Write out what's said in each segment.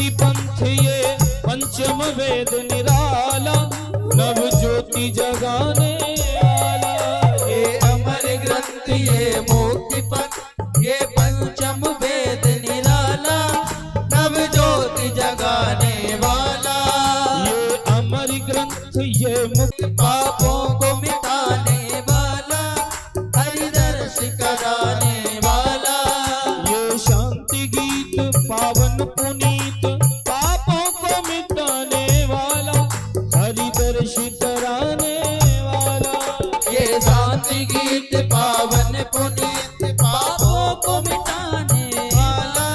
मुक्ति पंथ ये पंचम वेद निराला, नव ज्योति जगाने वाला। ये अमर ग्रंथ ये मुक्ति पंथ ये पंचम वेद निराला, नव ज्योति जगाने वाला। ये अमर ग्रंथ ये मुक्ति पापों को मिटाने वाला, हरिदर्श कराने वाला। ये शांति गीत पावन पुनीत, पापों को मिटाने वाला, हरिदर्श कराने वाला। ये शांति गीत पावन पुनीत, पापों को मिटाने वाला,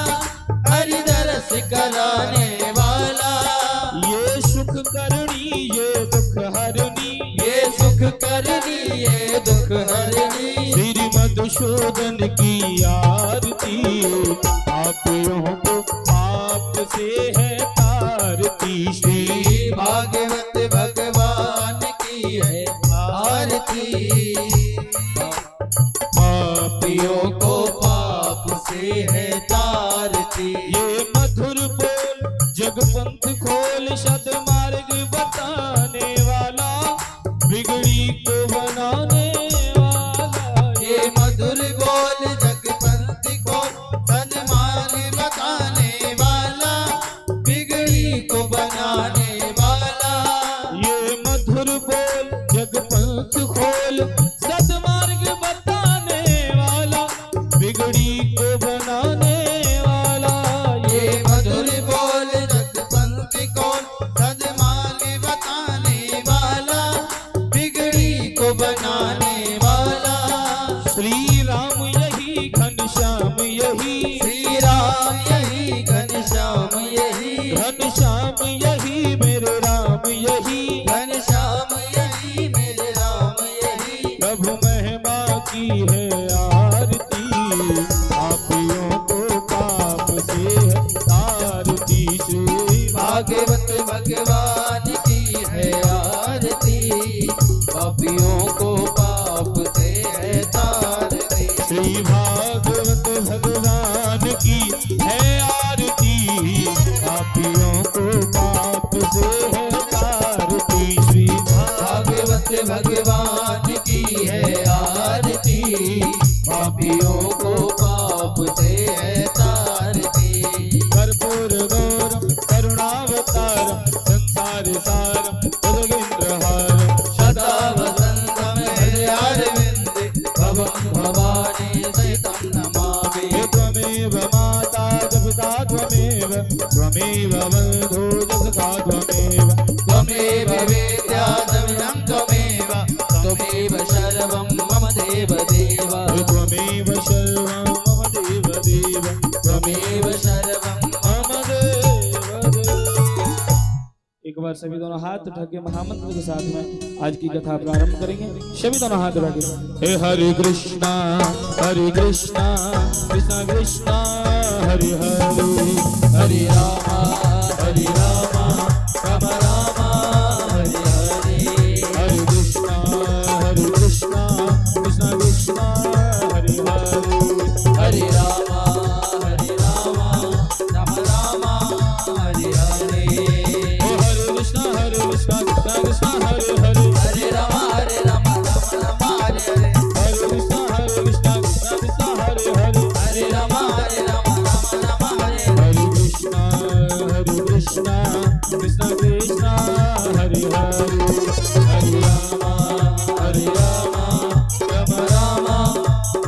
हरिदर्श कराने वाला। ये सुख करनी ये दुख हरनी, ये सुख करनी ये दुख हरनी। श्री मधुसूदन की आरती, पापियों को पाप से है तारती। श्री भागवत भगवान की है आरती, पापियों को पाप से है तारती। ये मधुर बोल जगपंथ खोल, सद्मार्ग बताने वाला, बिगड़ी को बनाने वाला। ये मधुर बोल जगपंथ को सन्मार्ग बताने वाला, बिगड़ी को बनाने वाला। ये मधुर बोल जगपंथ खोल, सद्मार्ग बताने वाला, बिगड़ी को बनाने वाला। ये मधुर बोल जगपंथ को सन्मार्ग बताने वाला, बिगड़ी को बनाने वाला। श्री राम यही घनश्याम यही, श्री राम यही घनश्याम यही, घनश्याम यही मेरे राम यही, घनश्याम यही मेरे राम यही। प्रभु महिमा की है आरती, पापियों को पाप से है तारती। श्री भागवत भगवान की है आरती, पापियों को पाप से है तारती। श्री भागवत भगवान की है आरती, पापियों को पाप से है तारती। श्री भागवत भगवान की है आरती, पापियों को पाप से है तारती। कर्पूर गौरम करुणावतारम, संसार सारम भुजगेन्द्रहारम, सदा वसंतम हृदयारविंदे, भवं भवानी सहितं नमामि। हे त्वमेव माता जब पिता त्वमेव, त्वमेव बन्धो जब सखा त्वमेव, त्वमेव वेद्या तमिनं त्वमेव, त्वमेव सर्वं मम देव देव। हे त्वमेव सर्वं मम देव देव, त्वमेव सर्वं मम देव देव। एक बार सभी दोनों हाथ उठा के महामंत्र के साथ में आज की कथा प्रारंभ करेंगे। सभी दोनों हाथ उठा के हे हरे कृष्णा कृष्णा कृष्णा हरे हरे, हरे रामा राम रामा हरे हरे। हरे कृष्णा कृष्णा कृष्णा हरे हरे, हरे रामा राम रामा हरे हरे। ओ हरे कृष्णा कृष्णा कृष्णा हरे हरे, हरे रामा राम हरे हरे। हरे कृष्णा कृष्णा कृष्णा हरे हरे, हरे रामा राम हरे हरे। हरे कृष्णा कृष्णा कृष्णा हरे हरे, हरे राम राम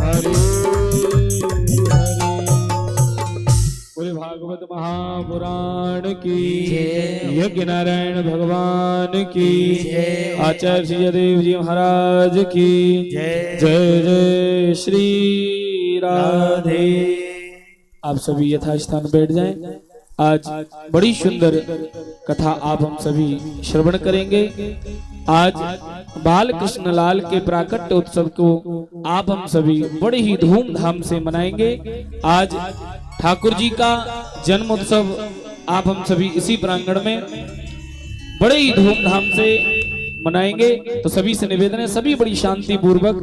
हरे हरे। पूरे भागवत महापुराण की यज्ञ नारायण भगवान की, आचार्य श्री जयदेव जी महाराज की जय जय श्री राधे। आप सभी यथास्थान बैठ जाएं। आज बड़ी सुंदर कथा आप हम सभी श्रवण करेंगे। आज बाल कृष्ण लाल के प्राकट्य उत्सव को आप हम सभी बड़े ही धूमधाम से मनाएंगे। आज ठाकुर जी का जन्म उत्सव आप हम सभी इसी प्रांगण में बड़े ही धूमधाम से मनाएंगे। तो सभी से निवेदन है, सभी बड़ी शांति पूर्वक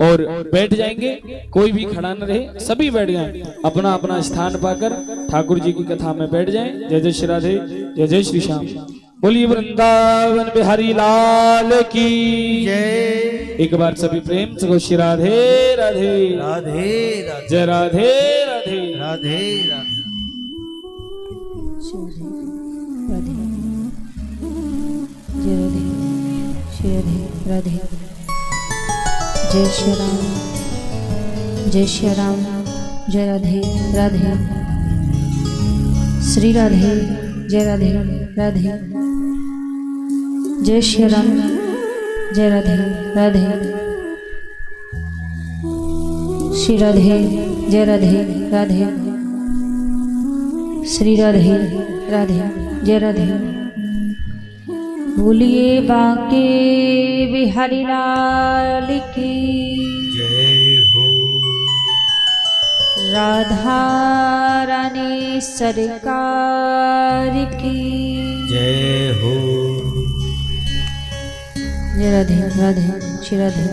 और बैठ जाएंगे, कोई भी खड़ा न रहे, सभी बैठ जाएं, अपना अपना स्थान पाकर ठाकुर जी की कथा में बैठ जाएं। जय जय श्री राधे, जय जय श्री श्याम। बोलिए वृंदावन बिहारी लाल की जय। एक बार सभी प्रेम से श्री राधे राधे राधे राधे जय राधे राधे राधे राधे। राधे जय राधे श्री राधे राधे। जय श्री राम, जय श्री राम, जय राधे राधे। श्री राधे जय राधे राधे। जय श्री राम, जय राधे राधे। श्री राधे जय राधे राधे। श्री राधे राधे जय राधे। बोलिए बांके बिहारी लाल की जय हो। राधा रानी सरकार की जय हो। जय राधे राधे श्री राधे।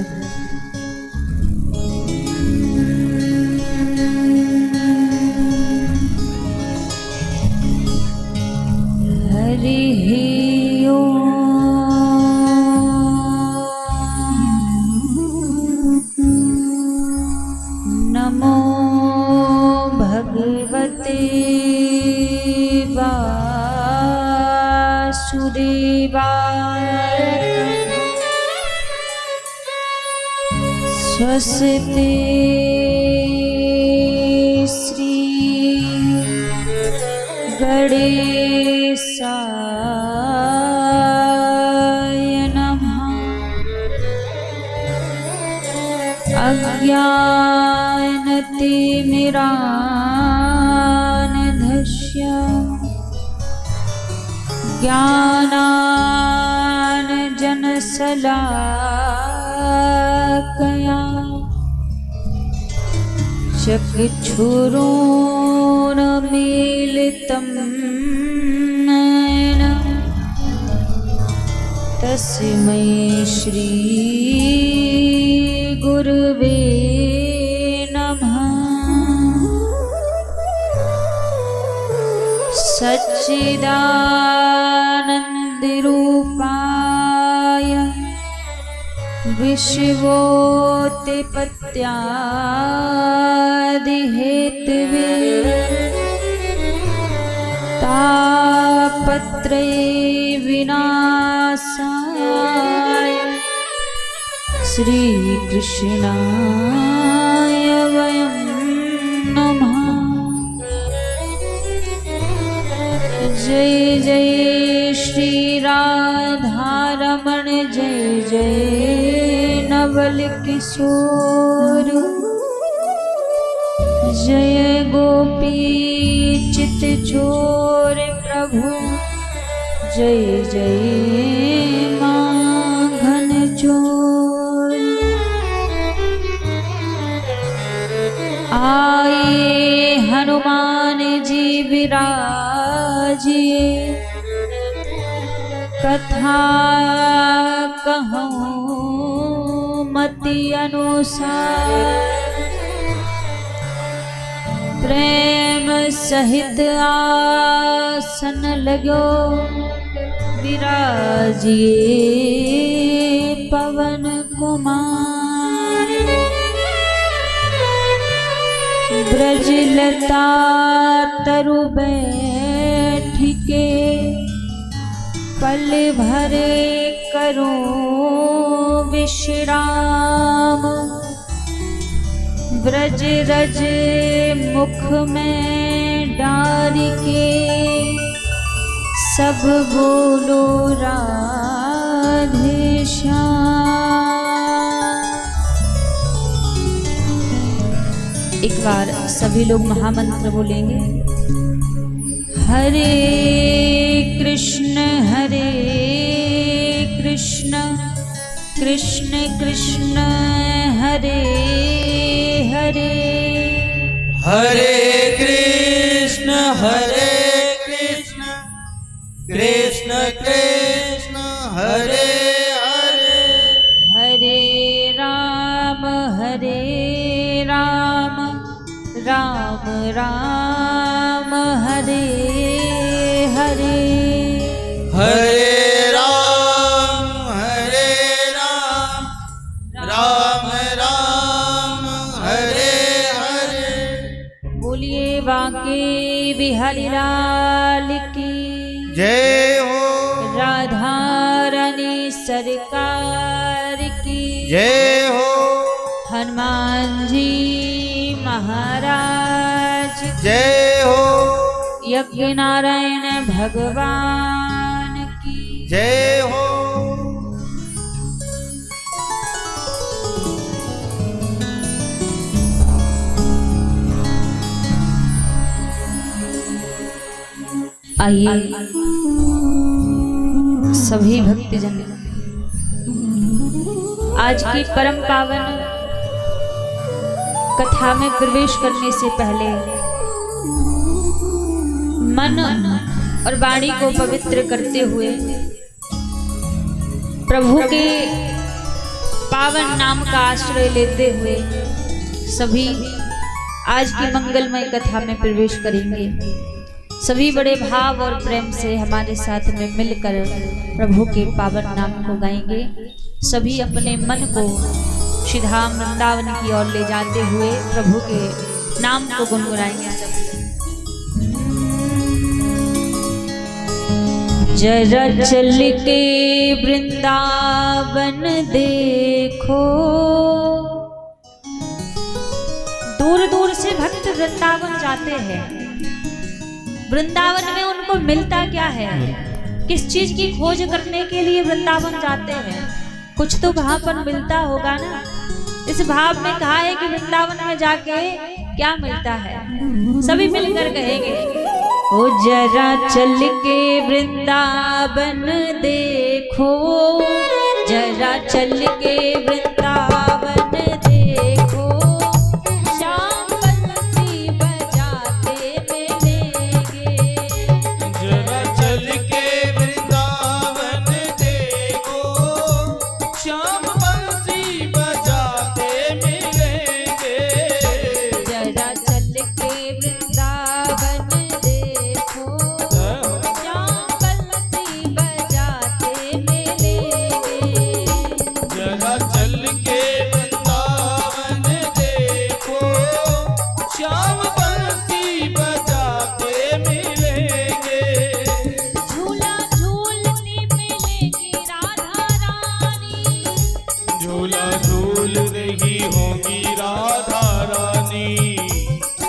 हरि ओम। नमो भगवते वासुदेवाय। स्वस्ति श्री गणेशाय नमः। अज्ञानतिमिरान्धस्य ज्ञानाञ्जनशलाकया चक्षुरुन्मीलितं येन तस्मै श्री गुरुवे नमः। सच्चिदानन्दरूपाय विश्वोत्पत्त्यादिहेतवे तापत्रय विनाशाय श्रीकृष्णाय वयं नमः। जय जय श्री राधारमण जय जय नवल किशोर। जय गोपी चित चोर प्रभु जय जय माखन चोर। आए हनुमान जी विराजिए कथा कहूँ मति अनुसार। प्रेम सहित आसन लगो विराजिए पवन कुमार। ब्रजलता तरु बैठिके पल भरे करो विश्राम। ब्रज रज मुख में डारी के सब बोलो राधे श्याम। एक बार सभी लोग महामंत्र बोलेंगे। हरे कृष्ण कृष्ण कृष्ण हरे हरे। हरे कृष्ण कृष्ण कृष्ण कृष्ण हरे राम हरे हरे हरे राम राम राम हरे हरे। बोलिए बांके बिहारी लाल की जय हो, राधा रानी सरकार की जय हो, हनुमान जी महाराज की जय हो, यज्ञ नारायण भगवान की जय हो। आइए सभी भक्तजन आज की परम पावन कथा में प्रवेश करने से पहले मन और वाणी को पवित्र करते हुए प्रभु के पावन नाम का आश्रय लेते हुए सभी आज की मंगलमय कथा में प्रवेश करेंगे। सभी बड़े भाव और प्रेम से हमारे साथ में मिलकर प्रभु के पावन नाम को गाएंगे। सभी अपने मन को श्रीधाम वृंदावन की ओर ले जाते हुए प्रभु के नाम को गुनगुनाएंगे। जरा चल के वृंदावन देखो। दूर दूर से भक्त वृंदावन जाते हैं। वृंदावन में उनको मिलता क्या है, किस चीज की खोज करने के लिए वृंदावन जाते हैं? कुछ तो वहां पर मिलता होगा ना। इस भाव में कहा है कि वृंदावन में जाके क्या मिलता है। सभी मिलकर कहेंगे, ओ जरा चल के वृंदावन देखो, जरा चल के वृंदावन देखो, श्याम बंसी बजाते मिलेंगे। जरा चल के वृंदावन देखो, श्याम बंसी बजाते मिलेंगे। जरा चल के वृंदावन देखो, श्याम बंसी बजाते मिलेंगे। जरा चल के वृंदावन देखो, श्याम बंसी बजाते मिलेंगे। झूला झूलती मिलेगी राधा रानी, झूला झूल रही होगी राधा रानी।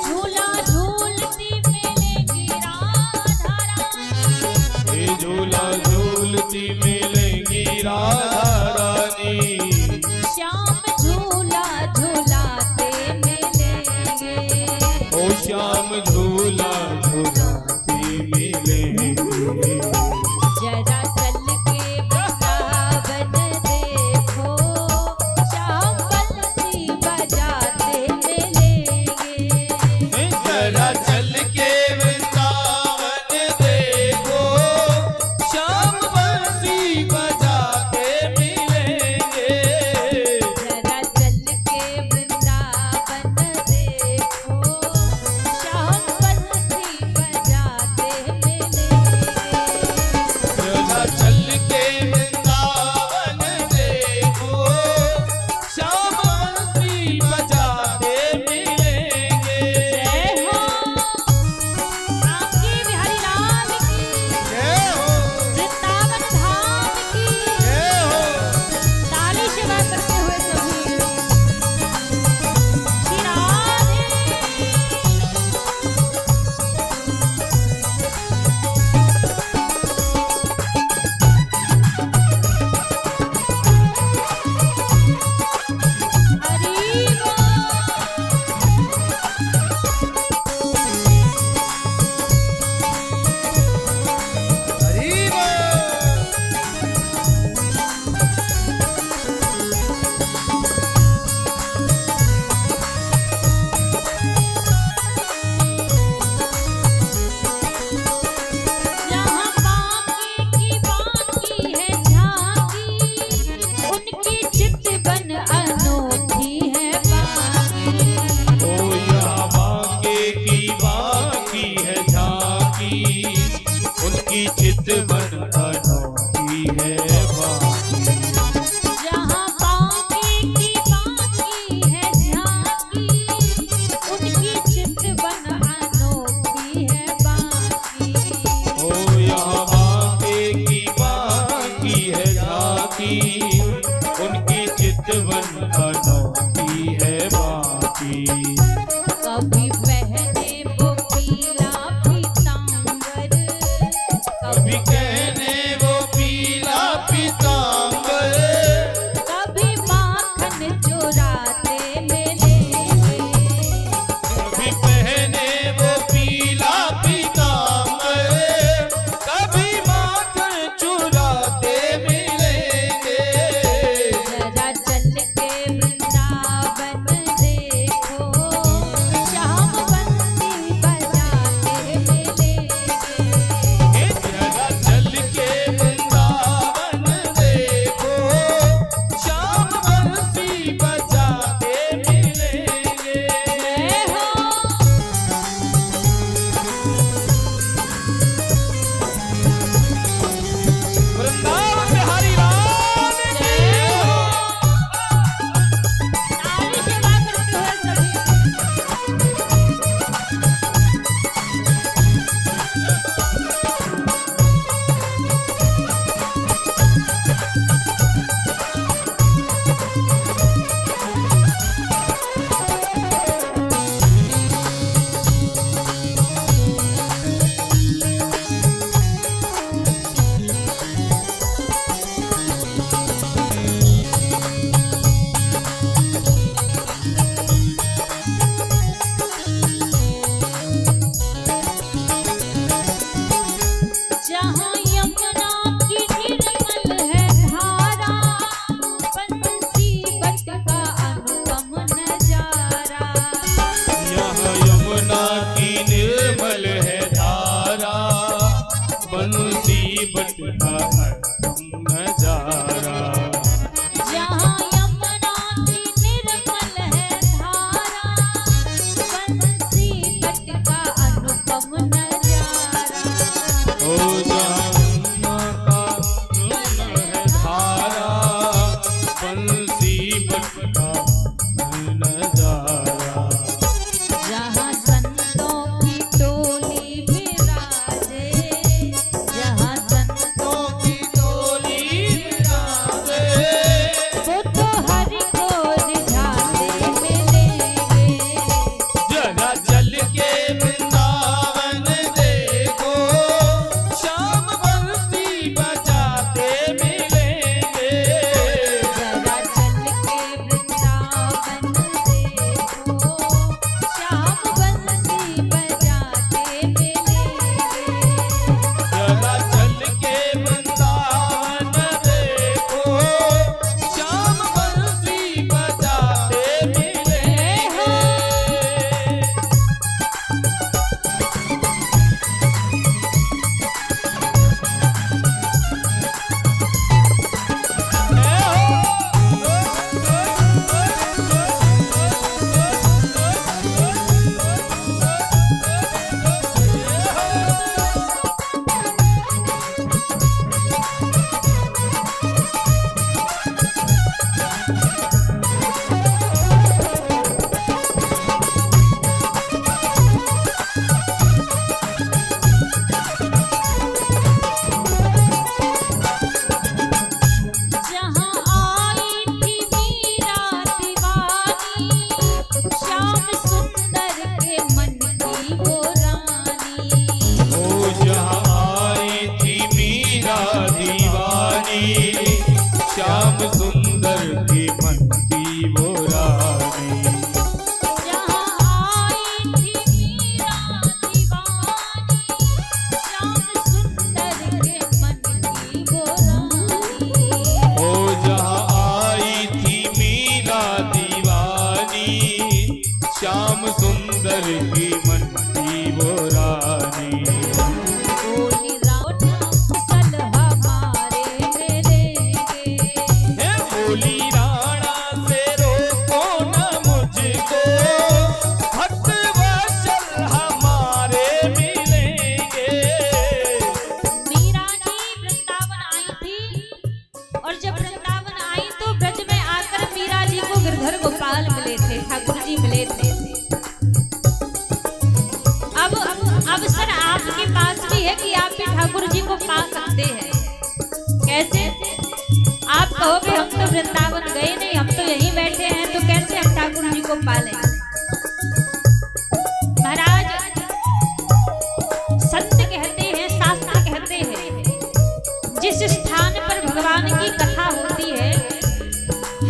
झूला झूलती मिलेगी राधा रानी। ये झूला झूलती मिलेगी राधा रानी। श्याम झूला झूलाते मिलेंगे। ओ श्याम झूला झूलाती मिलेंगे। जरा चल के वृंदावन देखो, श्याम बंसी बजाते मिलेंगे। जरा चल के वृंदावन देखो, श्याम बंसी बजाते मिलेंगे। जरा चल के वृंदावन देखो, श्याम बंसी बजाते मिलेंगे। उनकी चितवन अनोखी है बाकी। जहाँ बांके की बाकी है झांकी, उनकी चितवन अनोखी है बाकी। ओ यहाँ बांके की बाकी है झांकी, उनकी चितवन अनोखी है बाकी। कभी पहने वो पीला पीतांबर, कभी कहने वो पीला पीतांबर, कभी माखन चुराते मिलेंगे। कभी पहने वो पीला पीतांबर, कभी माखन चुराते मिलेंगे। जरा चल के वृंदावन देखो, श्याम बंसी बजाते मिलेंगे। जरा चल के वृंदावन देखो, श्याम बंसी बजाते मिलेंगे। जय हो वृंदावन बिहारी राम की सारी सेवा करते हुए सभी। जहाँ यमुना की निर्मल है धारा, बंसी बट का अनुपम नजारा। यहाँ यमुना की निर्मल है धारा, बंसी बट का अनूठा नजारा। जहाँ यमुना की निर्मल है धारा, बंसी बट का अनुपम नजारा। ओ यमुना का निर्मल है धारा, बंसी बट का नजारा। जहाँ संतों की टोली विराजे, जहाँ संतों की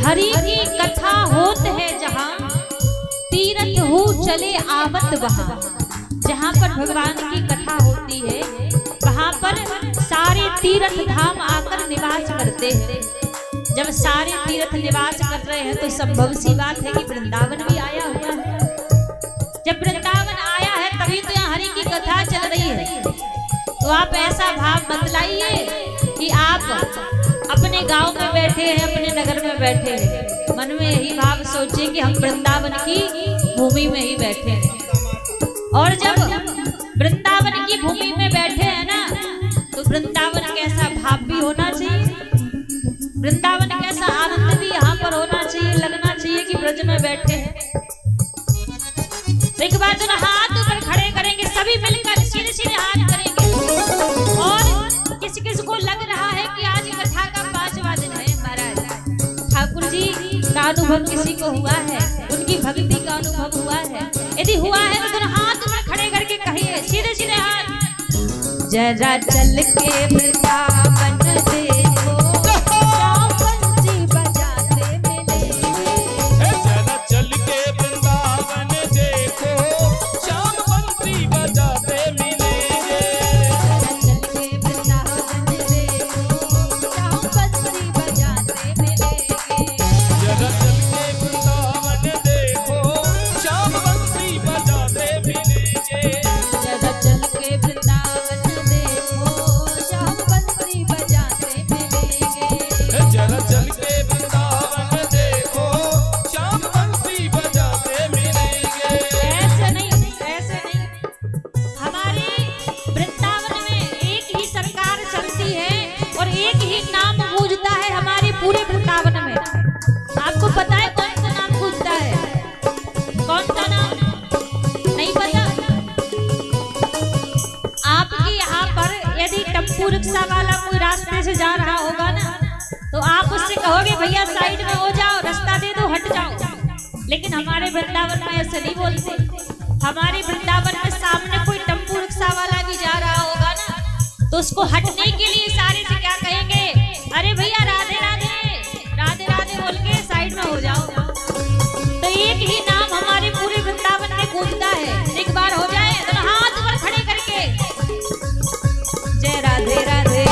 हरि की कथा होत है जहाँ, तीरथ हो चले आवत वहाँ। जहाँ पर भगवान की कथा होती है वहाँ पर सारे तीर्थ धाम आकर निवास करते हैं। जब सारे तीर्थ निवास कर रहे हैं तो संभव सी बात है कि वृंदावन भी आया हुआ है। जब वृंदावन आया है तभी तो यहाँ हरि की कथा चल रही है। तो आप ऐसा भाव मत लाइए कि आप अपने गांव में बैठे हैं, अपने नगर में बैठे हैं। मन में यही भाव सोचें कि हम वृंदावन की भूमि में ही बैठे हैं। और जब वृंदावन की भूमि में बैठे हैं ना, तो वृंदावन कैसा भाव भी होना चाहिए, वृंदावन कैसा आनंद भी यहाँ पर होना चाहिए, लगना चाहिए कि ब्रज में बैठे हैं। एक बार दोनों हाथ ऊपर खड़े करेंगे, सभी मिलकर सीधे सीधे हाथ करेंगे। और किसी किसी को लग रहा है कि आज कथा का 5वां दिन है महाराज, ठाकुर जी का अनुभव किसी को हुआ है, उनकी भक्ति का अनुभव हुआ है। यदि हुआ है तो दोनों हाथ ऊपर खड़े करके कहिए, सीधे सीधे हाथ। जरा चल के वृंदावन देखो, श्याम बंसी बजाते मिलेंगे। जरा चल के वृंदावन देखो, श्याम बंसी बजाते मिलेंगे। जरा चल के वृंदावन देखो, श्याम बंसी बजाते मिलेंगे। जरा चल के वृंदावन देखो, श्याम बंसी बजाते मिलेंगे। जरा चल के वृंदावन देखो, श्याम बंसी बजाते मिलेंगे। जरा चल के वृंदावन देखो, श्याम बंसी बजाते मिलेंगे। ऐसे नहीं, ऐसे नहीं। हमारे वृंदावन में एक ही सरकार चलती है और एक ही नाम गूंजता है हमारे पूरे वृंदावन में। आपको पता है कौन सा नाम गूंजता है? कौन सा नाम? नहीं पता? आपके यहाँ पर यदि टप्पू रिक्शा वाला कोई रास्ते से जा रहा होगा ना, तो आप उससे कहोगे भैया साइड में हो जाओ, रास्ता दे दो, हट जाओ। लेकिन हमारे वृंदावन में ऐसे नहीं बोलते। हमारे वृंदावन में सामने कोई टप्पू रिक्शा वाला भी जा रहा होगा ना, तो उसको हटने के लिए इशारे से क्या कहेंगे? अरे भैया राधे राधे, राधे राधे बोल के साइड में हो जाओ। तो एक ही नाम हमारे पूरे वृंदावन में गूंजता है। एक बार हो जाए तो हाथ ऊपर खड़े करके जय राधे राधे,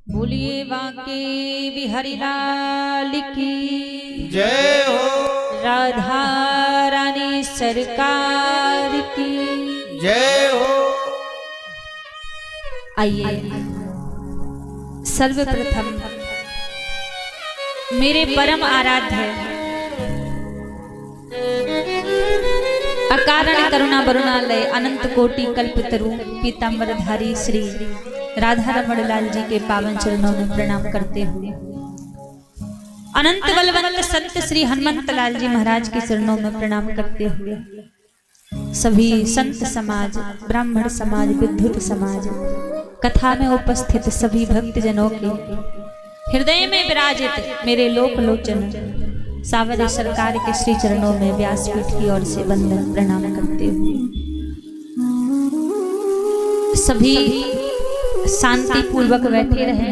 बोलिए बांके बिहारी लाल की जय हो, राधा रानी सरकार की जय हो। आइए सर्वप्रथम मेरे परम आराध्य अकारण करुणा वरुणालय अनंत कोटि कल्पतरु पीतांबरधारी श्री राधा रमण लाल जी के पावन चरणों में प्रणाम करते हुए अनंत बलवंत संत श्री हनुमंत लाल जी महाराज के चरणों में प्रणाम करते हुए सभी संत समाज, ब्राह्मण समाज, विद्युत समाज, कथा में उपस्थित सभी भक्त जनों के हृदय में विराजित मेरे लोक लोचन सावरे सरकार के श्री चरणों में व्यासपीठ की ओर से वंदन प्रणाम करते हुए सभी शांति पूर्वक बैठे रहे,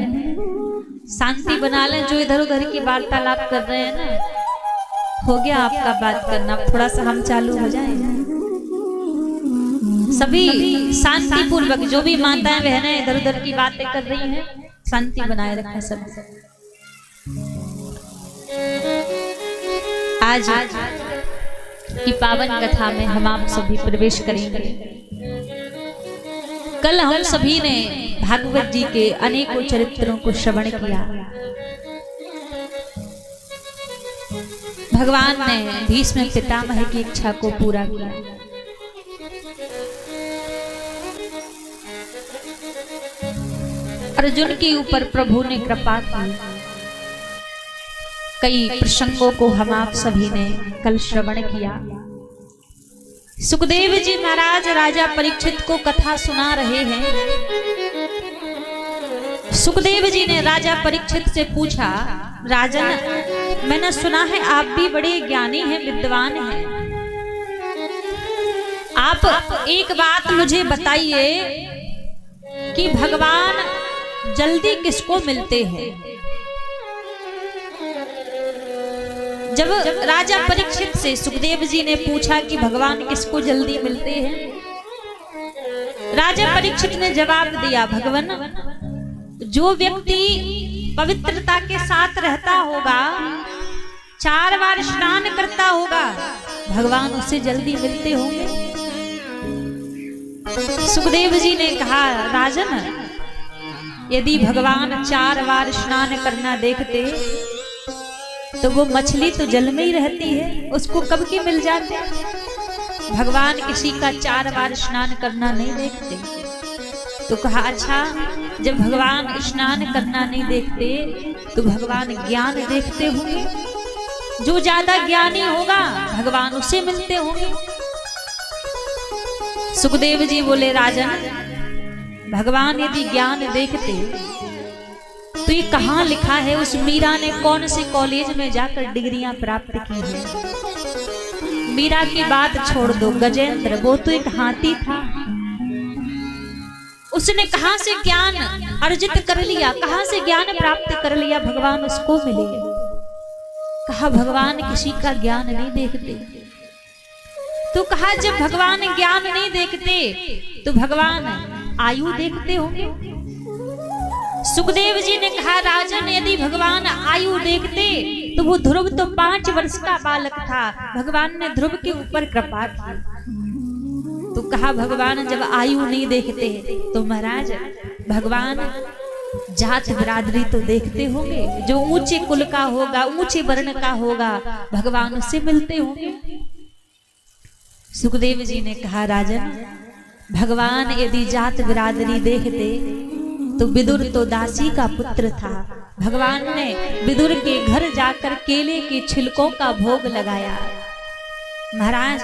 शांति बना लें। जो इधर उधर की वार्तालाप कर रहे हैं ना, हो गया आपका बात करना, थोड़ा सा हम चालू हो जाए। सभी शांति पूर्वक, जो भी माताएं बहनें इधर उधर की बातें कर रही हैं, शांति बनाए रखें सब। आज की पावन कथा में हम आप सभी प्रवेश करेंगे। कल हम सभी ने भागवत जी के अनेकों चरित्रों को श्रवण किया। भगवान ने भीष्म पितामह की इच्छा को पूरा किया। अर्जुन के ऊपर प्रभु ने कृपा की। कई प्रसंगों को हम आप सभी ने कल श्रवण किया। सुखदेव जी महाराज राजा परीक्षित को कथा सुना रहे हैं। सुखदेव जी ने राजा परीक्षित से पूछा, राजन, मैंने सुना है आप भी बड़े ज्ञानी हैं, विद्वान हैं। आप एक बात मुझे बताइए कि भगवान जल्दी किसको मिलते हैं? जब राजा परीक्षित से सुखदेव जी ने पूछा कि भगवान किसको जल्दी मिलते हैं, राजा परीक्षित ने जवाब दिया, भगवान जो व्यक्ति पवित्रता के साथ रहता होगा, 4 बार स्नान करता होगा, भगवान उससे जल्दी मिलते होंगे। सुखदेव जी ने कहा, राजन, यदि भगवान 4 बार स्नान करना देखते तो वो मछली तो जल में ही रहती है, उसको कब के मिल जाते। भगवान किसी का 4 बार स्नान करना नहीं देखते। तो कहा, अच्छा, जब भगवान स्नान करना नहीं देखते तो भगवान ज्ञान देखते होंगे। जो ज्यादा ज्ञानी होगा भगवान उसे मिलते होंगे। सुखदेव जी बोले, राजन, भगवान यदि ज्ञान देखते तो ये कहाँ लिखा है? उस मीरा ने कौन से कॉलेज में जाकर डिग्रियां प्राप्त की है? मीरा की बात छोड़ दो, गजेंद्र वो तो एक हाथी था, उसने कहां से ज्ञान अर्जित कर लिया, कहां से ज्ञान प्राप्त कर लिया, भगवान उसको मिले। कहा, भगवान किसी का ज्ञान नहीं देखते। तो कहा, जब भगवान ज्ञान नहीं देखते तो भगवान आयु देखते होंगे। सुखदेव जी ने कहा, राजन, यदि भगवान आयु देखते तो वो ध्रुव तो 5 वर्ष का बालक था, भगवान ने ध्रुव के ऊपर कृपा की। तो कहा, भगवान जब आयु नहीं देखते तो महाराज भगवान जात बिरादरी तो देखते होंगे। जो ऊंचे कुल का होगा, ऊंचे वर्ण का होगा, भगवान उससे मिलते होंगे। सुखदेव जी ने कहा, राजन, भगवान यदि जात बिरादरी देखते तो विदुर तो दासी का पुत्र था, भगवान ने विदुर के घर जाकर केले के छिलकों का भोग लगाया। महाराज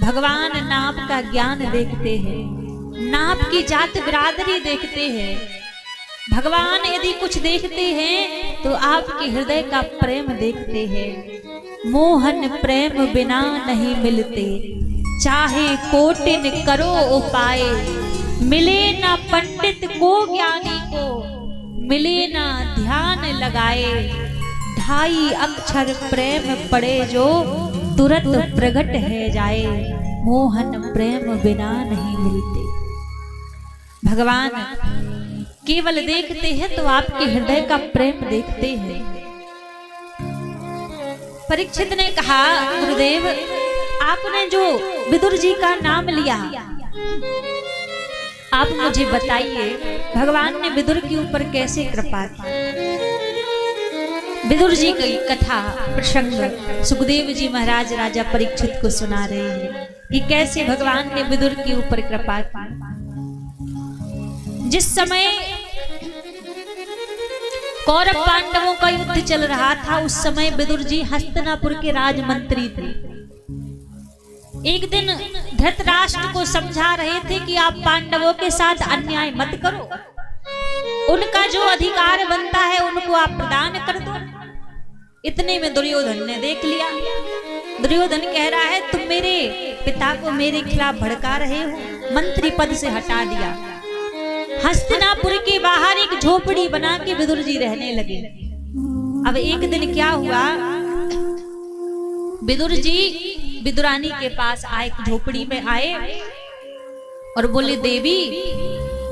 भगवान नाप का ज्ञान देखते हैं, नाप की जात बिरादरी देखते हैं। भगवान यदि कुछ देखते हैं तो आपके हृदय का प्रेम देखते हैं। मोहन प्रेम बिना नहीं मिलते, चाहे कोटिन करो उपाय, मिले ना पंडित को ज्ञानी को, मिले ना ध्यान लगाए। 2.5 अक्षर प्रेम पड़े जो, तुरंत प्रगट है जाए। मोहन प्रेम बिना नहीं मिलते। भगवान केवल देखते हैं तो आपके हृदय का प्रेम देखते हैं। परीक्षित ने कहा, गुरुदेव, आपने जो विदुर जी का नाम लिया, आप मुझे बताइए भगवान ने विदुर के ऊपर कैसे कृपा की? विदुर जी की कथा प्रसंग सुखदेव जी महाराज राजा परीक्षित को सुना रहे हैं कि कैसे भगवान ने विदुर के ऊपर कृपा की। जिस समय कौरव पांडवों का युद्ध चल रहा था, उस समय विदुर जी हस्तिनापुर के राजमंत्री थे। एक दिन धृतराष्ट्र को समझा रहे थे कि आप पांडवों के साथ अन्याय मत करो, उनका जो अधिकार बनता है उनको आप प्रदान कर दो। इतने में दुर्योधन ने देख लिया। दुर्योधन कह रहा है, तुम मेरे पिता को मेरे खिलाफ भड़का रहे हो, मंत्री पद से हटा दिया। हस्तिनापुर के बाहर एक झोपड़ी बना के विदुर जी रहने लगे। अब एक दिन क्या हुआ, विदुर जी विदुरानी के पास आए, झोपड़ी में आए और बोले, देवी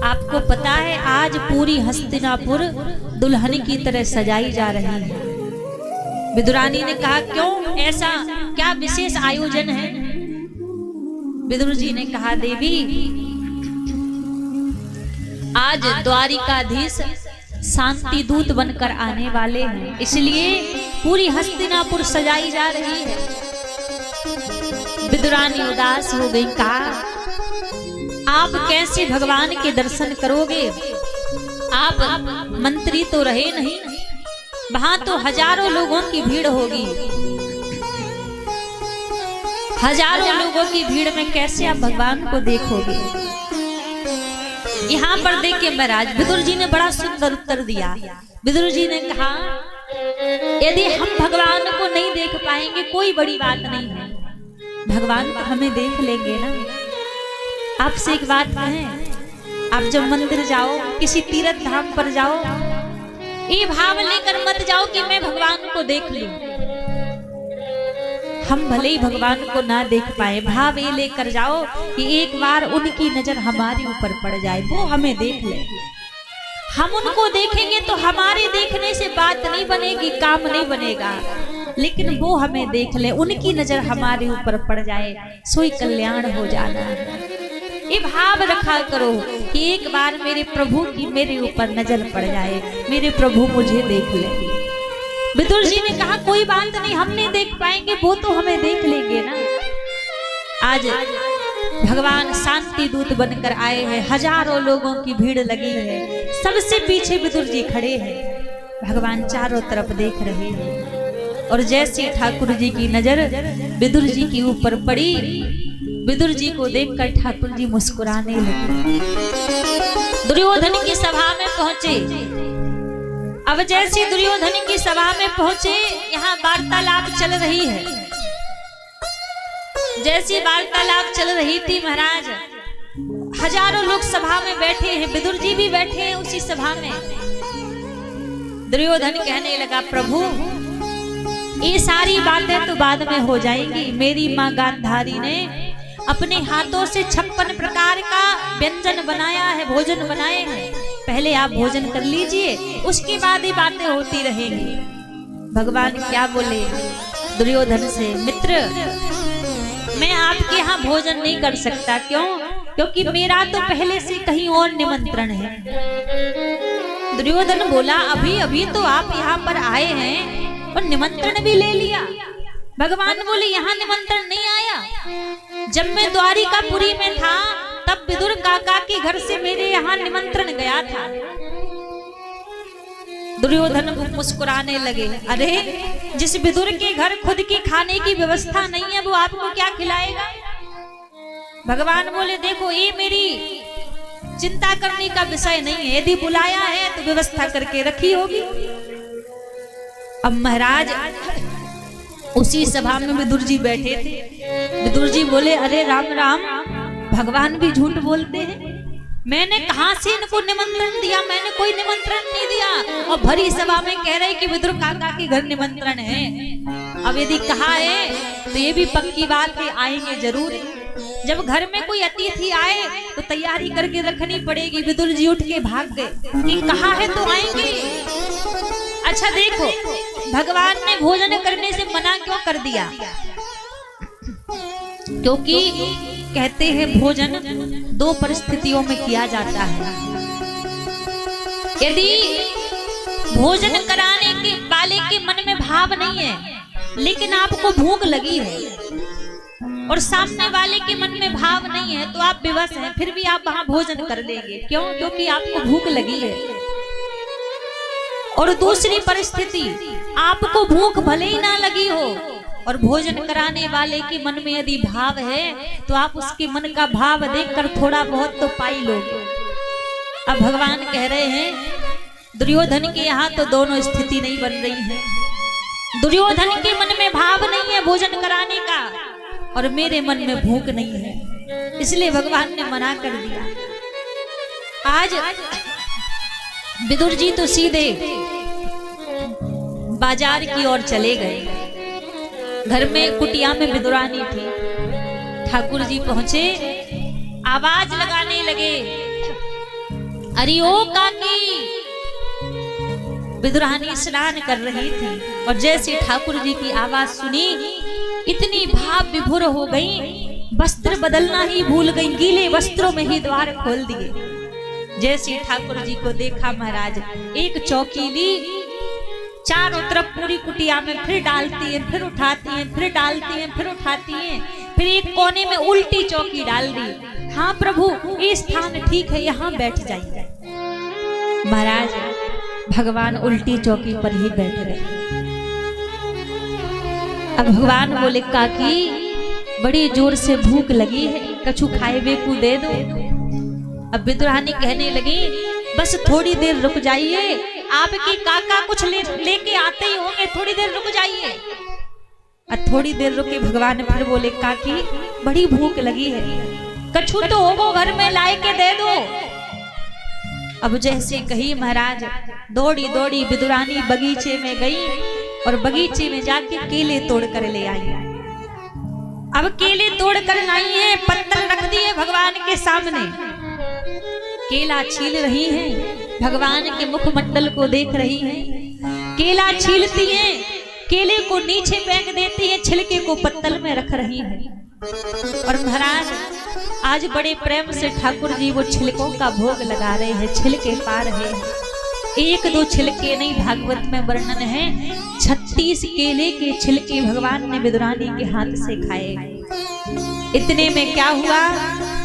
आपको पता है आज पूरी हस्तिनापुर दुल्हन की तरह सजाई जा रही है। विदुरानी ने कहा, क्यों, ऐसा क्या विशेष आयोजन है? विदुर जी ने कहा, देवी आज द्वारिकाधीश शांति दूत बनकर आने वाले हैं, इसलिए पूरी हस्तिनापुर सजाई जा रही है। विदुरानी उदास हो गई, कहा, आप कैसे भगवान के दर्शन करोगे? आप मंत्री तो रहे नहीं, वहां तो हजारों लोगों की भीड़ होगी। हजारों लोगों की भीड़ में कैसे आप भगवान को देखोगे? यहाँ पर देखिए महाराज, विदुर जी ने बड़ा सुंदर उत्तर दिया। विदुर जी ने कहा, यदि हम भगवान को नहीं देख पाएंगे कोई बड़ी बात नहीं है, भगवान को हमें देख लेंगे ना। आपसे एक बात कहें, आप जब मंदिर जाओ, किसी तीर्थ धाम पर जाओ, ये भाव लेकर मत जाओ कि मैं भगवान को देख लूं। हम भले ही भगवान को ना देख पाए, भाव ये लेकर जाओ कि एक बार उनकी नजर हमारे ऊपर पड़ जाए, वो हमें देख ले। हम उनको देखेंगे तो हमारे देखने से बात नहीं बनेगी, काम नहीं बनेगा, लेकिन वो हमें देख ले, उनकी नजर हमारे ऊपर पड़ जाए, सोई कल्याण हो जाना है। ये भाव रखा करो कि एक बार मेरे प्रभु की मेरे ऊपर नजर पड़ जाए, मेरे प्रभु मुझे देख ले। विदुर जी ने कहा, कोई बात नहीं, हम नहीं देख पाएंगे, वो तो हमें देख लेंगे ना। आज भगवान शांति दूत बनकर आए हैं, हजारों लोगों की भीड़ लगी है, सबसे पीछे विदुर जी खड़े हैं। भगवान चारों तरफ देख रहे हैं और जैसे ठाकुर जी की नजर विदुर जी के ऊपर पड़ी, विदुर जी को देखकर ठाकुर जी मुस्कुराने लगे। दुर्योधन की सभा में पहुंचे। अब जैसे दुर्योधन की सभा में पहुंचे, यहाँ वार्तालाप चल रही है। जैसी वार्तालाप चल रही थी महाराज, हजारों लोग सभा में बैठे हैं, विदुर जी भी बैठे हैं उसी सभा में। दुर्योधन कहने लगा, प्रभु ये सारी बातें तो बाद में हो जाएंगी। मेरी माँ गांधारी ने अपने हाथों से 56 प्रकार का व्यंजन बनाया है, भोजन बनाए हैं, पहले आप भोजन कर लीजिए, उसके बाद ही बातें होती रहेंगी। भगवान क्या बोले दुर्योधन से, मित्र मैं आपके यहाँ भोजन नहीं कर सकता। क्यों? क्योंकि मेरा तो पहले से कहीं और निमंत्रण है। दुर्योधन बोला, अभी अभी तो आप यहाँ पर आए हैं और निमंत्रण भी ले लिया। भगवान बोले, यहाँ निमंत्रण नहीं आया। जब मैं द्वारिकापुरी में था तब विदुर काका के घर से मेरे यहाँ निमंत्रण गया था। दुर्योधन मुस्कुराने लगे, अरे जिस विदुर के घर खुद की खाने की व्यवस्था नहीं है वो आपको क्या खिलाएगा? भगवान बोले, देखो ये मेरी चिंता करने का विषय नहीं है, यदि बुलाया है तो व्यवस्था करके रखी होगी। अब महाराज उसी सभा में विदुर जी बैठे थे। विदुर जी बोले, अरे राम राम, भगवान भी झूठ बोलते हैं। मैंने कहां से इनको निमंत्रण दिया? मैंने कोई निमंत्रण नहीं दिया। और भरी सभा में कह रहे कि विदुर काका के घर निमंत्रण है। अब यदि कहा है तो ये भी पक्की बात है, आएंगे जरूर। जब घर में कोई अतिथि आए तो तैयारी करके रखनी पड़ेगी। विदुर जी उठ के भाग गए कि कहा है तो आएंगे। अच्छा देखो, भगवान ने भोजन करने से मना क्यों कर दिया? क्योंकि कहते हैं भोजन 2 परिस्थितियों में किया जाता है। यदि भोजन कराने के वाले के मन में भाव नहीं है लेकिन आपको भूख लगी है, और सामने वाले के मन में भाव नहीं है तो आप विवश हैं, फिर भी आप वहां भोजन कर लेंगे। क्यों? क्योंकि आपको भूख लगी है। और दूसरी परिस्थिति, आपको भूख भले ही ना लगी हो और भोजन कराने वाले के मन में यदि भाव है तो आप उसके मन का भाव देखकर थोड़ा बहुत तो पाई लोगे। अब भगवान कह रहे हैं दुर्योधन के यहाँ तो दोनों स्थिति नहीं बन रही है। दुर्योधन के मन में भाव नहीं है भोजन कराने का और मेरे मन में भूख नहीं है, इसलिए भगवान ने मना कर दिया। आज विदुर जी तो सीधे बाजार की ओर चले गए। घर में कुटिया में विदुरानी थी। ठाकुर जी पहुंचे, आवाज लगाने लगे, अरे ओ काकी। विदुरानी स्नान कर रही थी और जैसे ठाकुर जी की आवाज सुनी इतनी भाव विभोर हो गई, वस्त्र बदलना ही भूल गई, गीले वस्त्रों में ही द्वार खोल दिए। जैसे ठाकुर जी को देखा महाराज, एक चौकी ली, चारों तरफ पूरी कुटिया में फिर डालती है, फिर उठाती है, फिर डालती है, फिर उठाती है, फिर एक कोने में उल्टी चौकी डाल दी। हाँ प्रभु, ये स्थान ठीक है, यहाँ बैठ जाइए। महाराज भगवान उल्टी चौकी पर ही बैठ गए। अब भगवान बोले काकी बड़ी जोर से भूख लगी है, कछु खाए बेकू दे दो। अब विदुरानी कहने लगी बस थोड़ी देर रुक जाइए, आपके काका कुछ लेके आते ही होंगे, थोड़ी देर रुक जाइए। और थोड़ी देर रुके भगवान फिर बोले काकी बड़ी भूख लगी है, कछु तो वो घर में लाए के दे दो। अब जैसे कही महाराज दौड़ी दौड़ी विदुरानी बगीचे में गई और बगीचे में जाके केले तोड़ कर ले आई। अब केले तोड़ कर लाई है, पत्तल रख दिए भगवान के सामने, केला छील रही हैं, भगवान के मुखमंडल को देख रही हैं। केला छीलती हैं, केले को नीचे फेंक देती हैं, छिलके को पत्तल में रख रही हैं। और महाराज आज बड़े प्रेम से ठाकुर जी वो छिलकों का भोग लगा रहे हैं, छिलके पा रहे हैं। एक दो छिलके नहीं, भागवत में वर्णन है 36 केले के छिलके भगवान ने विदुरानी के हाथ से खाए। इतने में क्या हुआ,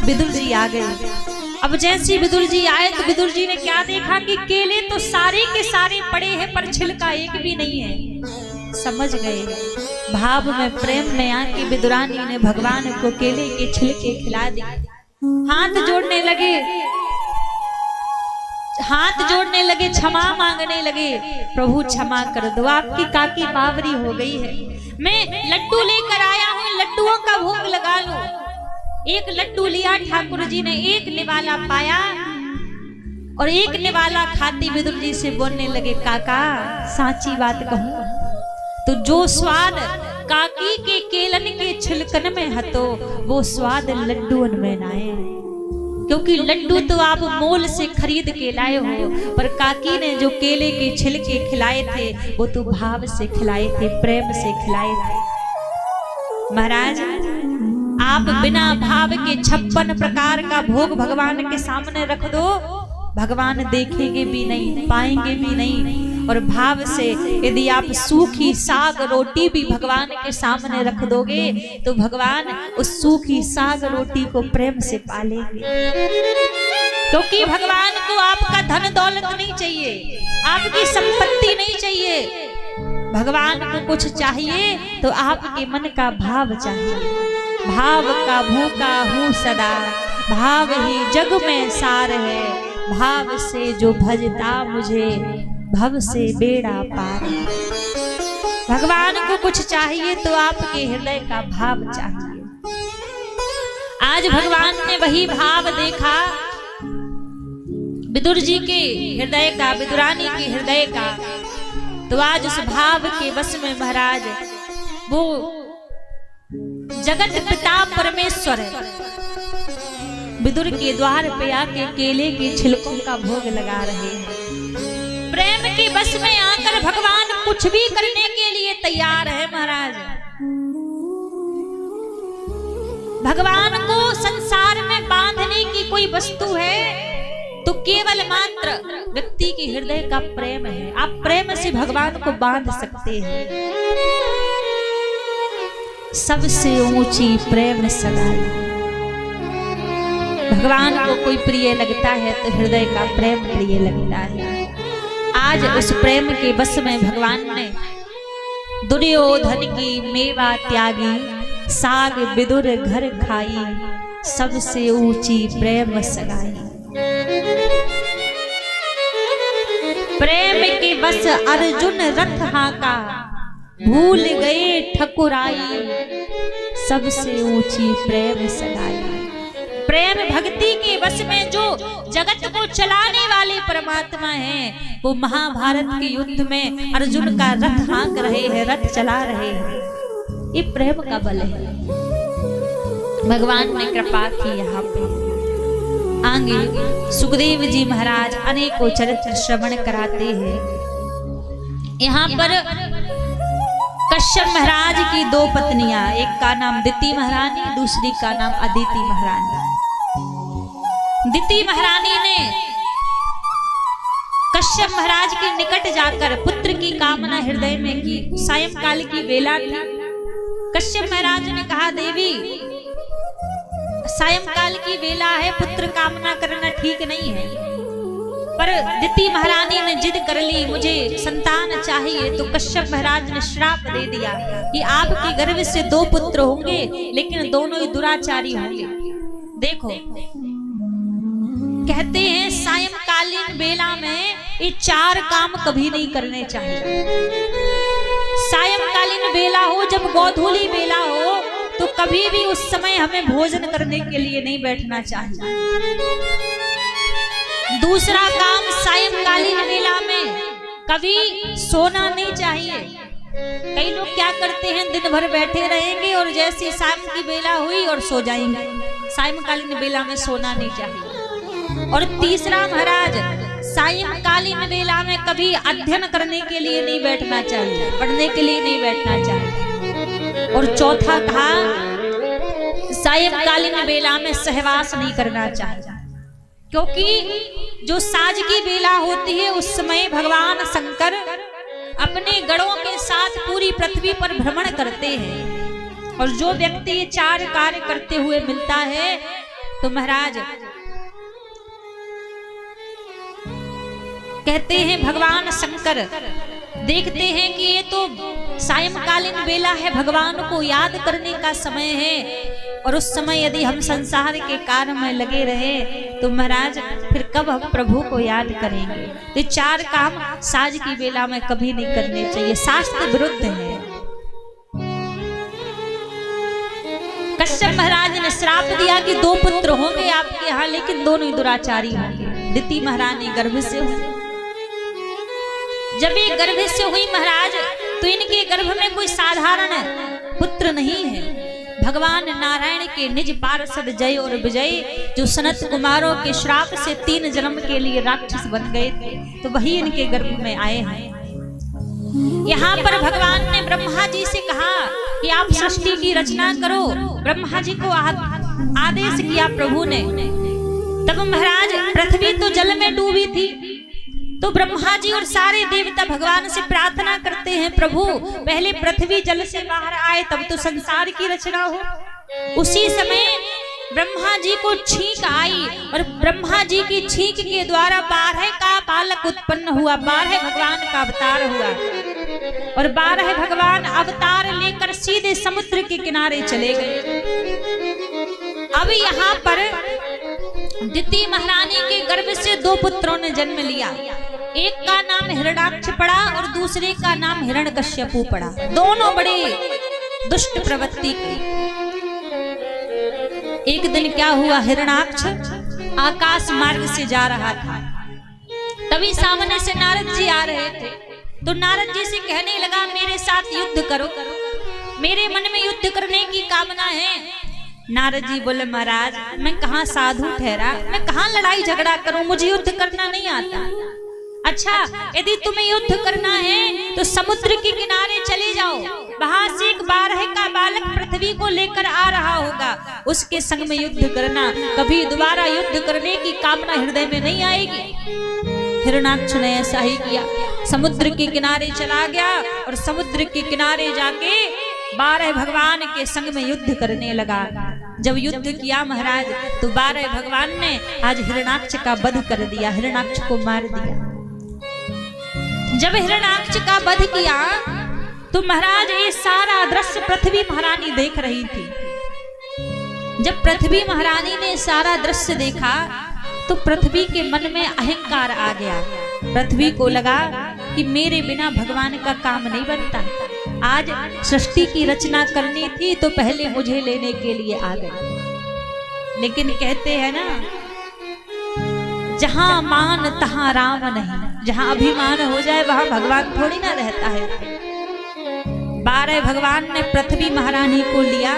विदुर जी आ गए। अब जैसे विदुर जी आए तो विदुर जी ने क्या देखा कि केले तो सारे के सारे पड़े हैं पर छिलका एक भी नहीं है। समझ गए, भाव में प्रेम में आके विदुरानी ने भगवान को केले के छिलके खिला दिए। हाथ जोड़ने लगे, क्षमा मांगने लगे, प्रभु क्षमा कर दो, आपकी काकी बावरी हो गई है, मैं लड्डू लेकर आया हूँ, लड्डुओं का भोग लगा लो। एक लड्डू लिया ठाकुर जी ने, एक निवाला पाया और एक निवाला खाती विदुर जी से बोलने लगे काका साची बात कहूं तो जो स्वाद काकी के केलन के छिलकन में हतो वो स्वाद लड्डून में ना है, क्योंकि लड्डू तो आप मोल से खरीद के लाए हो, पर काकी ने जो केले के छिलके खिलाए थे वो तो भाव से खिलाए थे, प्रेम से खिलाए थे। महाराज आप बिना भाव के 56 प्रकार का भोग भगवान के सामने रख दो, भगवान देखेंगे भी नहीं, पाएंगे भी नहीं। और भाव से यदि आप सूखी साग रोटी भी भगवान के सामने रख दोगे तो भगवान उस सूखी साग रोटी को प्रेम से पालेंगे, क्योंकि भगवान को आपका धन दौलत नहीं चाहिए, आपकी संपत्ति नहीं चाहिए। भगवान को कुछ चाहिए तो आपके मन का भाव चाहिए। भाव का भूखा हूँ सदा, भाव ही जग में सार है, भाव से जो भजता मुझे भव से बेड़ा पार। भगवान को कुछ चाहिए तो आपके हृदय का भाव चाहिए। आज भगवान ने वही भाव देखा विदुर जी के हृदय का, विदुरानी के हृदय का, तो आज उस भाव के बस में महाराज वो जगत पिता परमेश्वर विदुर के द्वार पे आके केले के छिलकों का भोग लगा रहे हैं। प्रेम के बस में आकर भगवान कुछ भी करने के लिए तैयार है। महाराज भगवान को संसार में बांधने की कोई वस्तु है तो केवल मात्र व्यक्ति के हृदय का प्रेम है। आप प्रेम से भगवान को बांध सकते हैं। सबसे ऊंची प्रेम सगाई। भगवान को कोई प्रिय लगता है तो हृदय का प्रेम प्रिय लगता है। आज उस प्रेम के बस में भगवान ने दुर्योधन की मेवा त्यागी, साग विदुर घर खाई, सबसे ऊंची प्रेम सगाई। प्रेम के बस अर्जुन रथ हाका, भूल गए ठकुराई, सबसे ऊंची प्रेम सगाई। प्रेम भक्ति के बस में जो जगत को चलाने वाले परमात्मा हैं, वो महाभारत के युद्ध में अर्जुन का रथ हाँक रहे हैं, रथ चला रहे हैं। ये प्रेम का बल है। भगवान ने कृपा की। यहाँ पे आगे सुखदेव जी महाराज अनेकों चरित्र श्रवण कराते हैं। यहाँ पर कश्यप महाराज की दो पत्नियां, एक का नाम दिति महारानी, दूसरी का नाम अदिति महारानी। दिति महारानी ने कश्यप महाराज के निकट जाकर पुत्र की कामना हृदय में की। सायंकाल की बेला थी। कश्यप महाराज ने कहा, देवी सायंकाल की बेला है, पुत्र कामना करना ठीक नहीं है। पर दिति महारानी ने जिद कर ली, मुझे संतान चाहिए। तो कश्यप महाराज ने श्राप दे दिया कि आपके गर्भ से 2 पुत्र होंगे, लेकिन दोनों ही दुराचारी होंगे। देखो, कहते हैं सायंकालीन बेला में ये 4 काम कभी नहीं करने चाहिए। सायंकालीन बेला हो, जब गोधूली बेला हो, तो कभी भी उस समय हमें भोजन करने के लिए नहीं बैठना चाहिए। दूसरा काम, सायंकालीन बेला में कभी सोना नहीं चाहिए। कई लोग क्या करते हैं, दिन भर बैठे रहेंगे और जैसे शाम की बेला हुई और सो जाएंगे। सायंकालीन बेला में सोना नहीं चाहिए। और तीसरा महाराज, सायंकालीन बेला में कभी अध्ययन करने के लिए नहीं बैठना चाहिए, पढ़ने के लिए नहीं बैठना चाहिए। और चौथा कहा, सायंकालीन बेला में सहवास नहीं करना चाहिए, क्योंकि जो साँझ की बेला होती है उस समय भगवान शंकर अपने गणों के साथ पूरी पृथ्वी पर भ्रमण करते हैं। और जो व्यक्ति ये 4 कार्य करते हुए मिलता है, तो महाराज कहते हैं भगवान शंकर देखते हैं कि ये तो सायंकालीन बेला है, भगवान को याद करने का समय है। और उस समय यदि हम संसार के कार्य में लगे रहे तो महाराज फिर कब हम प्रभु को याद करेंगे। ये 4 काम साँझ की बेला में कभी नहीं करने चाहिए, शास्त्र विरुद्ध है। कश्यप महाराज ने श्राप दिया कि 2 पुत्र होंगे आपके यहाँ, लेकिन दोनों ही दुराचारी होंगे। दिति महारानी गर्भ से हुई। जब ये गर्भ से हुई महाराज, तो इनके गर्भ में कोई साधारण पुत्र नहीं है। भगवान नारायण के निज पार्षद जय और विजय, जो सनत कुमारों के श्राप से 3 जन्म के लिए राक्षस बन गए थे, तो वही इनके गर्भ में आए हैं। यहाँ पर भगवान ने ब्रह्मा जी से कहा कि आप सृष्टि की रचना करो। ब्रह्मा जी को आदेश किया प्रभु ने। तब महाराज पृथ्वी तो जल में डूबी थी, तो ब्रह्मा जी और सारे देवता भगवान से प्रार्थना करते हैं, प्रभु पहले पृथ्वी जल से बाहर आए तब तो संसार की रचना हो। उसी समय ब्रह्मा जी को छींक आई और ब्रह्मा जी की छींक के द्वारा 12 का बालक उत्पन्न हुआ। 12 भगवान का अवतार हुआ और 12 भगवान अवतार लेकर सीधे समुद्र के किनारे चले गए। अब यहाँ पर दिति महारानी के गर्भ से 2 पुत्रों ने जन्म लिया। एक का नाम हिरण्याक्ष पड़ा और दूसरे का नाम हिरण्यकश्यपु पड़ा। दोनों बड़े दुष्ट प्रवृत्ति के। एक दिन क्या हुआ, हिरण्याक्ष आकाश मार्ग से जा रहा था, तभी सामने से नारद जी आ रहे थे। तो नारद जी से कहने लगा, मेरे साथ युद्ध करो, मेरे मन में युद्ध करने की कामना है। नारद जी बोले, महाराज मैं कहाँ साधु ठहरा, मैं कहाँ लड़ाई झगड़ा करूं, मुझे युद्ध करना नहीं आता। अच्छा, यदि तुम्हें युद्ध करना है तो समुद्र के किनारे चले जाओ, वहां से एक 12 का बालक पृथ्वी को लेकर आ रहा होगा, उसके संग में युद्ध करना। कभी दोबारा युद्ध करने की कामना हृदय में नहीं आएगी। हिरण्याक्ष ने ऐसा ही किया, समुद्र के किनारे चला गया और समुद्र के किनारे जाके 12 भगवान के संग में युद्ध करने लगा। जब युद्ध किया महाराज, तो 12 भगवान ने आज हिरण्याक्ष का वध कर दिया, हिरण्याक्ष को मार दिया। जब हिरण्याक्ष का वध किया तो महाराज ये सारा दृश्य पृथ्वी महारानी देख रही थी। जब पृथ्वी महारानी ने सारा दृश्य देखा तो पृथ्वी के मन में अहंकार आ गया। पृथ्वी को लगा कि मेरे बिना भगवान का काम नहीं बनता। आज सृष्टि की रचना करनी थी तो पहले मुझे लेने के लिए आ गए। लेकिन कहते हैं ना, जहां मान तहां राम नहीं। जहां अभिमान हो जाए वहां भगवान थोड़ी ना रहता है। 12 भगवान ने पृथ्वी महारानी को लिया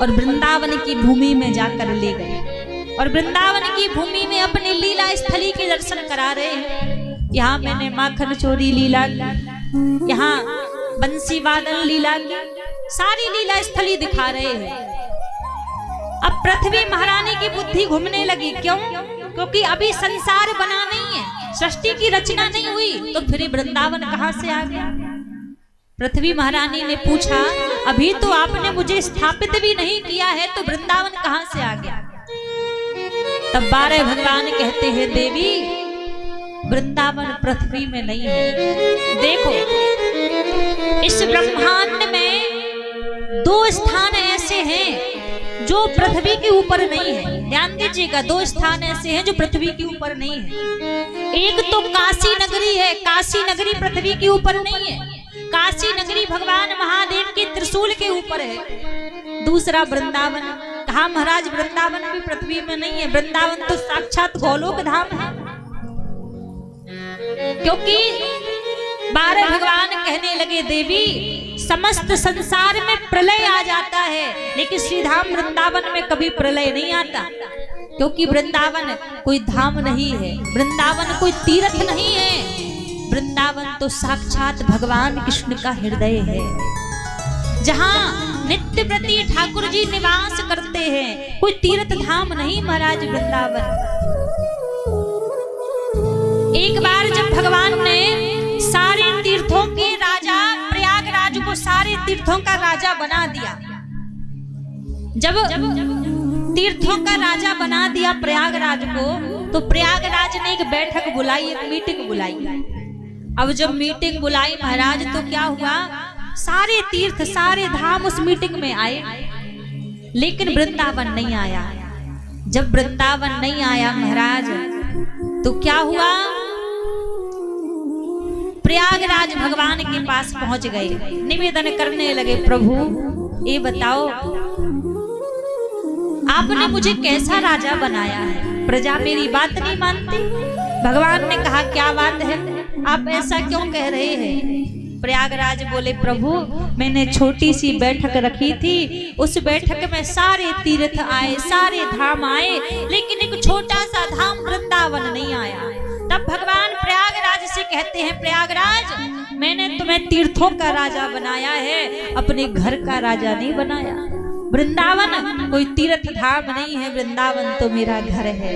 और वृंदावन की भूमि में जाकर ले गए और वृंदावन की भूमि में अपने लीला स्थली के दर्शन करा रहे हैं। यहाँ मैंने माखन चोरी लीला की, यहाँ बंसी वादन लीला की, सारी लीला स्थली दिखा रहे हैं। अब पृथ्वी महारानी की बुद्धि घूमने लगी। क्यों? क्योंकि अभी संसार बना नहीं है, सृष्टि की रचना नहीं हुई, तो फिर वृंदावन कहाँ से आ गया। पृथ्वी महारानी ने पूछा, अभी तो आपने मुझे स्थापित भी नहीं किया है, तो वृंदावन कहाँ से आ गया। तब 12 भगवान कहते हैं, देवी वृंदावन पृथ्वी में नहीं है। देखो, इस ब्रह्मांड में 2 स्थान ऐसे हैं जो पृथ्वी के ऊपर नहीं है। ध्यान दीजिएगा, 2 स्थान ऐसे हैं जो पृथ्वी के ऊपर नहीं है। एक तो काशी नगरी है, काशी नगरी पृथ्वी के ऊपर नहीं है। काशी नगरी भगवान महादेव के त्रिशूल के ऊपर है। दूसरा वृंदावन, कहा महाराज वृंदावन भी पृथ्वी में नहीं है, वृंदावन तो साक्षात गोलोक धाम है। क्योंकि 12 भगवान कहने लगे देवी समस्त संसार में प्रलय आ जाता है, लेकिन श्रीधाम वृंदावन में कभी प्रलय नहीं आता। क्योंकि वृंदावन कोई धाम नहीं है, वृंदावन कोई तीर्थ नहीं है, वृंदावन तो साक्षात भगवान कृष्ण का हृदय है, जहां नित्य प्रति ठाकुर जी निवास करते हैं। कोई तीर्थ धाम नहीं महाराज वृंदावन। एक बार जब भगवान ने सारे तीर्थों के राजा प्रयागराज को सारे तीर्थों का राजा बना दिया, जब तीर्थों का राजा बना दिया प्रयागराज को, तो प्रयागराज ने एक बैठक बुलाई, एक मीटिंग बुलाई। अब जब मीटिंग बुलाई महाराज, तो क्या हुआ, सारे तीर्थ सारे धाम उस मीटिंग में आए, लेकिन वृंदावन नहीं आया। जब वृंदावन नहीं आया महाराज, तो क्या हुआ, प्रयागराज भगवान के पास पहुंच गए, निवेदन करने लगे, प्रभु ये बताओ आपने मुझे कैसा राजा बनाया है, प्रजा मेरी बात नहीं मानती। भगवान ने कहा क्या बात है, आप ऐसा क्यों कह रहे हैं। प्रयागराज बोले, प्रभु मैंने छोटी सी बैठक रखी थी, उस बैठक में सारे तीर्थ आए, सारे धाम आए, लेकिन एक छोटा सा धाम वृंदावन नहीं आया। तब भगवान प्रयागराज से कहते हैं, प्रयागराज मैंने तुम्हें तीर्थों का राजा बनाया है, अपने घर का राजा नहीं बनाया। वृंदावन कोई तीर्थ धाम नहीं है, वृंदावन तो मेरा घर है।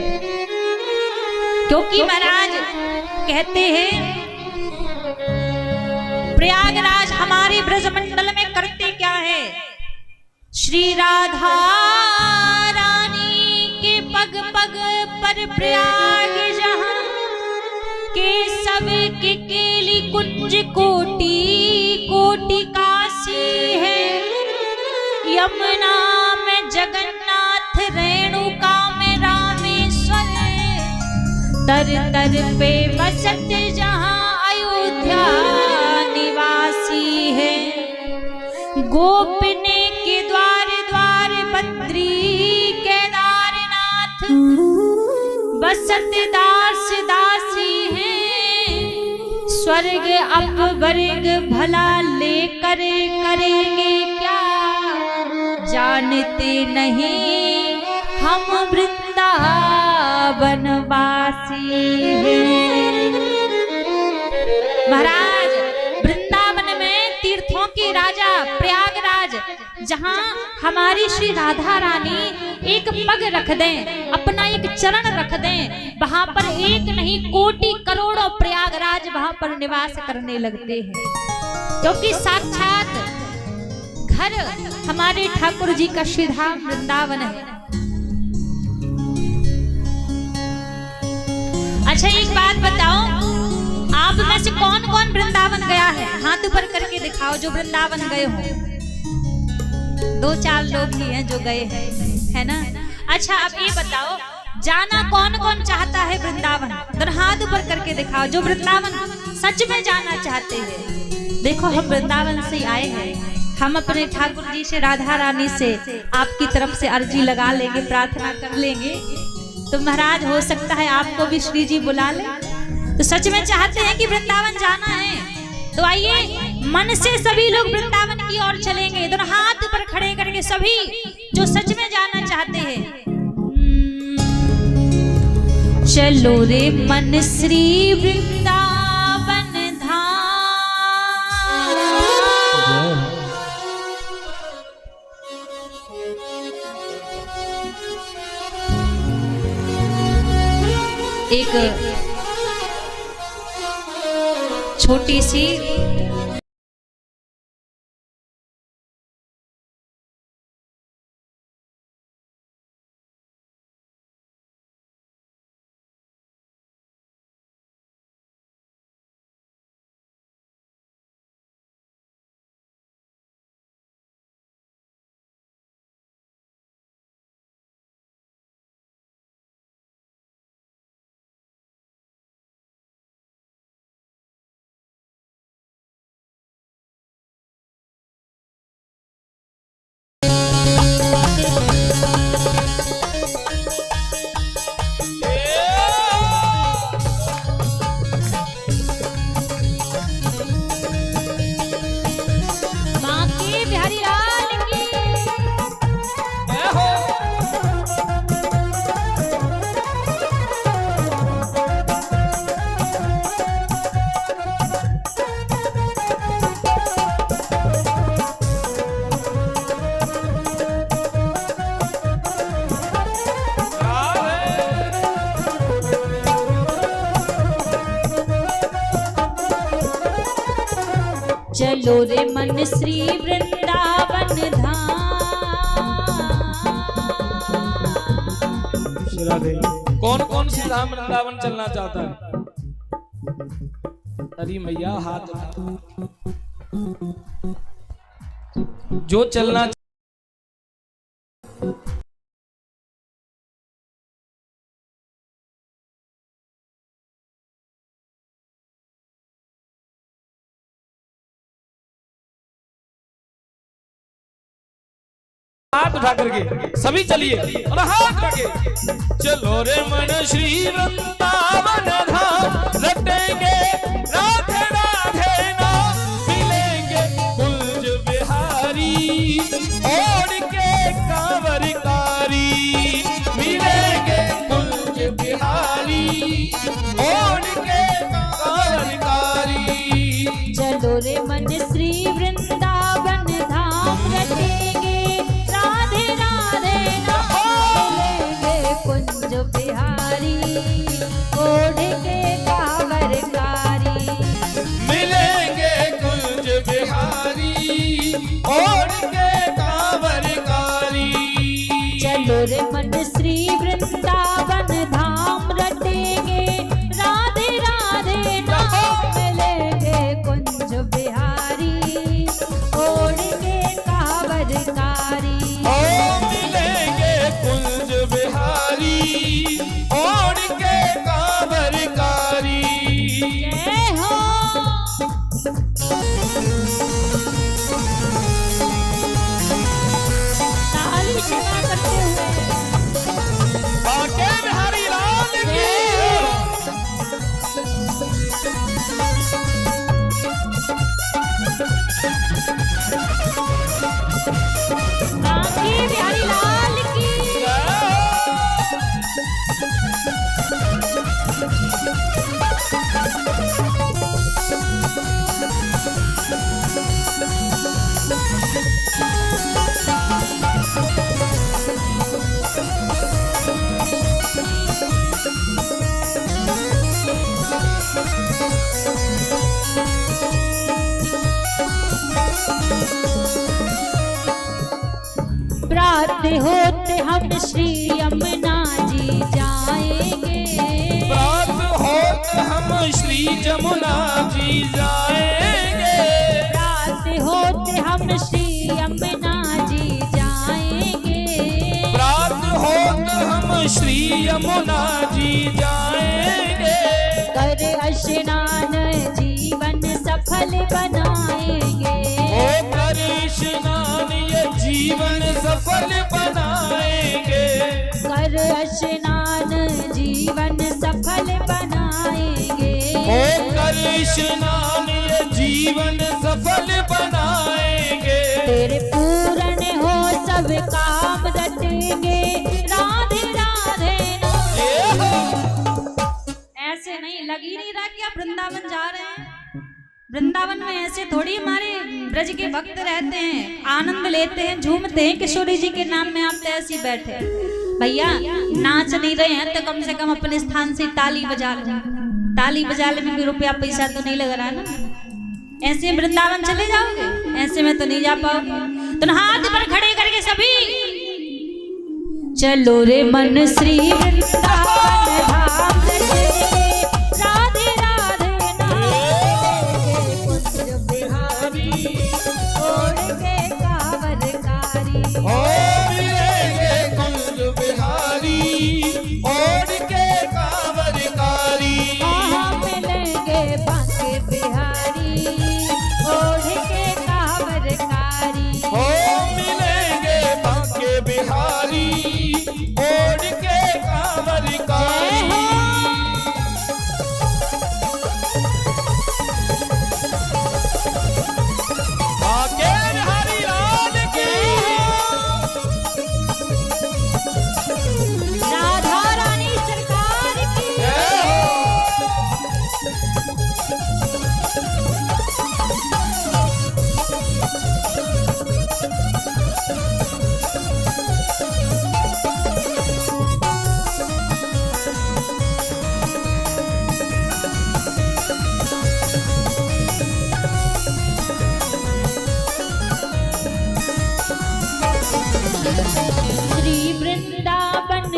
क्योंकि महाराज कहते हैं प्रयागराज हमारे ब्रजमंडल में करते क्या है, श्री राधा रानी के पग पग पर प्रयाग जहां के सब के केली कुंज कोटि कोटि काशी है। यमुना में जगन्नाथ, रेणुका में रामेश्वर, तर तर पे बसत जहां अयोध्या निवासी है। गोपने के द्वार द्वार बद्री केदारनाथ, बसत दास दासी है। स्वर्ग अपवर्ग भला लेकर करेंगे क्या, जानते नहीं हम वृंदावन वासी हैं। महाराज वृंदावन में तीर्थों के राजा प्रयागराज, जहां हमारी श्री राधा रानी एक पग रख दें, अपना एक चरण रख दें, वहां पर एक नहीं कोटि करोड़ों प्रयागराज वहां पर निवास करने लगते हैं। क्योंकि साक्षात घर हमारे ठाकुर जी का श्रीधाम वृंदावन है। अच्छा एक बात बताओ, आप में से कौन कौन वृंदावन गया है, हाथ ऊपर करके दिखाओ जो वृंदावन गए हो। 2-4 लोग ही हैं जो गए हैं, है ना। अच्छा अब ये बताओ, जाना कौन कौन चाहता है वृंदावन, तो हाथ ऊपर करके दिखाओ जो वृंदावन सच में जाना चाहते हैं। देखो हम वृंदावन से आए हैं, हम अपने ठाकुर जी से राधा रानी से आपकी तरफ से अर्जी लगा लेंगे, प्रार्थना कर लेंगे, तो महाराज हो सकता है आपको भी श्री जी बुला ले। तो सच में चाहते हैं कि वृंदावन जाना है, तो आइए मन से सभी लोग वृंदावन की ओर चलेंगे। दोनों हाथ पर खड़े करके सभी जो सच में जाना चाहते हैं, चलो रे मन श्री वृंदावन धाम। एक छोटी सी चलो रे मन श्री वृंदावन धाम। राधे कौन कौन सी धाम वृंदावन चलना चाहता है? अरे मैया हाथ जो चलना हाथ उठा करके सभी चलिए और हाथ उठाके चलो रे मन श्री वृंदावन धाम रटेंगे राधे राधे नाम मिलेंगे कुंज बिहारी ओढ़ के कांवरकारी मिलेंगे कुंज बिहारी ओढ़ के कांवरकारी। चलो रे मन श्री वृंदावन धाम रटेंगे राधे राधे नाम मिलेंगे कुंज बिहारी ओढ़ के कांवरकारी मिलेंगे कुंज बिहारी ओढ़ के कांवरकारी। चलो रे मन श्री वृंदावन धाम रटेंगे राधे राधे नाम मिलेंगे कुंज बिहारी ओढ़ के कांवरकारी ओ मिलेंगे कुंज बिहारी ओढ़ के कांवरकारी। जय हो। ताली सेवा करते हुए बांके बिहारी लाल की बांके बिहारी लाल की प्रात होते हम श्री यमुना जी जाएंगे प्रात होते हम श्री जमुना जी जाएंगे प्रात होते हम श्री यमुना जी जाएंगे प्रात होते हम श्री यमुना जी जाएंगे कर स्नान जीवन सफल बनाएंगे ओ कर स्नान ये जीवन सफल बनाएंगे कर स्नान जीवन सफल बनाएंगे ओ कर स्नान ये जीवन सफल बनाएंगे। तेरे पूर्ण हो सब काम रटेंगे राधे राधे नाम। ये हो ऐसे नहीं लग ही नहीं रहा कि आप वृंदावन जा रहे हैं। वृंदावन में ऐसे थोड़ी हमारे ब्रज के भक्त रहते हैं, आनंद लेते हैं, झूमते हैं। किशोरी जी के नाम में आप तो ऐसे ही बैठे भैया नाच नहीं रहे हैं तो कम से कम अपने स्थान से ताली बजा लो। ताली बजाने में भी रुपया पैसा तो नहीं लग रहा है ना। ऐसे वृंदावन चले जाओगे? ऐसे में तो नहीं जा पाओगे। तो हाथ पर खड़े करके सभी चलो रे मन श्री वृंदावन धाम रटेंगे राधे राधे नाम कुंज बिहारी ओढ़ के कांवरकारी ओ मिलेंगे कुंज बिहारी ओढ़ के कांवरकारी। मिलेंगे बांके बिहारी ओढ़ के कांवरकारी ओ मिलेंगे बांके बिहारी ओढ़ के कांवरकारी।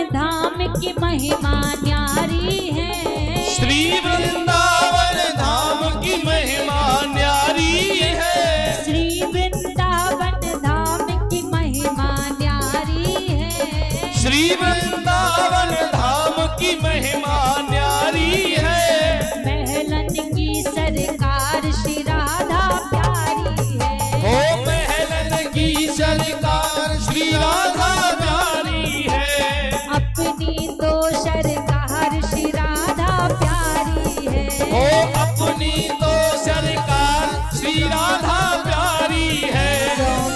धाम की महिमा न्यारी है। श्री वृंदावन धाम की महिमा न्यारी है। श्री वृंदावन धाम की महिमा न्यारी है। श्री वृंदावन धाम की महिमा न्यारी है। महलन की सरकार श्री राधा प्यारी है। ओ महलन की सरकार श्री राधा प्यारी है। अपनी तो सरकार श्री राधा प्यारी है। ओ अपनी तो सरकार श्री राधा प्यारी है।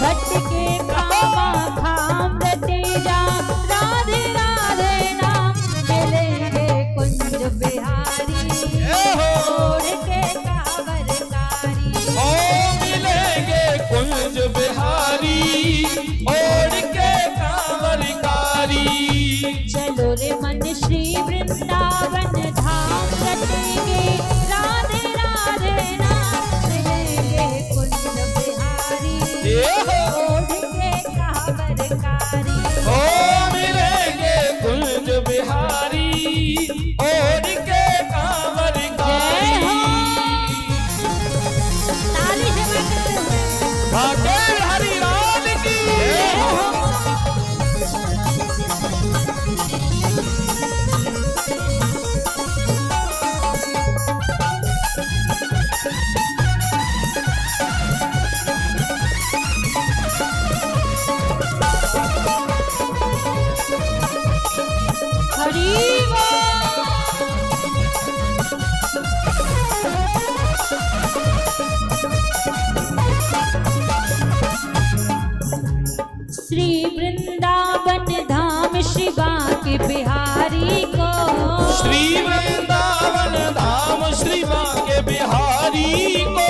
भट्ट के कामा खाम रटे जा राधे राधे नाम मिलेंगे कुंज बिहारी। ओढ़ के कांवरकारी ओ मिलेंगे कुंज बिहारी ओढ़ के कांवरकारी। चलो रे मन श्री वृंदावन धाम रटेंगे राधे राधे नाम मिलेंगे कुंज बिहारी। ओढ़ के कांवरकारी ओ मिलेंगे कुंज बिहारी ओढ़ के कांवरकारी। ताली से बात भाटे हरि लाल की हरि श्री वृंदावन धाम श्री बांके बिहारी को। श्री वृंदावन धाम श्री बांके बिहारी को।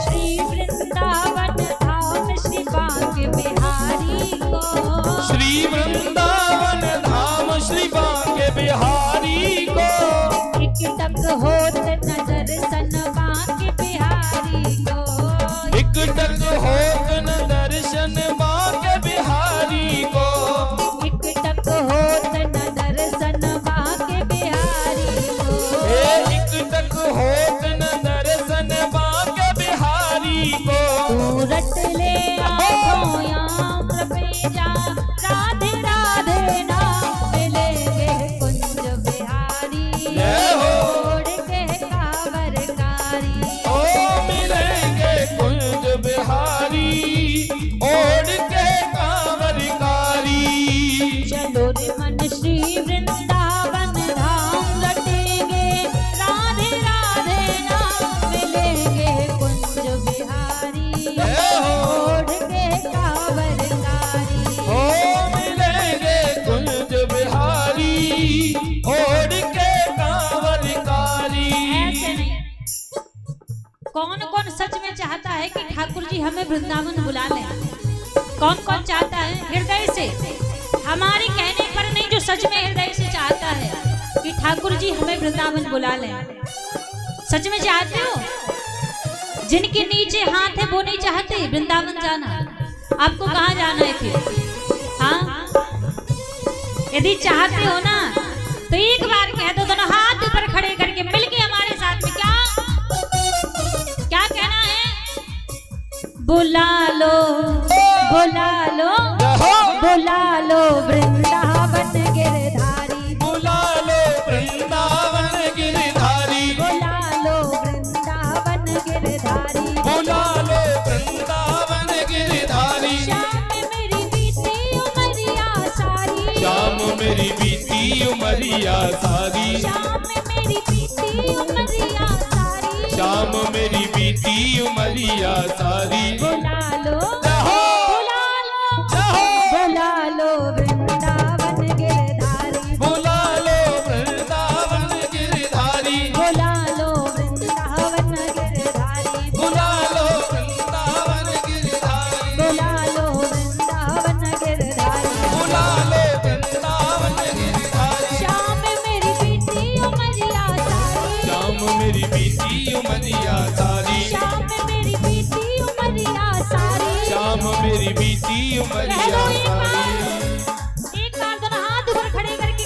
श्री वृंदावन धाम श्री बांके बिहारी को। श्री वृंदावन धाम श्री बांके बिहारी को। एक टक होत नजर सन बांके बिहारी को। एक टक होत न दर्शन बांके बिहारी को। एक टक होत नजर सन बांके बिहारी को। एक टक होत न दर्शन बांके बिहारी को। तू रट ले आँखों याम पे जा राधे राधे नाम मिलेंगे कुंज बिहारी। जय हो। ओढ़ के कांवरकारी ओ मिलेंगे कुंज बिहारी ओढ़ के कांवरकारी। चलो रे मन श्री वृंदावन धाम रटेंगे राधे राधे नाम मिलेंगे कुंज बिहारी। जय हो। ओढ़ के कांवरकारी ओ मिलेंगे कुंज बिहारी ओढ़ के कांवरकारी। ऐसे नहीं। कौन कौन सच में चाहता है कि ठाकुर जी हमें वृंदावन बुला लें? कौन कौन चाहता है हृदय से? हमारे कहने पर नहीं, जो सच में हृदय से चाहता है कि ठाकुर जी हमें वृंदावन बुला लें। सच में चाहते हो? जिनके नीचे हाथ है वो नहीं चाहते वृंदावन जाना। आपको कहाँ जाना है फिर? हाँ, यदि चाहते हो ना तो एक बार कह दो, दोनों हाथ ऊपर खड़े करके मिलके हमारे साथ में क्या कहना है? बुला लो बुला लो बुला लो वृंदावन गिरधारी। बुला लो वृंदावन गिरधारी। बुला लो वृंदावन गिरधारी। बुला लो वृंदावन गिरधारी। श्याम मेरी बीती उमरिया सारी। श्याम मेरी बीती उमरिया सारी। श्याम मेरी बीती उमरिया सारी। श्याम मेरी बीती उमरिया सारी। बुला लो जहो। बुला लो जहो। बुला लो वृंदावन गिरधारी। बुला लो वृंदावन गिरधारी। बुला लो वृंदावन गिरधारी। बुला लो वृंदावन गिरधारी। बुला लो वृंदावन गिरधारी। बुला लो वृंदावन गिरधारी। श्याम मेरी बीती उमरिया सारी। श्याम मेरी बीती उमरिया सारी। श्याम मेरी बीती उमरिया सारी। श्याम मेरी बीती उमरिया सारी। एक बार दोनों हाथ ऊपर खड़े करके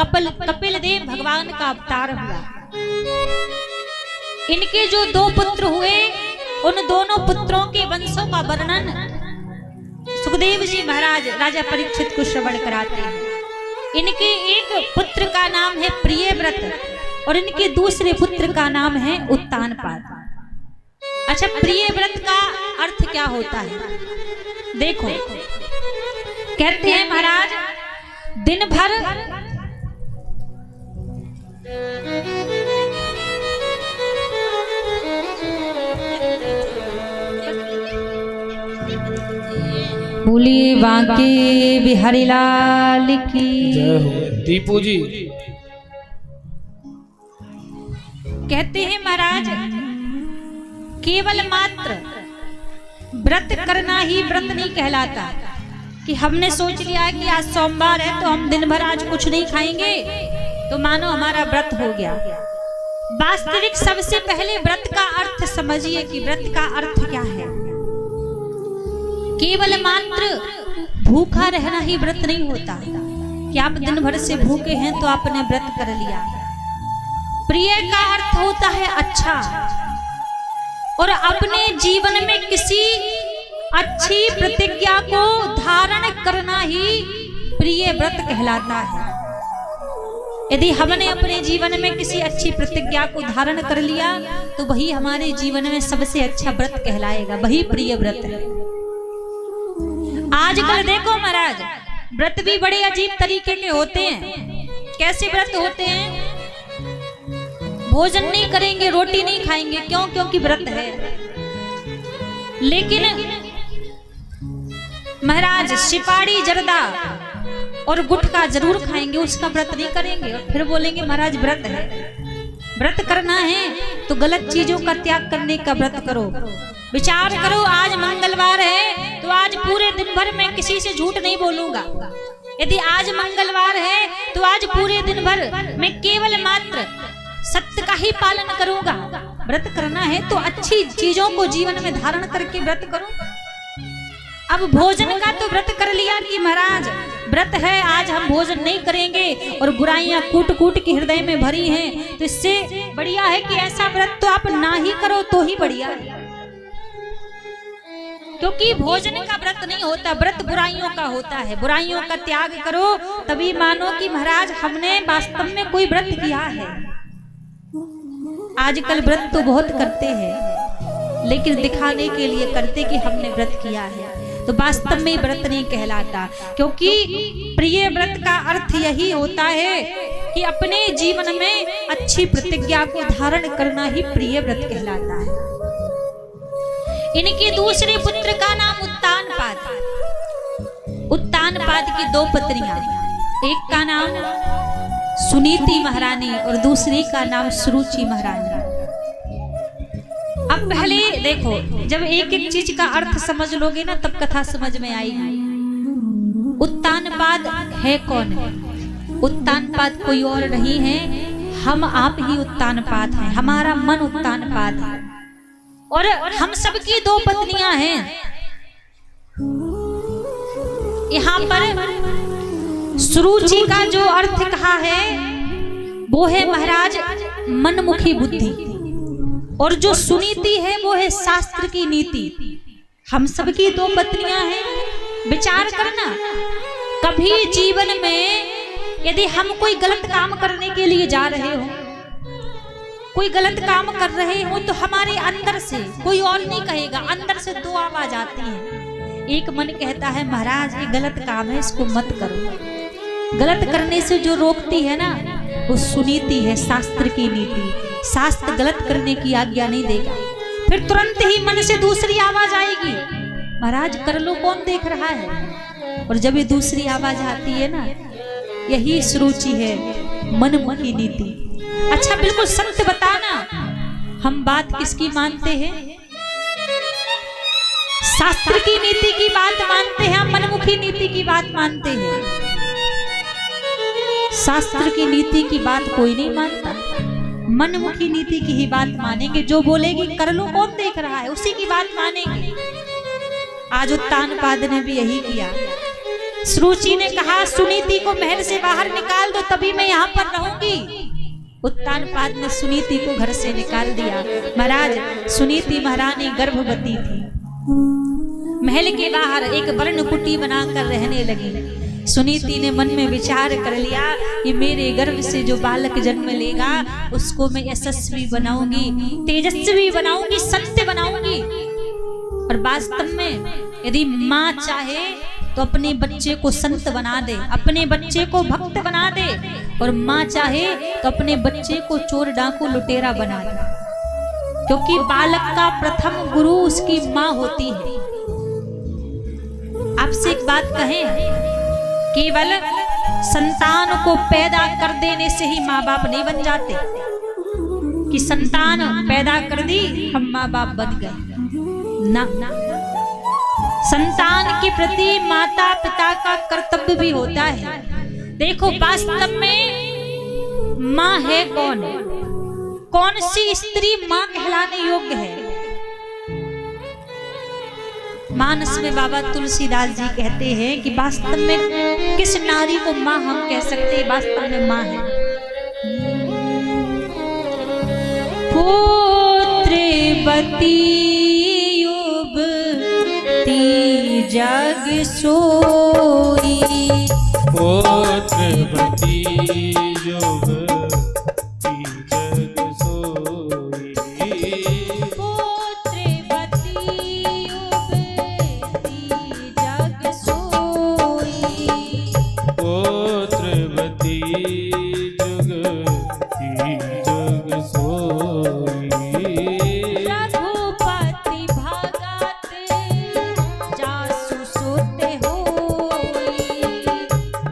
कपिल देव भगवान का अवतार हुआ। इनके जो 2 पुत्र हुए, उन दोनों पुत्रों के वंशों का वर्णन सुखदेव जी महाराज राजा परीक्षित को श्रवण कराते हैं। इनके एक पुत्र का नाम है प्रियव्रत और इनके दूसरे पुत्र का नाम है उत्तानपाद। अच्छा, प्रियव्रत का अर्थ क्या होता है? देखो, कहते हैं महाराज दिन भर बोलिए बांके बिहारी लाल की जय हो। दीपू जी कहते हैं महाराज केवल मात्र व्रत करना ही व्रत नहीं कहलाता कि हमने सोच लिया कि आज सोमवार है तो हम दिन भर आज कुछ नहीं खाएंगे तो मानो हमारा व्रत हो गया। वास्तविक सबसे पहले व्रत का अर्थ समझिए कि व्रत का अर्थ क्या है। केवल मात्र भूखा रहना ही व्रत नहीं होता कि आप दिन भर से भूखे हैं तो आपने व्रत कर लिया। प्रिय का अर्थ होता है अच्छा, और अपने जीवन में किसी अच्छी प्रतिज्ञा को धारण करना ही प्रिय व्रत कहलाता है। यदि हमने अपने जीवन में किसी अच्छी प्रतिज्ञा को धारण कर लिया तो वही हमारे जीवन में सबसे अच्छा व्रत कहलाएगा, वही प्रिय व्रत है। आजकल देखो महाराज, व्रत भी बड़े अजीब तरीके के होते हैं। कैसे व्रत होते हैं? भोजन नहीं करेंगे, रोटी नहीं खाएंगे, क्यों? क्योंकि व्रत है। लेकिन महाराज सिपाड़ी जर्दा और गुटखा जरूर खाएंगे, उसका व्रत नहीं करेंगे और फिर बोलेंगे महाराज व्रत है। व्रत करना है तो गलत चीजों का त्याग करने का व्रत करो। विचार करो, आज मंगलवार है तो आज पूरे दिन भर मैं किसी से झूठ नहीं बोलूंगा। यदि आज मंगलवार है तो आज पूरे दिन भर मैं केवल मात्र सत्य का ही पालन करूंगा। व्रत करना है तो अच्छी चीजों को जीवन में धारण करके व्रत करो। अब भोजन का तो व्रत कर लिया कि महाराज व्रत है, आज हम भोजन नहीं करेंगे और बुराइयां कूट कूट के हृदय में भरी हैं, तो इससे बढ़िया है कि ऐसा व्रत तो आप ना ही करो तो ही बढ़िया है। क्योंकि भोजन का व्रत नहीं होता, व्रत बुराइयों का होता है। बुराइयों का त्याग करो तभी मानो कि महाराज हमने वास्तव में कोई व्रत किया है। आजकल व्रत तो बहुत करते हैं लेकिन दिखाने के लिए करते कि हमने व्रत किया है, तो वास्तव में व्रत नहीं कहलाता। क्योंकि प्रिय व्रत का अर्थ यही होता है कि अपने जीवन में अच्छी प्रतिज्ञा को धारण करना ही प्रिय व्रत कहलाता है। इनके दूसरे पुत्र का नाम उत्तानपाद। उत्तानपाद की 2 पत्नियां, एक का नाम सुनीति महारानी और दूसरी का नाम सुरुचि महारानी। अब पहले देखो, जब एक एक चीज का अर्थ समझ लोगे ना तब कथा समझ में आएगी। उत्तानपाद है कौन? उत्तानपाद कोई और नहीं है, हम आप ही उत्तानपाद हैं। हमारा मन उत्तानपाद है और हम सबकी 2 पत्नियां हैं। यहाँ पर सुरुचि का जो अर्थ कहा है वो है महाराज मनमुखी बुद्धि, और जो सुनीति है वो है शास्त्र की नीति। हम सबकी 2 पत्नियां हैं। विचार करना, कभी जीवन में यदि हम कोई गलत काम करने के लिए जा रहे हो, कोई गलत काम कर रहे हो, तो हमारे अंदर से कोई और नहीं कहेगा, अंदर से 2 आवाज आती है। एक मन कहता है महाराज ये गलत काम है, इसको मत करो। गलत करने से जो रोकती है ना वो सुनीति है, शास्त्र की नीति। शास्त्र गलत करने की आज्ञा नहीं देगा। फिर तुरंत ही मन से दूसरी आवाज आएगी, महाराज कर लो, कौन देख रहा है। और जब ये दूसरी आवाज आती है ना, यही सुरुचि है, मनमुखी नीति। अच्छा बिल्कुल सत्य बताना, हम बात किसकी मानते हैं? शास्त्र की नीति की बात मानते हैं, हम मनमुखी नीति की बात मानते हैं। शास्त्र की नीति की बात कोई नहीं मानता, मनमुखी नीति की ही बात मानेंगे। जो बोलेगी कर लो, कौन देख रहा है, उसी की बात मानेंगे। आज उत्तानपाद ने भी यही किया। सुरुचि ने कहा सुनीति को महल से बाहर निकाल दो तभी मैं यहाँ पर रहूंगी। उत्तानपाद ने सुनीति को घर से निकाल दिया। महाराज सुनीति महारानी गर्भवती थी। महल के बाहर एक वर्णकुटी बनाकर रहने लगी। सुनीति ने मन में विचार कर लिया कि मेरे गर्भ से जो बालक जन्म लेगा उसको मैं यशस्वी बनाऊंगी, तेजस्वी बनाऊंगी, संत बनाऊंगी। और वास्तव में यदि माँ चाहे तो अपने बच्चे को संत बना दे, अपने बच्चे को भक्त बना दे, और माँ चाहे तो अपने बच्चे को चोर डाकू लुटेरा बना दे, क्योंकि बालक का प्रथम गुरु उसकी माँ होती है। आपसे एक बात कहें, केवल संतान को पैदा कर देने से ही माँ बाप नहीं बन जाते कि संतान पैदा कर दी हम माँ बाप बन गए ना। संतान के प्रति माता पिता का कर्तव्य भी होता है। देखो वास्तव में माँ है कौन? कौन सी स्त्री माँ कहलाने योग्य है? मानस में बाबा तुलसीदास जी कहते हैं कि वास्तव में किस नारी को माँ हम कह सकते हैं? वास्तव में माँ है पुत्रवती जग सोई, पुत्रवती युवती जग सोई, पुत्रवती युवती जग सोई, पुत्रवती युवती जग सोई, रघुपति भगत जासु सुत होई,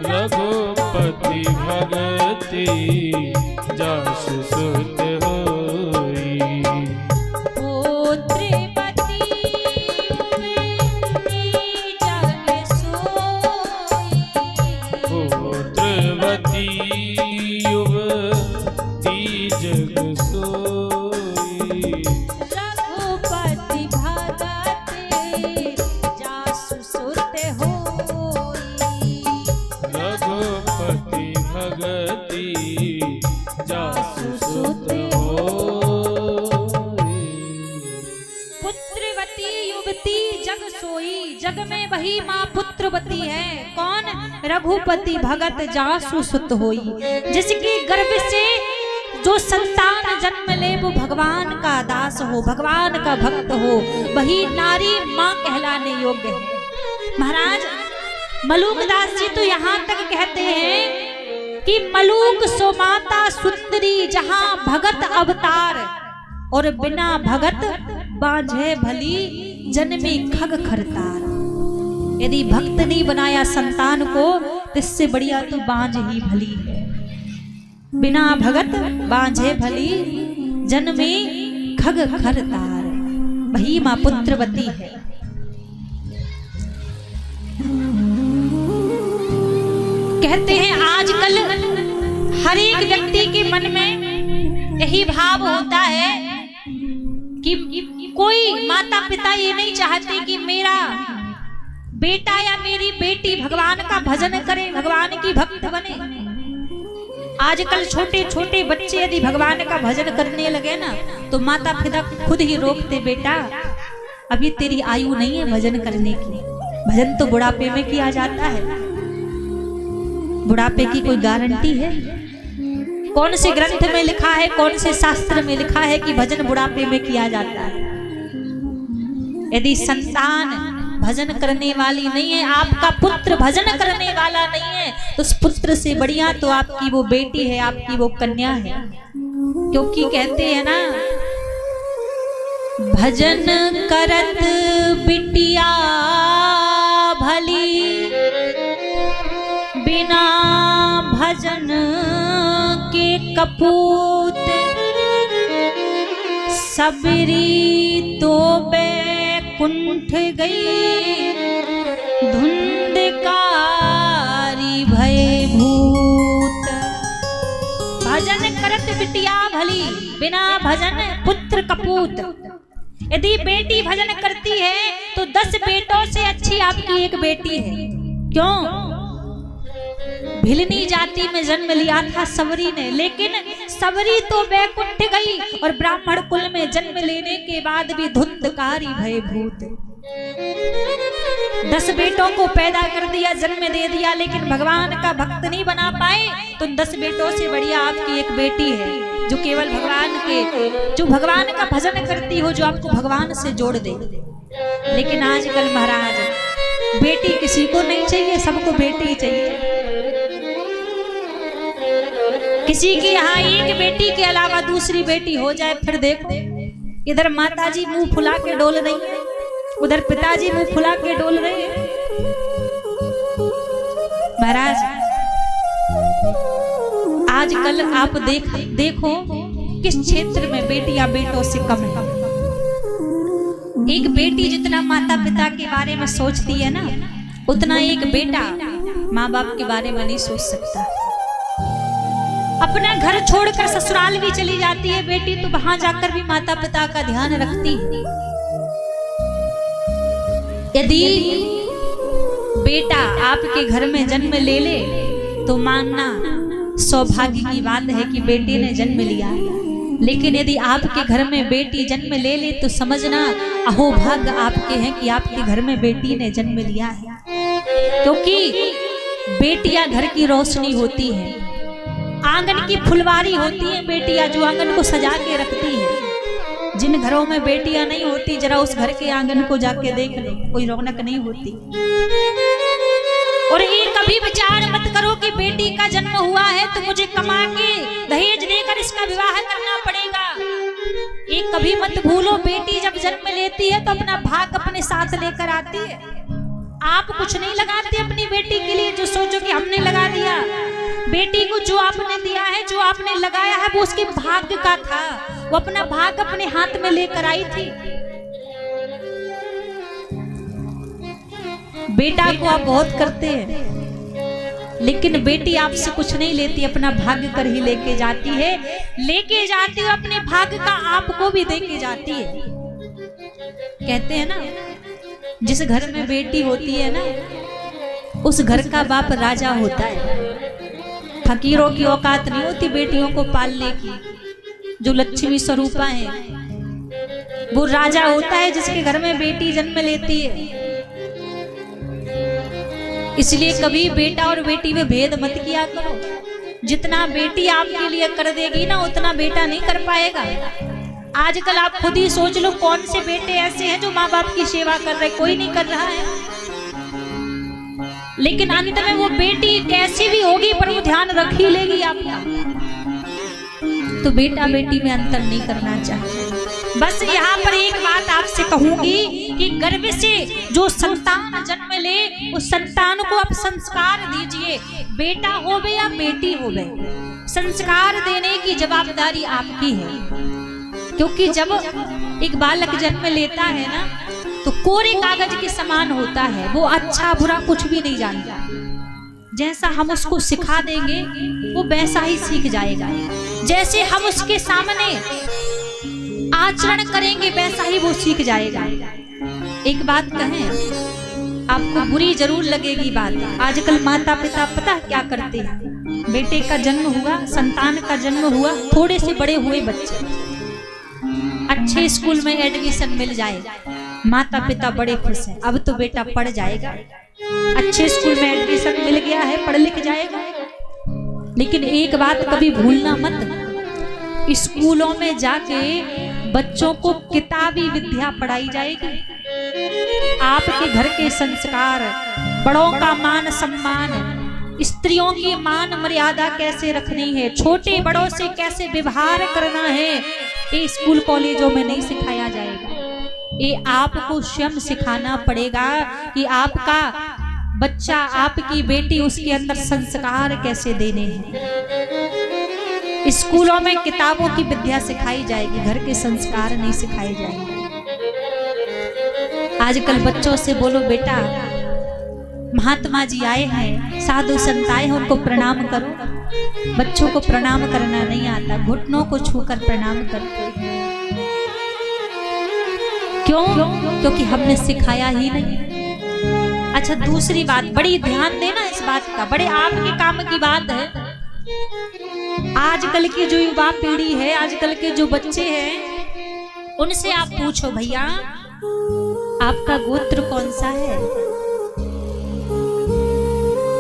रघुपति भगति जासु सुत होई, पुत्रवती युवती जग सोई, पुत्रवती युवती जग सोई, रघुपति भगत जासु सुत होई, रघुपति भगति जासु सुत होई। पुत्रवती युवती जग सोई, जग में वही माँ पुत्रवती है। कौन? रघुपति भगत जासु सुत होई, जिसके गर्भ से जो संतान जन्म ले वो भगवान का दास हो, भगवान का भक्त हो, वही नारी माँ कहलाने योग्य है। महाराज मलूकदास जी तो यहाँ तक कहते हैं कि मलूक सो माता सुंदरी जहाँ भगत अवतार, और बिना भगत बांझे भली जन्मी खग खरतार। यदि भक्त नहीं बनाया संतान को तो इससे बढ़िया तो बांझ ही भली है। बिना भगत बांझे भली जन्मी खग खरतार, वही माँ पुत्रवती है। कहते हैं आजकल हर एक व्यक्ति के मन में यही भाव होता है कि कोई माता पिता ये नहीं चाहते कि मेरा बेटा या मेरी बेटी भगवान का भजन करे, भगवान की भक्त बने। आजकल छोटे छोटे बच्चे यदि भगवान का भजन करने लगे ना तो माता पिता खुद ही रोकते, बेटा अभी तेरी आयु नहीं है भजन करने की, भजन तो बुढ़ापे में किया जाता है। बुढ़ापे की कोई गारंटी है? कौन से ग्रंथ में लिखा है, कौन से शास्त्र में लिखा है कि भजन बुढ़ापे में किया जाता है? यदि संतान भजन करने वाली नहीं है, आपका पुत्र भजन करने वाला नहीं है, तो उस पुत्र से बढ़िया तो आपकी वो बेटी है, आपकी वो कन्या है। क्योंकि कहते हैं ना, भजन करत बिटिया भली, बिना भजन के कपूत, सबरी तो बैकुंठ गई, धुंधकारी भय भूत। भजन करत बिटिया भली, बिना भजन पुत्र कपूत। यदि बेटी भजन करती है तो 10 बेटों से अच्छी आपकी एक बेटी है। क्यों? भिलनी जाति में जन्म लिया था सबरी ने, लेकिन सबरी तो बैकुंठ गई और ब्राह्मण कुल में जन्म लेने के बाद भी धुंधकारी भय भूत। 10 बेटों को पैदा कर दिया, जन्म दे दिया, लेकिन भगवान का भक्त नहीं बना पाए। तो 10 बेटों से बढ़िया आपकी एक बेटी है जो केवल भगवान का भजन करती हो, जो आपको भगवान से जोड़ दे। लेकिन आजकल महाराज बेटी किसी को नहीं चाहिए, सबको बेटी चाहिए। किसी के यहाँ एक बेटी के अलावा दूसरी बेटी हो जाए, फिर देखो इधर माताजी मुंह फुला के डोल रही है, उधर पिताजी मुंह फुला के डोल रहे हैं। महाराज आजकल आप देखो किस क्षेत्र में बेटियां बेटों से कम है। एक बेटी जितना माता पिता के बारे में सोचती है ना, उतना एक बेटा माँ बाप के बारे में नहीं सोच सकता। अपना घर छोड़कर ससुराल भी चली जाती है बेटी, तो वहां जाकर भी माता पिता का ध्यान रखती है। यदि बेटा आपके घर में जन्म ले ले तो मानना सौभाग्य की बात है कि बेटे ने जन्म लिया। लेकिन यदि आपके घर में बेटी जन्म ले ले तो समझना अहोभाग्य आपके हैं कि आपके घर में बेटी ने जन्म लिया है। क्योंकि बेटियां घर की रोशनी होती है, आंगन की फुलवारी होती है बेटियां, जो आंगन को सजा के रखती है। जिन घरों में बेटियां नहीं होती, जरा उस घर के आंगन को जाके देख लो, कोई रौनक नहीं होती। और ये कभी विचार मत करो कि बेटी का जन्म हुआ है तो मुझे कमा के दहेज देकर इसका विवाह करना पड़ेगा। ये कभी मत भूलो, बेटी जब जन्म लेती है तो अपना भाग अपने साथ लेकर आती है। आप कुछ नहीं लगाते अपनी बेटी के लिए जो सोचो कि हमने लगा दिया। बेटी को जो आपने दिया है, जो आपने लगाया है, वो उसके भाग्य का था। वो अपना भाग अपने हाथ में लेकर आई थी। बेटा को आप बहुत करते हैं, लेकिन बेटी आपसे कुछ नहीं लेती, अपना भाग्य कर ही लेके जाती है। लेके जाती है अपने भाग्य का, आपको भी देके जाती है। कहते हैं ना, जिस घर में बेटी होती है ना, उस घर का बाप राजा होता है। फकीरों की औकात नहीं होती बेटियों को पालने की। जो लक्ष्मी स्वरूपा है वो राजा होता है जिसके घर में बेटी जन्म लेती है। इसलिए कभी बेटा और बेटी में भेद मत किया करो। जितना बेटी आपके लिए कर देगी ना, उतना बेटा नहीं कर पाएगा। आजकल आप खुद ही सोच लो, कौन से बेटे ऐसे हैं जो माँ बाप की सेवा कर रहे? कोई नहीं कर रहा है। लेकिन अंत में वो बेटी कैसी भी होगी पर वो ध्यान रख ही लेगी आपका। तो बेटा बेटी में अंतर नहीं करना चाहिए। बस यहाँ पर एक बात आपसे कहूंगी कि गर्भ से जो संतान जन्म ले, उस संतान को आप संस्कार दीजिए। बेटा होवे या बेटी होवे, संस्कार देने की जवाबदारी आपकी है। क्योंकि जब एक बालक जन्म लेता है ना, तो कोरे कागज के समान होता है। वो अच्छा बुरा कुछ भी नहीं जानता। जैसा हम उसको सिखा देंगे वो वैसा ही सीख जाएगा। जैसे हम उसके सामने आचरण करेंगे वैसा ही वो सीख जाएगा। एक बात कहें, आपको बुरी जरूर लगेगी बात। आजकल माता पिता पता क्या करते हैं? बेटे का जन्म हुआ, संतान का जन्म हुआ, थोड़े से बड़े हुए बच्चे, अच्छे स्कूल में एडमिशन मिल जाए, माता पिता बड़े खुश हैं। अब तो बेटा पढ़ जाएगा, अच्छे स्कूल में एडमिशन मिल गया है, पढ़ लिख जाएगा। लेकिन एक बात कभी भूलना मत, स्कूलों में जाके बच्चों को किताबी विद्या पढ़ाई जाएगी। आपके घर के संस्कार, बड़ों का मान सम्मान, स्त्रियों की मान मर्यादा कैसे रखनी है, छोटे बड़ों से कैसे व्यवहार करना है, ये स्कूल कॉलेजों में नहीं सिखाया जाएगा। ये आपको स्वयं सिखाना पड़ेगा कि आपका बच्चा, आपकी बेटी, उसके अंदर संस्कार कैसे देने हैं। स्कूलों में किताबों की विद्या सिखाई जाएगी, घर के संस्कार नहीं सिखाए जाएंगे। आजकल बच्चों से बोलो, बेटा महात्मा जी आए हैं, साधु संत आए हैं, उनको प्रणाम करो। बच्चों को प्रणाम करना नहीं आता, घुटनों को छूकर प्रणाम करते हैं। क्यों? क्योंकि हमने सिखाया ही नहीं। अच्छा दूसरी बात, बड़ी ध्यान देना इस बात का, बड़े आपके काम की बात है। आजकल की जो युवा पीढ़ी है, आजकल के जो बच्चे हैं, उनसे आप पूछो भैया आपका गोत्र कौन सा है,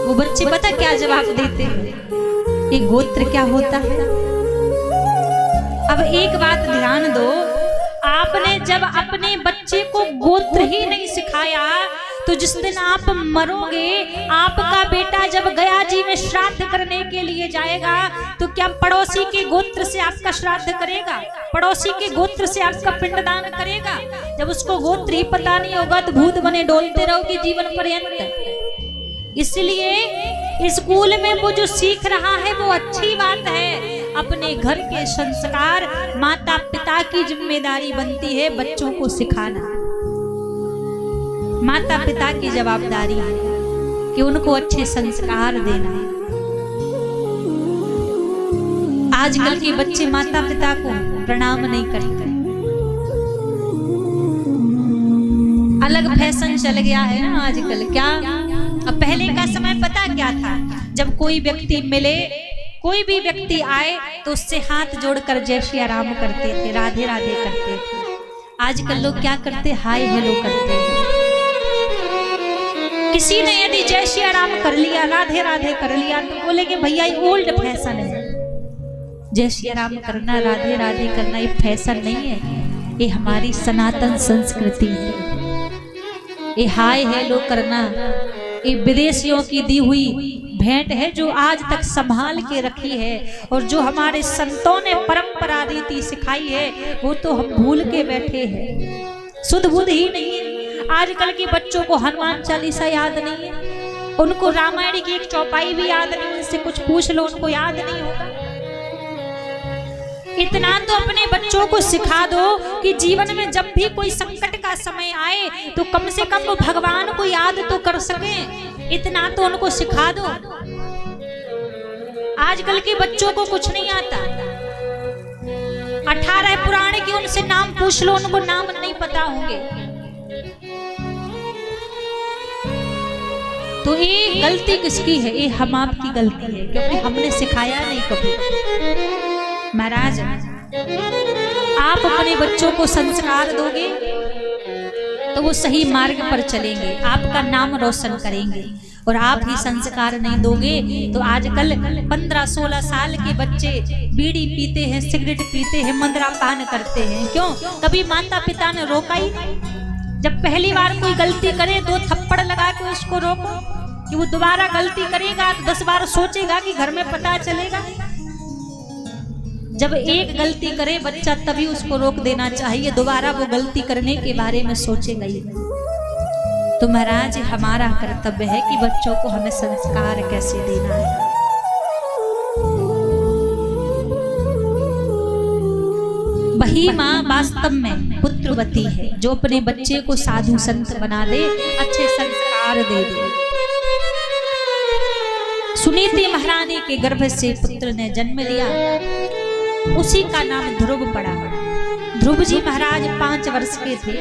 वो बच्चे पता क्या जवाब देते हैं, ये गोत्र क्या होता है। अब एक बात ध्यान दो, आपने जब अपने बच्चे को गोत्र ही नहीं सिखाया तो जिस दिन आप मरोगे, आपका बेटा जब गया जी में श्राद्ध करने के लिए जाएगा तो क्या पड़ोसी के गोत्र से आपका श्राद्ध करेगा, पड़ोसी के गोत्र से आपका पिंडदान करेगा। जब उसको गोत्र ही पता नहीं होगा तो भूत बने डोलते रहोगे जीवन पर्यंत। इसलिए स्कूल में वो जो सीख रहा है वो अच्छी बात है, अपने घर के संस्कार माता पिता की जिम्मेदारी बनती है बच्चों को सिखाना। माता पिता की जवाबदारी है कि उनको अच्छे संस्कार देना है। आजकल के बच्चे माता पिता को प्रणाम नहीं करते, अलग फैशन चल गया है ना आजकल। क्या अब पहले का समय पता क्या था, जब कोई व्यक्ति मिले, कोई भी व्यक्ति आए तो उससे हाथ जोड़कर जय श्री राम करते थे, राधे राधे करते थे। आजकल लोग क्या करते, हाय हेलो करते हैं। किसी ने यदि जय श्री राम कर लिया, राधे राधे कर लिया तो बोलेंगे भैया ये ओल्ड फैशन है। जय श्री राम करना, राधे राधे करना ये फैशन नहीं है, ये हमारी सनातन संस्कृति है। ये हाय हेलो करना ये विदेशियों की दी हुई भेंट है जो आज तक संभाल के रखी है, और जो हमारे संतों ने परंपरा रीति सिखाई है वो तो हम भूल के बैठे हैं। शुद्ध बुद्ध ही नहीं है। आजकल के बच्चों को हनुमान चालीसा याद नहीं है, उनको रामायण की एक चौपाई भी याद नहीं, उनसे कुछ पूछ लो उनको याद नहीं होगा। इतना तो अपने बच्चों को सिखा दो कि जीवन में जब भी कोई संकट का समय आए तो कम से कम वो भगवान को याद तो कर सके, इतना तो उनको सिखा दो। आजकल के बच्चों को कुछ नहीं आता। 18 पुराण के उनसे नाम पूछ लो, उनको नाम नहीं पता होंगे। तो ये गलती किसकी है, ये हम आपकी गलती है, क्योंकि हमने सिखाया नहीं कभी। महाराज आप अपने बच्चों को संस्कार दोगे तो वो सही मार्ग पर चलेंगे, आपका नाम रोशन करेंगे। और आप ही संस्कार नहीं दोगे तो आजकल 15-16 साल के बच्चे बीड़ी पीते हैं, सिगरेट पीते हैं, मदिरापान करते हैं। क्यों? कभी माता पिता ने रोका ही नहीं। जब पहली बार कोई गलती करे 2 थप्पड़ लगा के उसको रोको, कि वो दोबारा गलती करेगा तो 10 बार सोचेगा कि घर में पता चलेगा। जब एक गलती करे बच्चा तभी उसको रोक देना चाहिए, दोबारा वो गलती करने के बारे में सोचेगा ही। तो महाराज हमारा कर्तव्य है कि बच्चों को हमें संस्कार कैसे देना है। वही माँ वास्तव में पुत्रवती है जो अपने बच्चे को साधु संत बना दे, अच्छे संस्कार दे दे। सुनीति महारानी के गर्भ से पुत्र ने जन्म लिया, उसी का नाम ध्रुव पड़ा। ध्रुव जी महाराज 5 वर्ष के थे।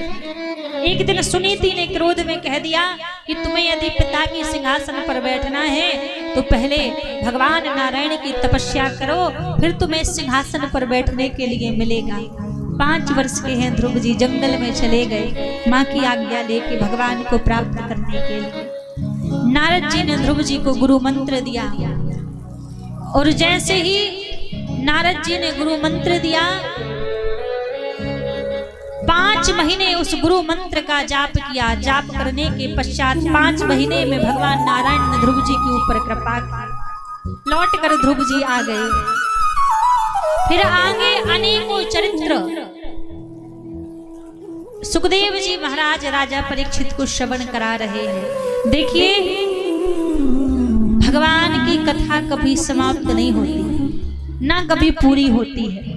एक दिन सुनीति ने क्रोध में कह दिया कि तुम्हें यदि पिता के सिंहासन पर बैठना है तो पहले भगवान नारायण की तपस्या करो, फिर तुम्हें सिंहासन पर बैठने के लिए मिलेगा। 5 वर्ष के हैं ध्रुव जी, जंगल में चले गए माँ की आज्ञा लेके भगवान को प्राप्त करने के लिए। नारद जी ने ध्रुव जी को गुरु मंत्र दिया, और जैसे ही नारद जी ने गुरु मंत्र दिया, 5 महीने उस गुरु मंत्र का जाप किया। जाप करने के पश्चात 5 महीने में भगवान नारायण ने ध्रुव जी के ऊपर कृपा की। लौट कर ध्रुव जी आ गए। फिर आगे अनेकों चरित्र सुखदेव जी महाराज राजा परीक्षित को श्रवण करा रहे हैं। देखिए भगवान की कथा कभी समाप्त नहीं होती, ना कभी पूरी होती है।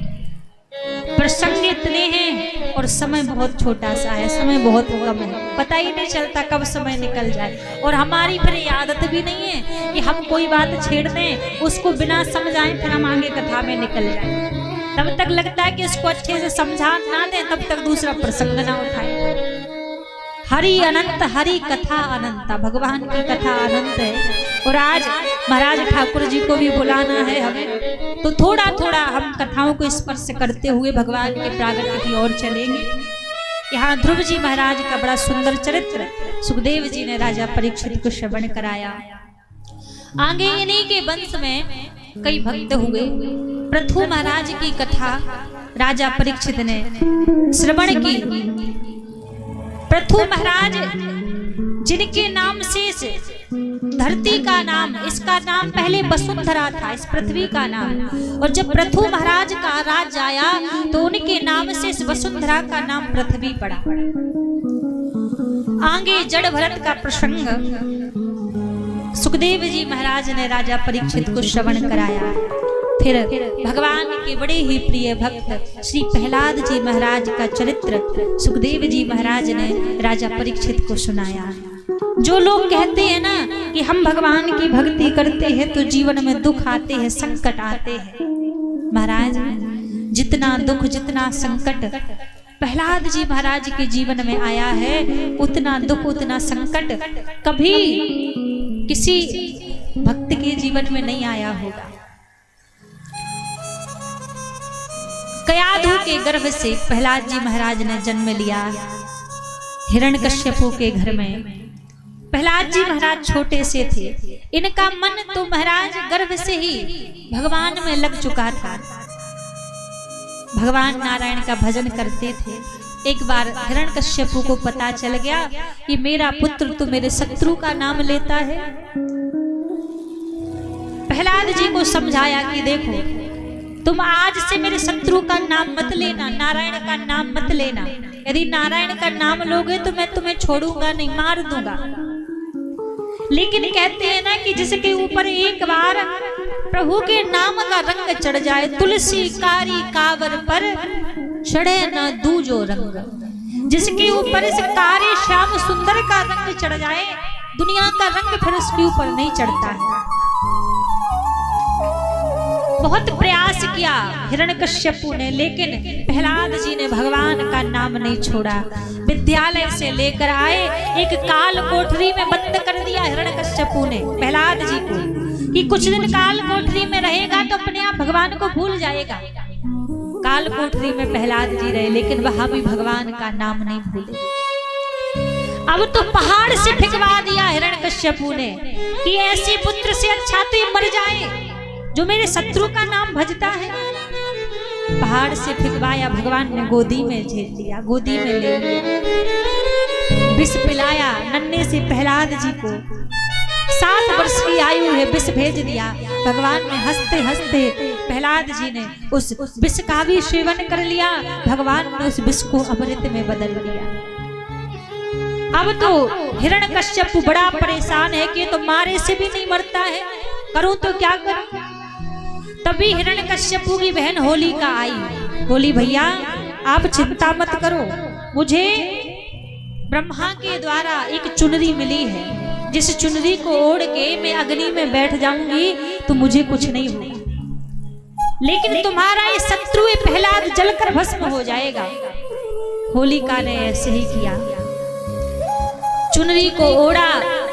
प्रसंग इतने हैं और समय बहुत छोटा सा है, समय बहुत कम है, पता ही नहीं चलता कब समय निकल जाए। और हमारी फिर ये आदत भी नहीं है कि हम कोई बात छेड़ दें, उसको बिना समझाएं फिर हम आगे कथा में निकल जाएं। तब तक लगता है कि इसको अच्छे से समझा ना दें, तब तक दूसरा प्रसंग ना उठाएं। हरि अनंत, हरि कथा अनंता, भगवान की कथा अनंत है। और आज महाराज ठाकुर जी को भी बुलाना है हमें, तो थोड़ा थोड़ा हम कथाओं को स्पर्श करते हुए भगवान के प्रागट्य की ओर चलेंगे। यहाँ ध्रुव जी महाराज का बड़ा सुंदर चरित्र सुखदेव जी ने राजा परीक्षित को श्रवण कराया। आगे इन्हीं के वंश में कई भक्त हुए। पृथु महाराज की कथा राजा परीक्षित ने श्रवण की। पृथु महाराज जिनके नाम से धरती का नाम, इसका नाम पहले वसुंधरा था, इस पृथ्वी का नाम। और जब पृथु महाराज का राज आया तो उनके नाम से इस वसुंधरा का नाम पृथ्वी पड़ा। आगे जड़ भरत का प्रसंग सुखदेव जी महाराज ने राजा परीक्षित को श्रवण कराया। फिर भगवान के बड़े ही प्रिय भक्त श्री प्रहलाद जी महाराज का चरित्र सुखदेव जी महाराज ने राजा परीक्षित को सुनाया। जो लोग कहते हैं ना कि हम भगवान की भक्ति करते हैं तो जीवन में दुख आते हैं, संकट आते हैं, महाराज जितना दुख जितना संकट प्रहलाद जी महाराज के जीवन में आया है, उतना दुख उतना संकट कभी किसी भक्त के जीवन में नहीं आया होगा। कयाधु के गर्भ से प्रहलाद जी महाराज ने जन्म लिया हिरण्यकश्यपु के घर में। प्रहलाद जी महाराज छोटे से थे, इनका मन तो महाराज गर्भ से ही भगवान में लग चुका था। भगवान नारायण का भजन करते थे। एक बार हिरण्यकश्यपु को पता चल गया कि मेरा पुत्र तो मेरे शत्रु का नाम लेता है। प्रहलाद जी को समझाया कि देखो तुम आज से मेरे शत्रु का नाम मत लेना, नारायण का नाम मत लेना। यदि नारायण का नाम लोगे तो मैं तुम्हें छोड़ूंगा नहीं, मार दूंगा। लेकिन कहते हैं ना कि जिसके ऊपर एक बार प्रभु के नाम का रंग चढ़ जाए, तुलसी कारी कावर पर चढ़े न दूजो रंग। जिसके ऊपर इस कारे श्याम सुंदर का रंग चढ़ जाए, दुनिया का रंग फिर उसके ऊपर नहीं चढ़ता है। बहुत प्रयास किया हिरण्यकश्यपु ने, लेकिन प्रहलाद जी ने भगवान का नाम नहीं छोड़ा। विद्यालय से लेकर आए, एक काल कोठरी में बंद कर दिया हिरण्यकश्यपु ने प्रहलाद जी को कि कुछ दिन काल कोठरी में रहेगा तो अपने आप भगवान को भूल जाएगा। काल कोठरी में प्रहलाद जी रहे, लेकिन वहां भी भगवान का नाम नहीं भूले। अब तो पहाड़ से फेंकवा दिया हिरण्यकश्यपु ने कि ऐसे पुत्र से अच्छा तो ये मर जाए जो मेरे शत्रु का नाम भजता है। पहाड़ से फेंकवाया, भगवान ने गोदी में झेल लिया, गोदी में ले लिया। विष पिलाया नन्हे से प्रहलाद जी को, 7 वर्ष की आयु है, विष भेज दिया। भगवान ने हंसते हंसते प्रहलाद जी ने उस विष का भी सेवन कर लिया। भगवान ने उस विष को अमृत में बदल दिया। अब तो हिरण्यकश्यप बड़ा परेशान है कि तो मारे से भी नहीं मरता है, करूं तो क्या करूं। तभी हिरण्यकश्यपु की बहन होलिका आई, बोली भैया आप चिंता मत करो, मुझे ब्रह्मा के द्वारा एक चुनरी मिली है, जिस चुनरी को ओढ़ के मैं अग्नि में बैठ जाऊंगी तो मुझे कुछ नहीं होगा, लेकिन तुम्हारा ये शत्रु प्रहलाद जलकर भस्म हो जाएगा। होलिका ने ऐसे ही किया, चुनरी को ओढ़ा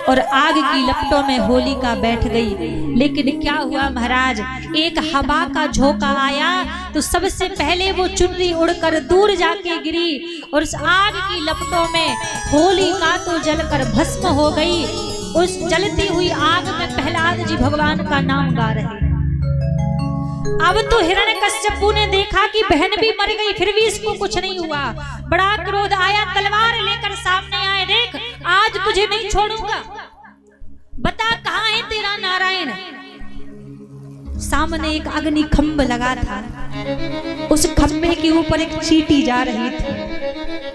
और आग की लपटों में होलिका बैठ गई। लेकिन क्या हुआ महाराज, एक हवा का झोंका आया तो सबसे पहले वो चुनरी उड़कर दूर जाके गिरी और उस आग की लपटों में होलिका तो जलकर भस्म हो गई। उस जलती हुई आग में प्रहलाद जी भगवान का नाम गा रहे। अब तो हिरण्यकश्यपु ने देखा कि बहन भी मर गई, फिर भी इसको कुछ नहीं हुआ। बड़ा क्रोध आया, तलवार लेकर सामने आए, देख आज तुझे नहीं छोड़ूंगा, बता कहाँ है तेरा नारायण। सामने एक अग्नि खंभ लगा था, उस खंभे के ऊपर एक चींटी जा रही थी।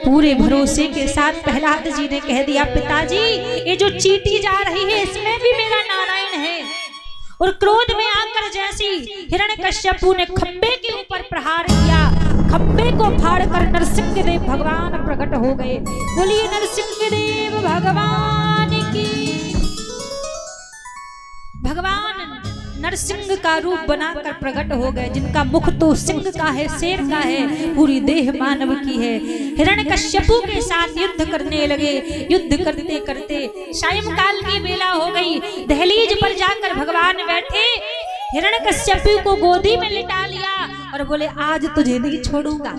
पूरे भरोसे के साथ प्रहलाद जी ने कह दिया, पिताजी ये जो चींटी जा रही है इसमें भी मेरा नारायण है। और क्रोध में आकर जैसी हिरण्यकश्यपु ने खंभे के ऊपर प्रहार किया, खंभे को फाड़कर नरसिंहदेव भगवान प्रकट हो गए। बोलिए नरसिंहदेव भगवान की। भगवान नरसिंह का रूप बनाकर प्रकट हो गए, जिनका मुख तो सिंह का है, शेर का है, पूरी देह मानव की है। हिरण्यकश्यपु के साथ युद्ध करने लगे। युद्ध करते करते सायंकाल की बेला हो गई। दहलीज पर जाकर भगवान बैठे, हिरण्यकश्यपु को गोदी में लिटा लिया और बोले आज तुझे नहीं छोड़ूंगा।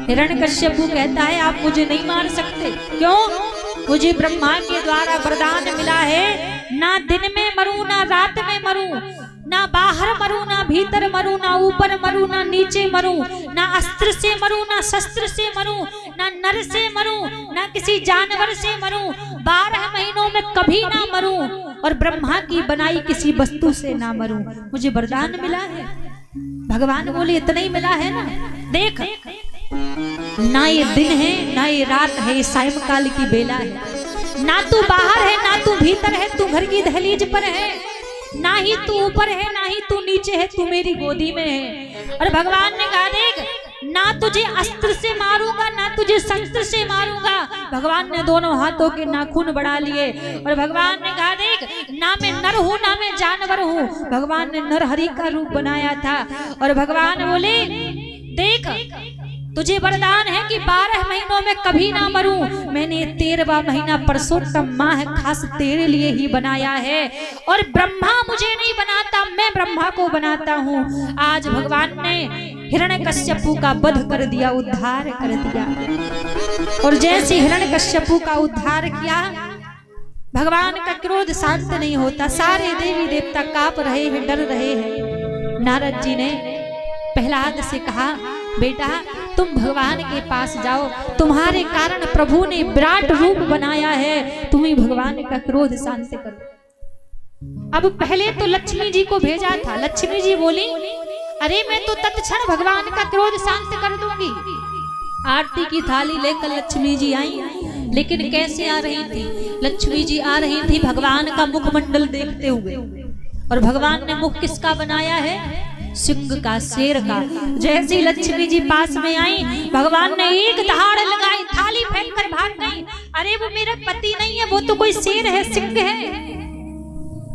हिरण्यकश्यपु कहता है आप मुझे नहीं मार सकते। क्यों? मुझे ब्रह्मा के द्वारा वरदान मिला है, ना दिन में मरूं ना रात में मरूं, ना बाहर मरूं ना भीतर मरूं, ना ऊपर मरूं ना नीचे मरूं, ना अस्त्र से मरूं ना शस्त्र से मरूं, ना नर से मरूं ना किसी जानवर से मरूं, 12 महीनों में कभी ना मरूं और ब्रह्मा की बनाई किसी वस्तु से ना मरूं। मुझे वरदान मिला है। भगवान बोले इतना ही मिला है ना, देख ना ये दिन है ना ये रात है, सायंकाल की बेला है। ना तू बाहर है ना तू भीतर है, तू घर की दहलीज पर है, ना ही तू ऊपर है ना ही तू नीचे है, तू मेरी गोदी में है। और भगवान ने कहा देख ना तुझे अस्त्र से मारूंगा ना तुझे शस्त्र से मारूंगा। भगवान ने दोनों हाथों के नाखून बढ़ा लिए और भगवान ने कहा देख ना मैं नर हूं ना मैं जानवर हूं। भगवान ने नरहरि का रूप बनाया था और भगवान बोले देख तुझे वरदान है कि 12 महीनों में कभी ना मरूं। मैंने 13वां महीना परसोत्तम माह खास तेरे लिए ही बनाया है और ब्रह्मा मुझे नहीं बनाता, मैं ब्रह्मा को बनाता हूँ। आज भगवान ने हिरण्यकश्यपु का वध कर दिया, उद्धार कर दिया। और जैसे हिरण्यकश्यपु का उद्धार किया, भगवान का क्रोध शांत नहीं होता। सारे देवी देवता कांप रहे हैं, डर रहे हैं। नारद जी ने प्रहलाद से कहा बेटा तुम भगवान के पास जाओ, तुम्हारे कारण प्रभु ने विराट रूप बनाया है, तुम ही भगवान का क्रोध शांत करो। अब पहले तो लक्ष्मी जी को भेजा था। लक्ष्मी जी बोली अरे मैं तो तत्क्षण भगवान का क्रोध शांत कर दूंगी। आरती की थाली लेकर लक्ष्मी जी आई, लेकिन कैसे आ रही थी? लक्ष्मी जी आ रही थी भगवान का मुखमंडल देखते हुए। और भगवान ने मुख किसका बनाया है? सिंह का, शेर का। जैसी लक्ष्मी जी पास में आई, भगवान ने एक दहाड़ लगाई, थाली फेंककर भाग गई। अरे वो मेरा पति नहीं है, वो तो कोई शेर है, सिंह है।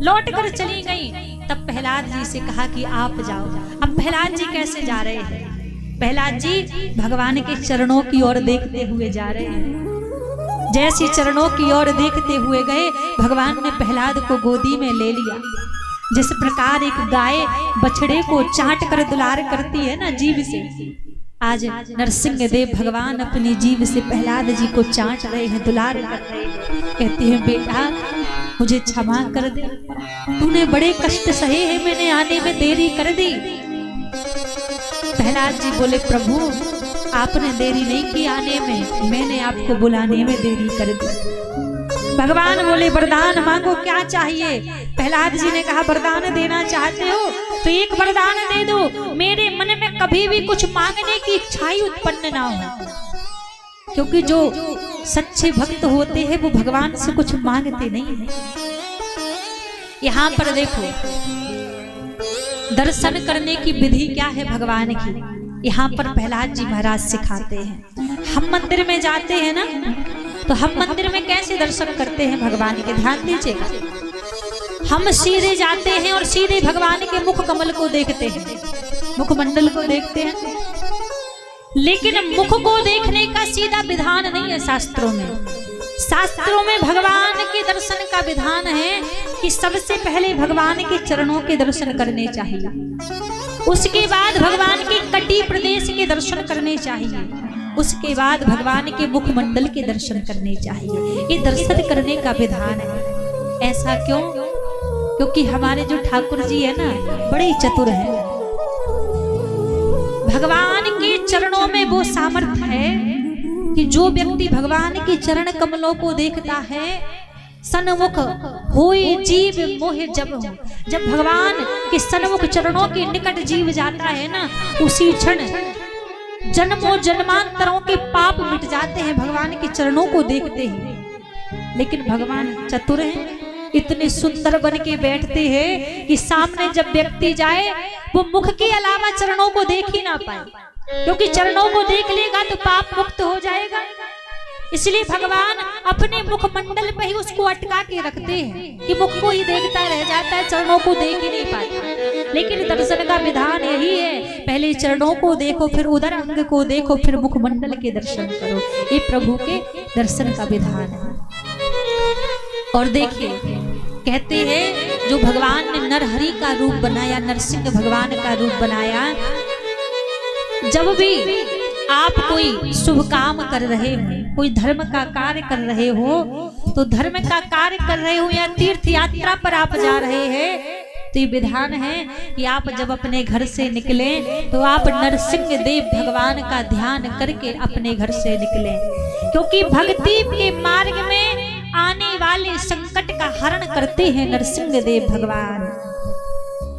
लौट कर चली गई। तब प्रहलाद जी से कहा कि आप जाओ। अब प्रहलाद जी कैसे जा रहे हैं? प्रहलाद जी भगवान के चरणों की ओर देखते हुए जा रहे हैं। जैसे चरणों की ओर देखते हुए गए, भगवान ने प्रहलाद को गोदी में ले लिया। जिस प्रकार एक गाय बछड़े को चाट कर दुलार करती है ना जीभ से, आज नरसिंह देव भगवान अपनी जीभ से प्रहलाद जी को चाट रहे हैं, दुलार कर रहे हैं। कहते हैं बेटा मुझे क्षमा कर दे, तूने बड़े कष्ट सहे हैं, मैंने आने में देरी कर दी। प्रहलाद जी बोले प्रभु आपने देरी नहीं की आने में, मैंने आपको बुलाने में देरी कर दी। भगवान बोले वरदान मांगो, क्या चाहिए? प्रहलाद जी ने कहा वरदान देना चाहते हो तो एक वरदान दे दो, मेरे मन में कभी भी कुछ मांगने की इच्छा ही उत्पन्न ना हो। क्योंकि जो सच्चे भक्त होते हैं वो भगवान से कुछ मांगते नहीं है। यहाँ पर देखो दर्शन करने की विधि क्या है भगवान की, यहाँ पर प्रहलाद जी महाराज सिखाते हैं। हम मंदिर में जाते हैं ना, तो हम मंदिर में कैसे दर्शन करते हैं भगवान के? ध्यान दीजिएगा, हम सीधे जाते हैं और सीधे भगवान के मुख कमल को देखते हैं, मुखमंडल को देखते हैं। लेकिन मुख को देखने का सीधा विधान नहीं है शास्त्रों में। शास्त्रों में भगवान के दर्शन का विधान है कि सबसे पहले भगवान के चरणों के दर्शन करने चाहिए, उसके बाद भगवान के कटी प्रदेश के दर्शन करने चाहिए, उसके बाद भगवान के मुखमंडल के दर्शन करने चाहिए। ये दर्शन करने का विधान है। ऐसा क्यों? क्योंकि हमारे जो ठाकुर जी है ना बड़े चतुर हैं। भगवान के चरणों में वो सामर्थ्य है कि जो व्यक्ति भगवान के चरण कमलों को देखता है, सन्मुख होए जीव मोहे जब हो। जब भगवान के सन्मुख चरणों के निकट जीव जाता है ना, उसी क्षण जन्मों जन्मांतरों के पाप मिट जाते हैं भगवान के चरणों को देखते हैं। लेकिन भगवान चतुर हैं, इतने सुंदर बन के बैठते हैं कि सामने जब व्यक्ति जाए वो मुख के अलावा चरणों को देख ही ना पाए, क्योंकि चरणों को देख लेगा तो पाप मुक्त हो जाएगा। इसलिए भगवान अपने मुखमंडल पे ही उसको अटका के रखते हैं कि मुख को ही देखता रह जाता है, चरणों को देख ही नहीं पाता। लेकिन दर्शन का विधान यही है, पहले चरणों को देखो, फिर उधर अंग को देखो, फिर मुखमंडल के दर्शन करो। ये प्रभु के दर्शन का विधान है। और देखिए कहते हैं जो भगवान ने नरहरि का रूप बनाया, नरसिंह भगवान का रूप बनाया, जब भी आप कोई शुभ काम कर रहे हो, कोई धर्म का कार्य कर रहे हो, तो धर्म का कार्य कर रहे हो या तीर्थ यात्रा पर आप जा रहे हैं, तो ये विधान है कि आप जब अपने घर से निकले तो आप नरसिंह देव भगवान का ध्यान करके अपने घर से निकले, क्योंकि भक्ति के मार्ग में आने वाले संकट का हरण करते हैं नरसिंह देव भगवान।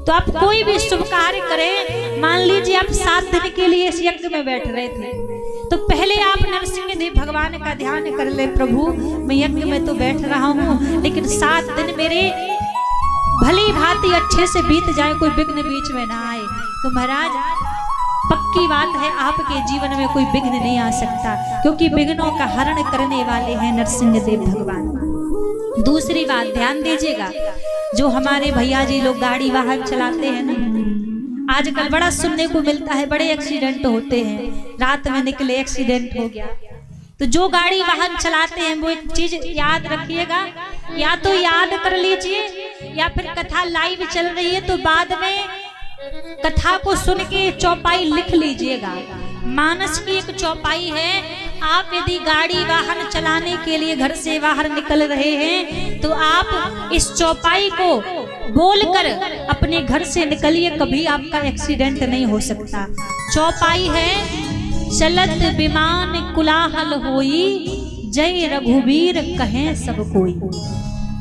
तो आप कोई भी शुभ कार्य करें, मान लीजिए आप 7 दिन के लिए इस यज्ञ में बैठ रहे थे, तो पहले आप नरसिंह देव भगवान का ध्यान कर ले, प्रभु मैं यज्ञ में तो बैठ रहा हूँ, लेकिन 7 दिन मेरे भली भांति अच्छे से बीत जाए, कोई विघ्न बीच में ना आए। तो महाराज पक्की बात है, आपके जीवन में कोई विघ्न नहीं आ सकता, क्योंकि विघ्नों का हरण करने वाले हैं नरसिंह देव भगवान। दूसरी बात ध्यान दीजिएगा, जो हमारे भैया जी लोग गाड़ी वाहन चलाते हैं ना, आजकल बड़ा सुनने को मिलता है, बड़े एक्सीडेंट होते हैं, रात में निकले एक्सीडेंट हो गया। तो जो गाड़ी वाहन चलाते हैं वो एक चीज याद रखिएगा, या तो याद कर लीजिए, या फिर कथा लाइव चल रही है तो बाद में कथा को सुन के चौपाई लिख लीजिएगा। मानस की एक चौपाई है, आप यदि गाड़ी वाहन चलाने के लिए घर से बाहर निकल रहे हैं तो आप इस चौपाई को बोलकर अपने घर से निकलिए, कभी आपका एक्सीडेंट नहीं हो सकता। चौपाई है, चलत विमान कुलाहल होई, जय रघुवीर कहें सब कोई।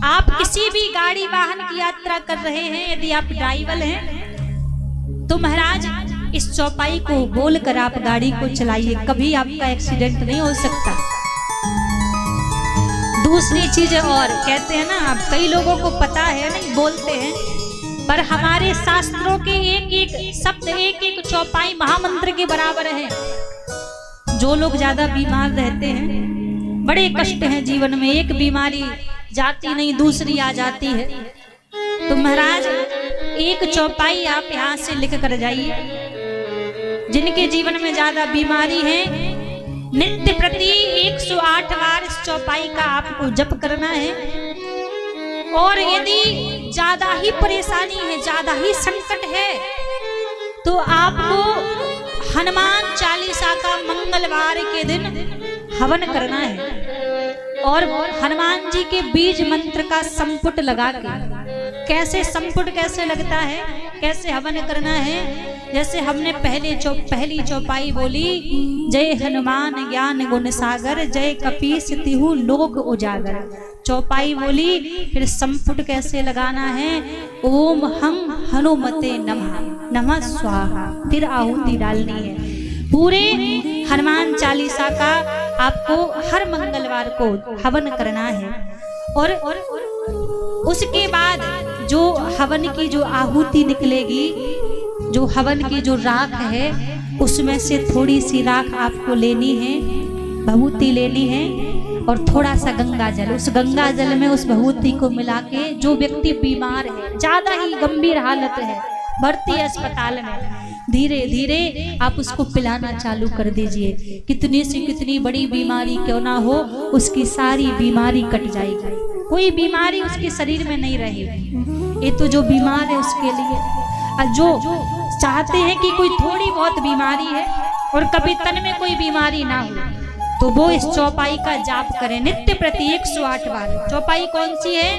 आप किसी भी गाड़ी वाहन की यात्रा कर रहे हैं, यदि आप ड्राइवर हैं तो महाराज इस चौपाई को बोलकर आप गाड़ी को चलाइए, कभी आपका एक्सीडेंट नहीं हो सकता। दूसरी चीज और कहते हैं ना, अब कई लोगों को पता है नहीं बोलते हैं, पर हमारे शास्त्रों के एक एक शब्द, एक एक चौपाई महामंत्र के बराबर है। जो लोग ज्यादा बीमार रहते हैं, बड़े कष्ट हैं जीवन में, एक बीमारी जाती नहीं दूसरी आ जाती है, तो महाराज एक चौपाई आप यहाँ से लिख कर जाइए। जिनके जीवन में ज्यादा बीमारी है, नित्य प्रति 108 बार इस चौपाई का आपको जप करना है। और यदि ज्यादा ही परेशानी है, ज्यादा ही संकट है, तो आपको हनुमान चालीसा का मंगलवार के दिन हवन करना है, और हनुमान जी के बीज मंत्र का संपुट लगा के, कैसे संपुट कैसे लगता है, कैसे हवन करना है, जैसे हमने पहली चौपाई बोली, जय हनुमान ज्ञान गुण सागर, जय कपीस तिहु लोक उजागर। चौपाई बोली, फिर संपुट कैसे लगाना है, ओम हम हनुमते नमः, नमः स्वाहा, फिर आहुति डालनी है। पूरे हनुमान चालीसा का आपको हर मंगलवार को हवन करना है। और उसके बाद जो हवन की जो आहुति निकलेगी, जो हवन की जो राख है, उसमें से थोड़ी सी राख आपको लेनी है, भभूति लेनी है, और थोड़ा सा गंगा जल, उस गंगा जल में उस भभूति को मिला के, जो व्यक्ति बीमार है, ज्यादा ही गंभीर हालत है, भर्ती है अस्पताल में, धीरे धीरे आप उसको पिलाना चालू कर दीजिए। कितनी से कितनी बड़ी बीमारी क्यों ना हो, उसकी सारी बीमारी कट जाएगी, कोई बीमारी उसके शरीर में नहीं रहेगी। ये तो जो बीमार है उसके लिए, और जो चाहते हैं कि कोई थोड़ी बहुत बीमारी है और कभी तन में कोई बीमारी ना हो, तो वो इस चौपाई का जाप करें नित्य प्रति 108 बार। चौपाई कौन सी है,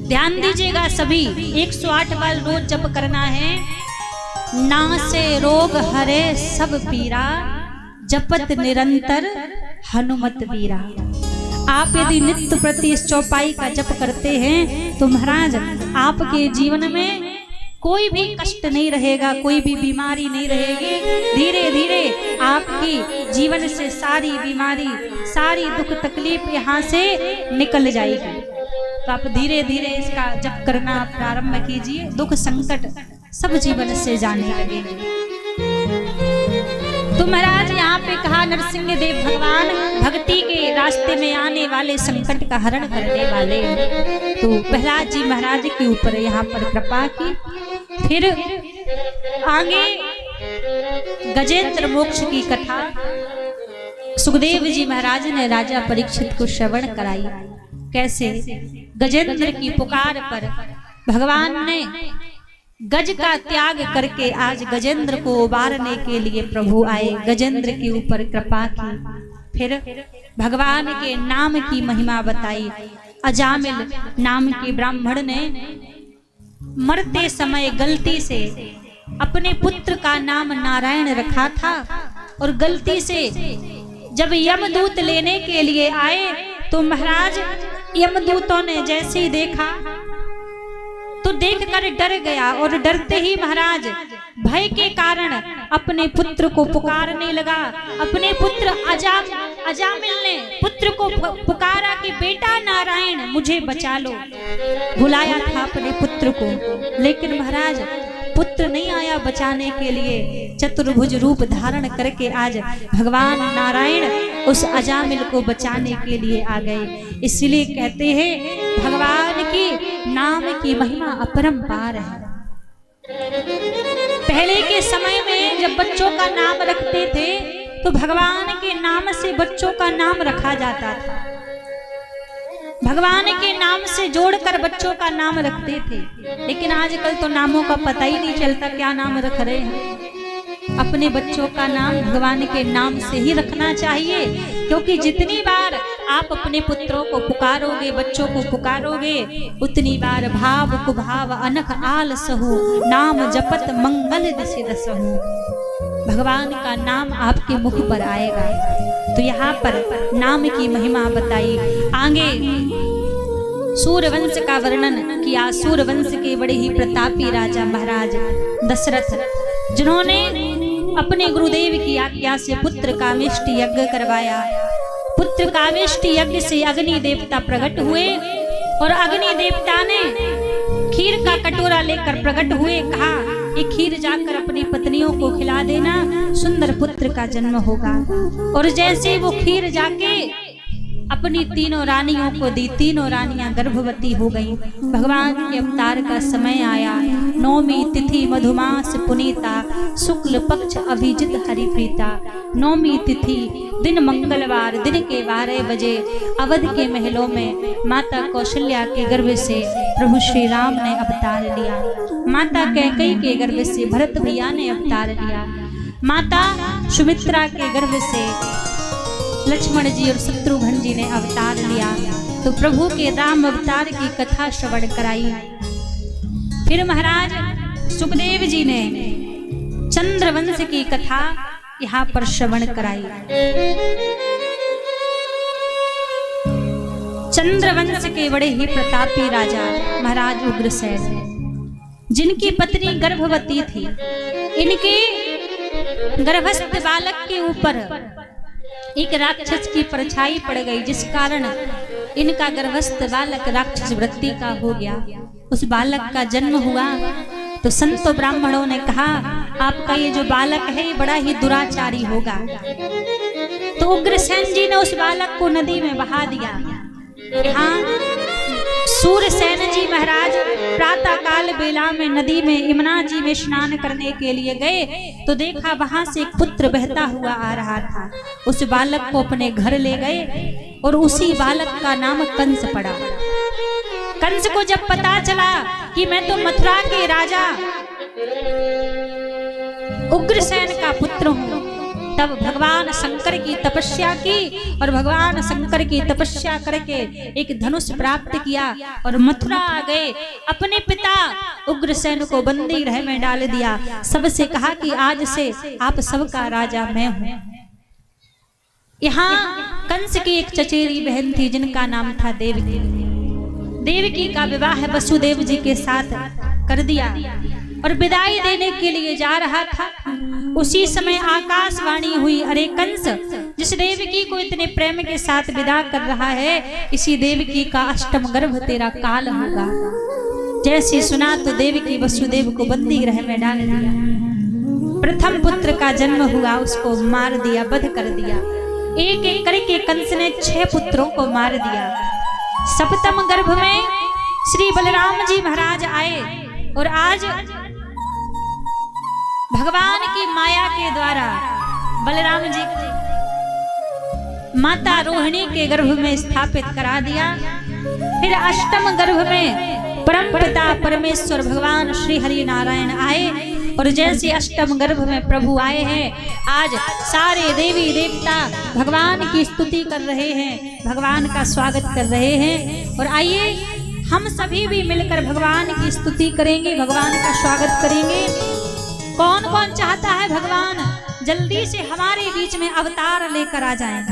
ध्यान दीजिएगा सभी, 108 बार रोज जप करना है। नासे रोग हरे सब पीरा, जपत निरंतर हनुमत वीरा। आप यदि नित्य प्रति इस चौपाई का जप करते हैं तो महाराज आपके जीवन में कोई भी कष्ट नहीं रहेगा, कोई भी बीमारी नहीं रहेगी। धीरे धीरे आपकी जीवन से सारी बीमारी, सारी दुख तकलीफ यहाँ से निकल जाएगी। तो आप धीरे धीरे इसका जप करना प्रारंभ कीजिए, दुख संकट सब जीवन से जाने लगेंगे। तो महाराज यहाँ पे कहा नरसिंह देव भगवान भक्ति के रास्ते में आने वाले संकट का हरण करने वाले। तो प्रहलाद जी महाराज के ऊपर यहाँ पर कृपा की। फिर आगे गजेंद्र मोक्ष की कथा सुखदेव जी महाराज ने राजा परीक्षित को श्रवण कराई। कैसे गजेंद्र की पुकार पर भगवान ने गज का त्याग करके आज गजेंद्र को उबारने के लिए प्रभु आए, गजेंद्र के ऊपर कृपा की। फिर भगवान के नाम की महिमा बताई। अजामिल नाम के ब्राह्मण ने मरते समय गलती से अपने पुत्र का नाम नारायण रखा था और गलती से जब यमदूत लेने के लिए आए तो महाराज यमदूतों ने जैसे ही देखा तो देखकर डर गया और डरते ही महाराज भय के कारण अपने पुत्र को पुकारने लगा। अपने पुत्र अजामिल ने पुत्र को पुकारा कि बेटा नारायण मुझे बचा लो। बुलाया था अपने पुत्र को, लेकिन महाराज पुत्र नहीं आया बचाने के लिए। चतुर्भुज रूप धारण करके आज भगवान नारायण उस अजामिल को बचाने के लिए आ गए। इसलिए कहते हैं भगवान की नाम की महिमा अपरंपार है। पहले के समय में जब बच्चों का नाम रखते थे तो भगवान के नाम से बच्चों का नाम रखा जाता था। भगवान के नाम से जोड़कर बच्चों का नाम रखते थे, लेकिन आजकल तो नामों का पता ही नहीं चलता क्या नाम रख रहे हैं। अपने बच्चों का नाम भगवान के नाम से ही रखना चाहिए, क्योंकि जितनी बार आप अपने पुत्रों को पुकारोगे, बच्चों को पुकारोगे, उतनी बार भाव कुभाव अनख आल सहु नाम जपत मंगल दिशि दसहु। भगवान का नाम आपके मुख पर आएगा। तो यहाँ पर नाम की महिमा बताई। आगे सूर्यवंश का वर्णन किया। सूर्यवंश के बड़े ही प्रतापी राजा महाराज दशरथ, जिन्होंने अपने गुरुदेव की आज्ञा से पुत्र कामेष्टि यज्ञ करवाया। पुत्र कामेष्टि यज्ञ से अग्नि देवता प्रकट हुए और अग्नि देवता ने खीर का कटोरा लेकर प्रकट हुए। कहा ये खीर जाकर अपनी पत्नियों को खिला देना, सुंदर पुत्र का जन्म होगा। और जैसे वो खीर जाके अपनी तीनों रानियों को दी, तीनों रानियां गर्भवती हो गईं। भगवान के अवतार का समय आया। नौमी तिथि मधुमास पुनीता, शुक्ल पक्ष अभिजित हरिप्रीता। नौमी तिथि दिन मंगलवार, दिन के 12 बजे अवध के महलों में माता कौशल्या के गर्भ से प्रभु श्री राम ने अवतार लिया। माता कैकेयी के गर्भ से भरत भैया ने अवतार लिया। माता सुमित्रा के गर्भ से लक्ष्मण जी और शत्रुघ्न जी ने अवतार लिया। तो प्रभु के राम अवतार की कथा श्रवण कराई। फिर महाराज सुखदेव जी ने चंद्रवंश की कथा यहाँ पर श्रवण कराई। चंद्रवंश के बड़े ही प्रतापी राजा महाराज उग्रसेन, जिनकी पत्नी गर्भवती थी, इनके गर्भस्थ बालक के ऊपर एक राक्षस की परछाई पड़ गई, जिस कारण इनका गर्भस्थ बालक राक्षस वृत्ति का हो गया। उस बालक का जन्म हुआ तो संतों ब्राह्मणों ने कहा आपका ये जो बालक है ये बड़ा ही दुराचारी होगा। तो उग्रसेन जी ने उस बालक को नदी में बहा दिया। यहाँ सूर्यसेन जी महाराज प्रातः काल बेला में नदी में यमुना जी में स्नान करने के लिए गए तो देखा वहां से एक पुत्र बहता हुआ आ रहा था। उस बालक को अपने घर ले गए और उसी बालक का नाम कंस पड़ा। कंस को जब पता चला कि मैं तो मथुरा के राजा उग्रसेन का पुत्र हूं, तब भगवान शंकर की तपस्या की और भगवान शंकर की तपस्या करके एक धनुष प्राप्त किया और मथुरा आ गए। अपने पिता उग्रसेन को बंदी गृह में डाल दिया। सबसे कहा कि आज से आप सबका राजा मैं हूं। यहाँ कंस की एक चचेरी बहन थी जिनका नाम था देवकी। देवकी का विवाह वसुदेव जी के साथ कर दिया और विदाई देने के लिए जा रहा था। उसी समय आकाशवाणी हुई, अरे कंस, जिस देवकी को इतने प्रेम के साथ विदा कर रहा है, इसी देवकी का अष्टम गर्भ तेरा काल होगा। जैसे सुना तो देवकी वसुदेव को बंदी गृह में डाल दिया। प्रथम पुत्र का जन्म हुआ उसको मार दिया, वध कर दिया। एक एक करके कंस ने 6 पुत्रों को मार दिया। सप्तम गर्भ में श्री बलराम जी महाराज आए और आज भगवान की माया के द्वारा बलराम जी को माता रोहिणी के गर्भ में स्थापित करा दिया। फिर अष्टम गर्भ में परमपिता परमेश्वर भगवान श्री हरि नारायण आए और जैसे अष्टम गर्भ में प्रभु आए हैं, आज सारे देवी देवता भगवान की स्तुति कर रहे हैं, भगवान का स्वागत कर रहे हैं। और आइए हम सभी भी मिलकर भगवान की स्तुति करेंगे, भगवान का स्वागत करेंगे। कौन कौन चाहता है भगवान जल्दी से हमारे बीच में अवतार लेकर आ जाएं?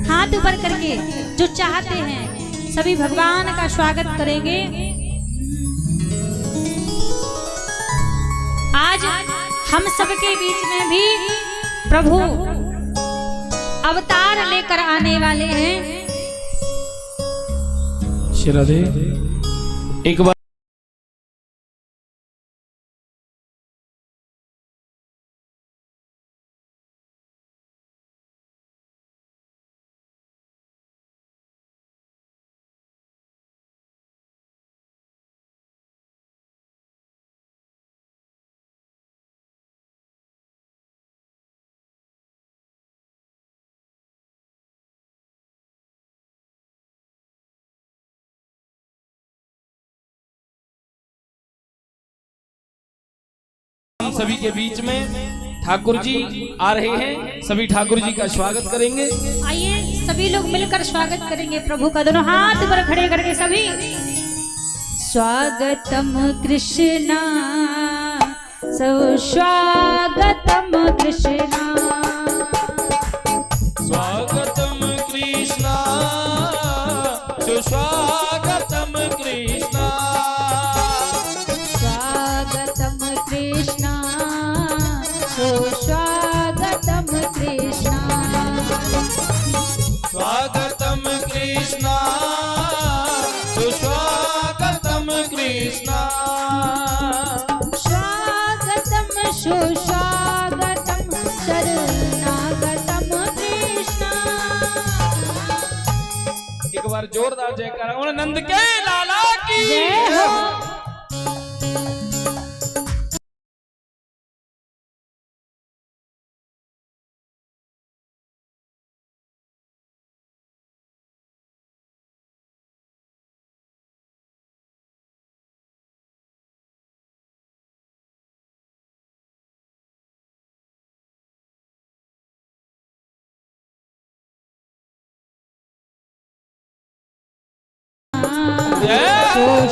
हाथ ऊपर करके जो चाहते हैं सभी भगवान का स्वागत करेंगे। आज हम सबके बीच में भी प्रभु अवतार लेकर आने वाले हैं। श्री राधे। एक बार सभी के बीच में ठाकुर जी आ रहे हैं, सभी ठाकुर जी का स्वागत करेंगे। आइए सभी लोग मिलकर स्वागत करेंगे प्रभु का, दोनों हाथ पर खड़े करके सभी। स्वागतम कृष्णा सुस्वागतम कृष्णा, स्वागतम कृष्णा सुस्वागतम कृष्णा, स्वागतम कृष्णा सुस्वागतम कृष्णा, स्वागतम कृष्णा सुस्वागतम कृष्णा, स्वागतम सुस्वागतम शरणागतम कृष्णा। एक बार जोरदार जयकारा बोलो नंद के लाला की जय हो।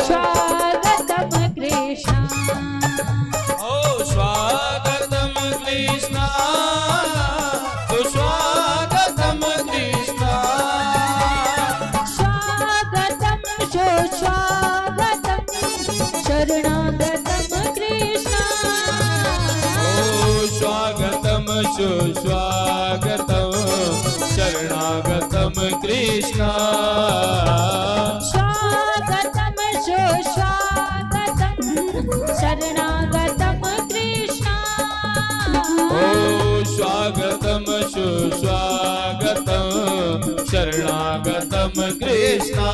स्वागतम कृष्णा, ओ स्वागतम कृष्णा सुस्वागतम कृष्णा, स्वागतम सुस्वागतम शरणागतम कृष्णा, ओ स्वागतम सुस्वागतम शरणागतम कृष्णा, स्वागतम सुस्वागतम शरणागतम कृष्णा, ओ स्वागतम सुस्वागतम शरणागतम कृष्णा।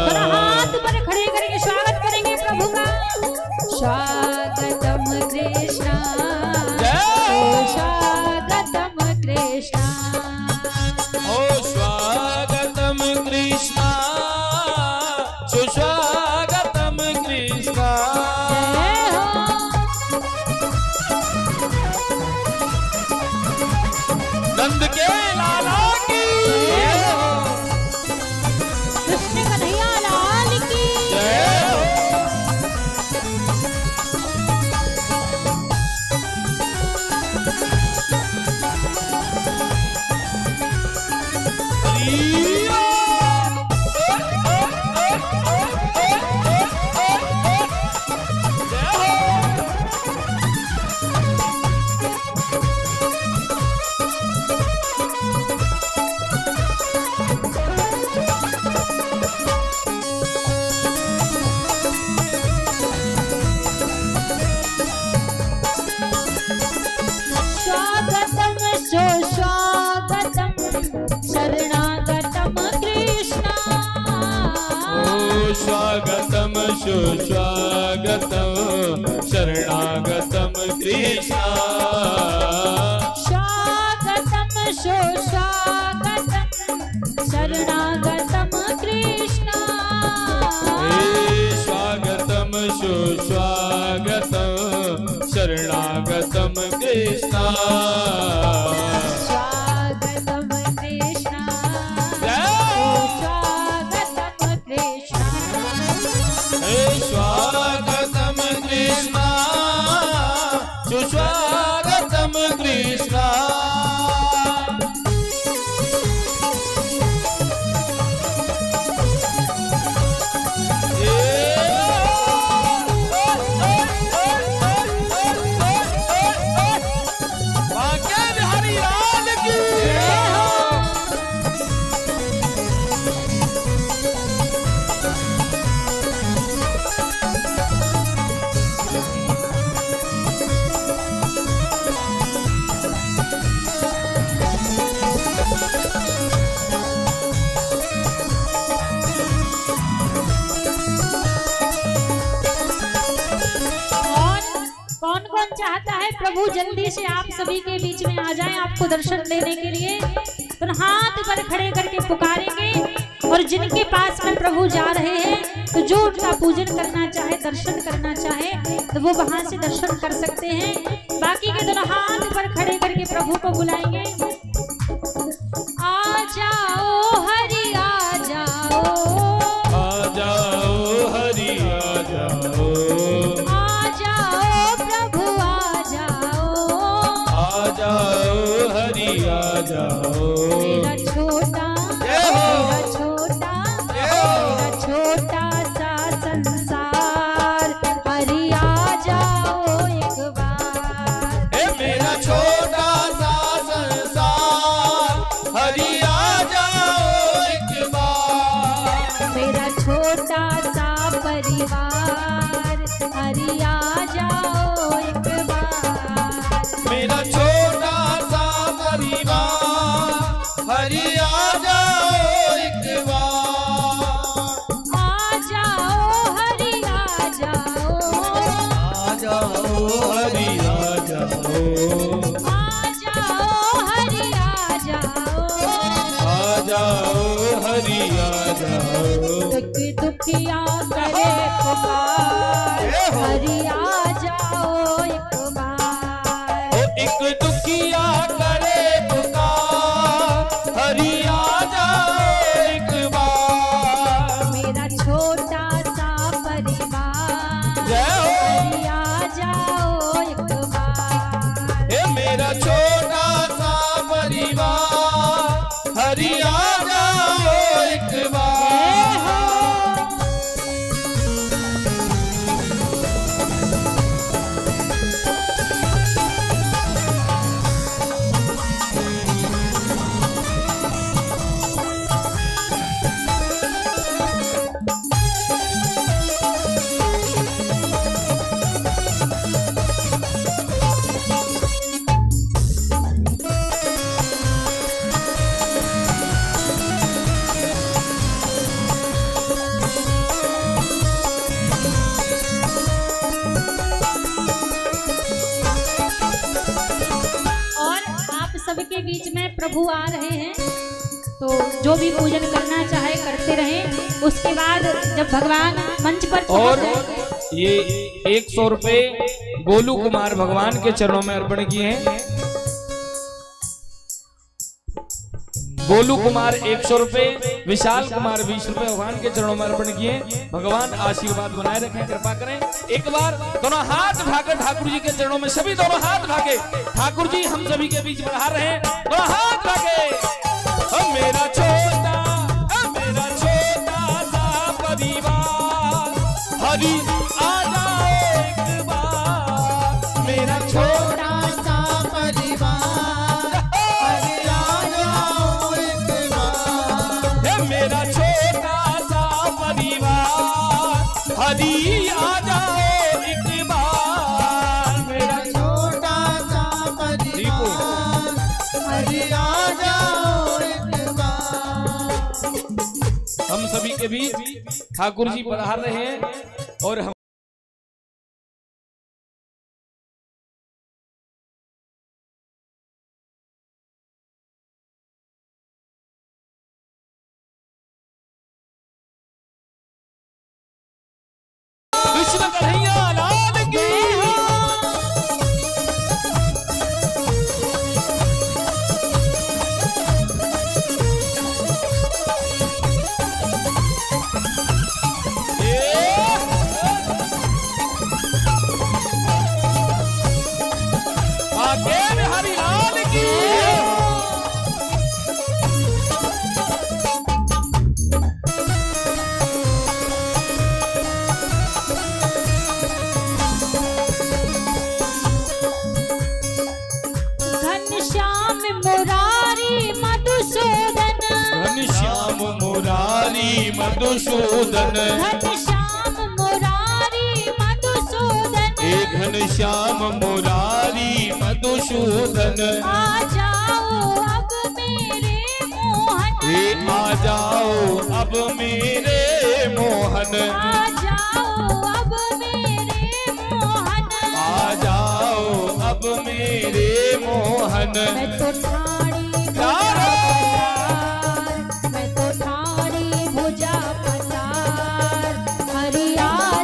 दोनों हाथ पर खड़े करके स्वागत करेंगे प्रभु का। स्वागतम कृष्णा स्वागतम कृष्णा, ओ स्वागतम कृष्णा सुस्वागतम कृष्णा, जय हो। नंद के लाला की कृष्ण कन्हैया सुस्वागतम सुस्वागतम शरणागतम कृष्णा स्वागतम सुस्वागतम शरणागतम कृष्णा स्वागतम सुस्वागतम शरणागतम कृष्णा स्वागतम कृष्णा स्वागतम कृष्णा सुस्वागतम कृष्णा कौन कौन चाहता है प्रभु जल्दी से आप सभी के बीच में आ जाएं आपको दर्शन देने के लिए? तो हाथ पर खड़े करके पुकारेंगे और जिनके पास में प्रभु जा रहे हैं तो जो उनका पूजन करना चाहे दर्शन करना चाहे तो वो वहां से दर्शन कर सकते हैं। बाकी के दोनों हाथ पर खड़े करके प्रभु को बुलाएंगे। आ जाओ हरि आ जाओ, आ जाओ हरि आ जाओ, आ जाओ प्रभु आ जाओ, आ जाओ हरि आ जाओ। मेरा छोटा सा संसार हरि आ जाओ एक बार। मेरा छोटा सा संसार हरि आ जाओ एक बार। मेरा छोटा सा परिवार हरि आ जाओ एक बार। मेरा छोटा सा परिवार हरि आ जाओ एक बार। आ जाओ हरि आ जाओ, आ जाओ हरि आ जाओ, आ जाओ हरि आ जाओ, आ जाओ हरि आ जाओ। दुख दुखिया करे पुकार हरि आ जाओ एक बार। एक दुखिया करे पुकार हरि आ जाओ एक बार। मेरा छोटा सा परिवार जय हो। हरि आ जाओ एक बार। मेरा छोटा सा परिवार हरि आ जाओ एक बार। सबके बीच में प्रभु आ रहे हैं तो जो भी पूजन करना चाहे करते रहें। उसके बाद जब भगवान मंच पर और पहुंच जाएंगे, ये 100 रुपए गोलू कुमार भगवान के चरणों में अर्पण किए हैं। गोलू कुमार 100 रुपए, विशाल कुमार 20 रुपए भगवान के चरणों में अर्पण किए। भगवान आशीर्वाद बनाए रखें, कृपा करें। एक बार दोनों हाथ उठाकर ठाकुर जी के चरणों में, सभी दोनों हाथ उठाके ठाकुर जी हम सभी के बीच बढ़ा रहे हैं। दोनों हाथ उठाके मेरा छोटा सा परिवार हरि आ जाओ एक बार। मेरा छोटा सा परिवार हरि आ जाओ एक बार। मेरा छोटा सा परिवार हरि आ जाओ एक बार। मेरा छोटा सा परिवार हरि आ जाओ एक बार। हम सभी के बीच ठाकुर जी पधार रहे हैं और हम कृष्ण कन्हैया लाल की हरि लाल की घनश्याम मुरारी मधुसूदन, घनश्याम मुरारी मधुसूदन, घनश्याम मुरारी मधुसूदन, हे घनश्याम मुरारी मधुसूदन, आ जाओ अब मेरे मोहन, हे आ जाओ अब मेरे मोहन, आ जाओ अब मेरे मोहन, आ जाओ अब मेरे मोहन। मैं तो ठाड़ी मैं तो ठाड़ी भुजा पसार, हरि आ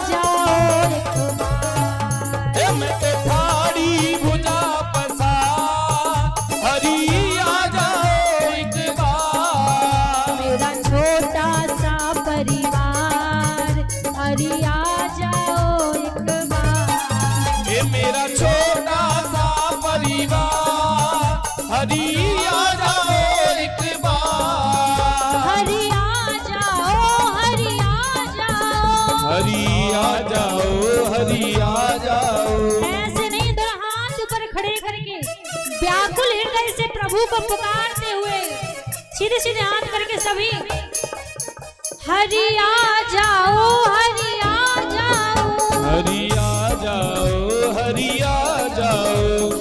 जाओ एक बार, मैं तो ठाड़ी भुजा पसार, हरि आ जाओ एक बार। मेरा छोटा सा परिवार, हरि आ जाओ एक बार, ये मेरा छोटा सा परिवार, हरि आ जाओ एक बार। हरि आ जाओ, हरि आ जाओ, हरि आ जाओ, हरि आ जाओ। ऐसे नहीं दो हाथ ऊपर खड़े करके व्याकुल हृदय से प्रभु को पुकारते हुए सीधे सीधे हाथ करके सभी हरि आ जाओ, हरि आ जाओ, हरि आ जाओ, हरि आ जाओ,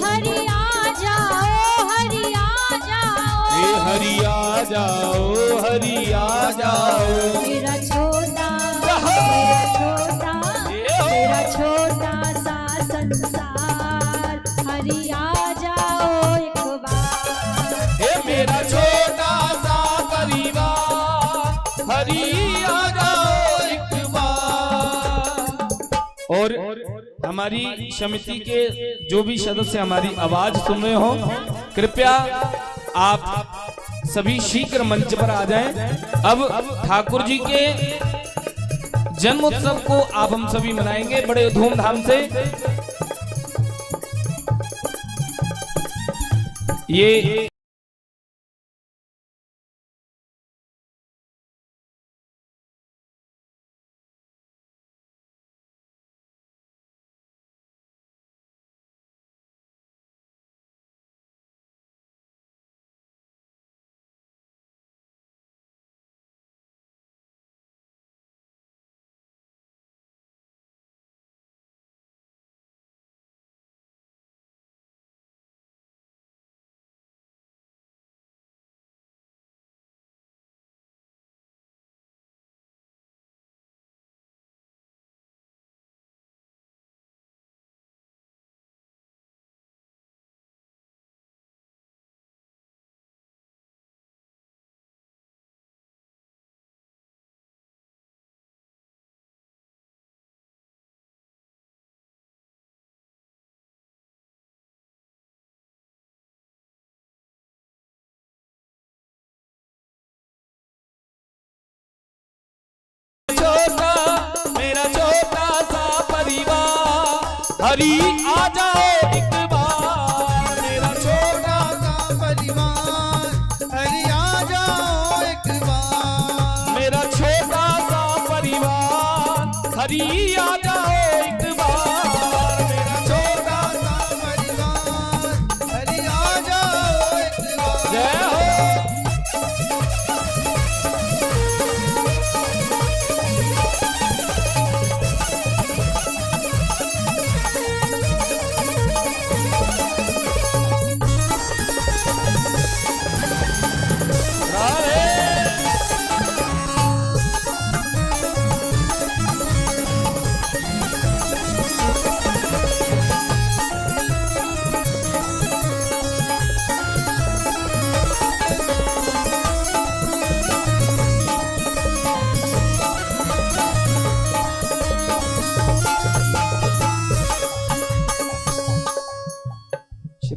हरि आ जाओ, हरि आ जाओ, हे हरि आ जाओ, हरि आ जाओ। मेरा छोटा सा संसार, हरि आ जाओ एक बार, हे मेरा छोटा सा परिवार, हरि आ जाओ एक बार। और हमारी समिति के जो भी सदस्य हमारी आवाज सुन रहे हो, कृपया आप सभी शीघ्र मंच पर आ जाएं। अब ठाकुर जी के जन्म उत्सव को आप हम सभी मनाएंगे बड़े धूमधाम से। ये मेरा छोटा सा परिवार, हरि आ जाओ एक बार। मेरा छोटा सा परिवार, हरि आ जाओ एक बार। मेरा छोटा सा परिवार, हरि आ जाओ एक बार। मेरा छोटा सा परिवार, हरि आ जाओ एक बार। जय हो।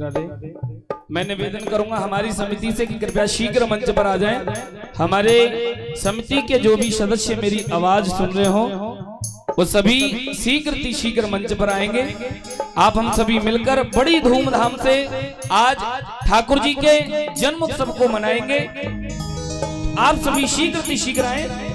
राधे। मैं निवेदन करूंगा हमारी समिति से कि कृपया शीघ्र मंच पर आ जाएं। हमारे समिति के जो भी सदस्य मेरी आवाज सुन रहे हो वो सभी शीघ्र मंच पर आएंगे। आप हम सभी मिलकर बड़ी धूमधाम से आज ठाकुर जी के जन्म उत्सव को मनाएंगे। आप सभी शीघ्र आए।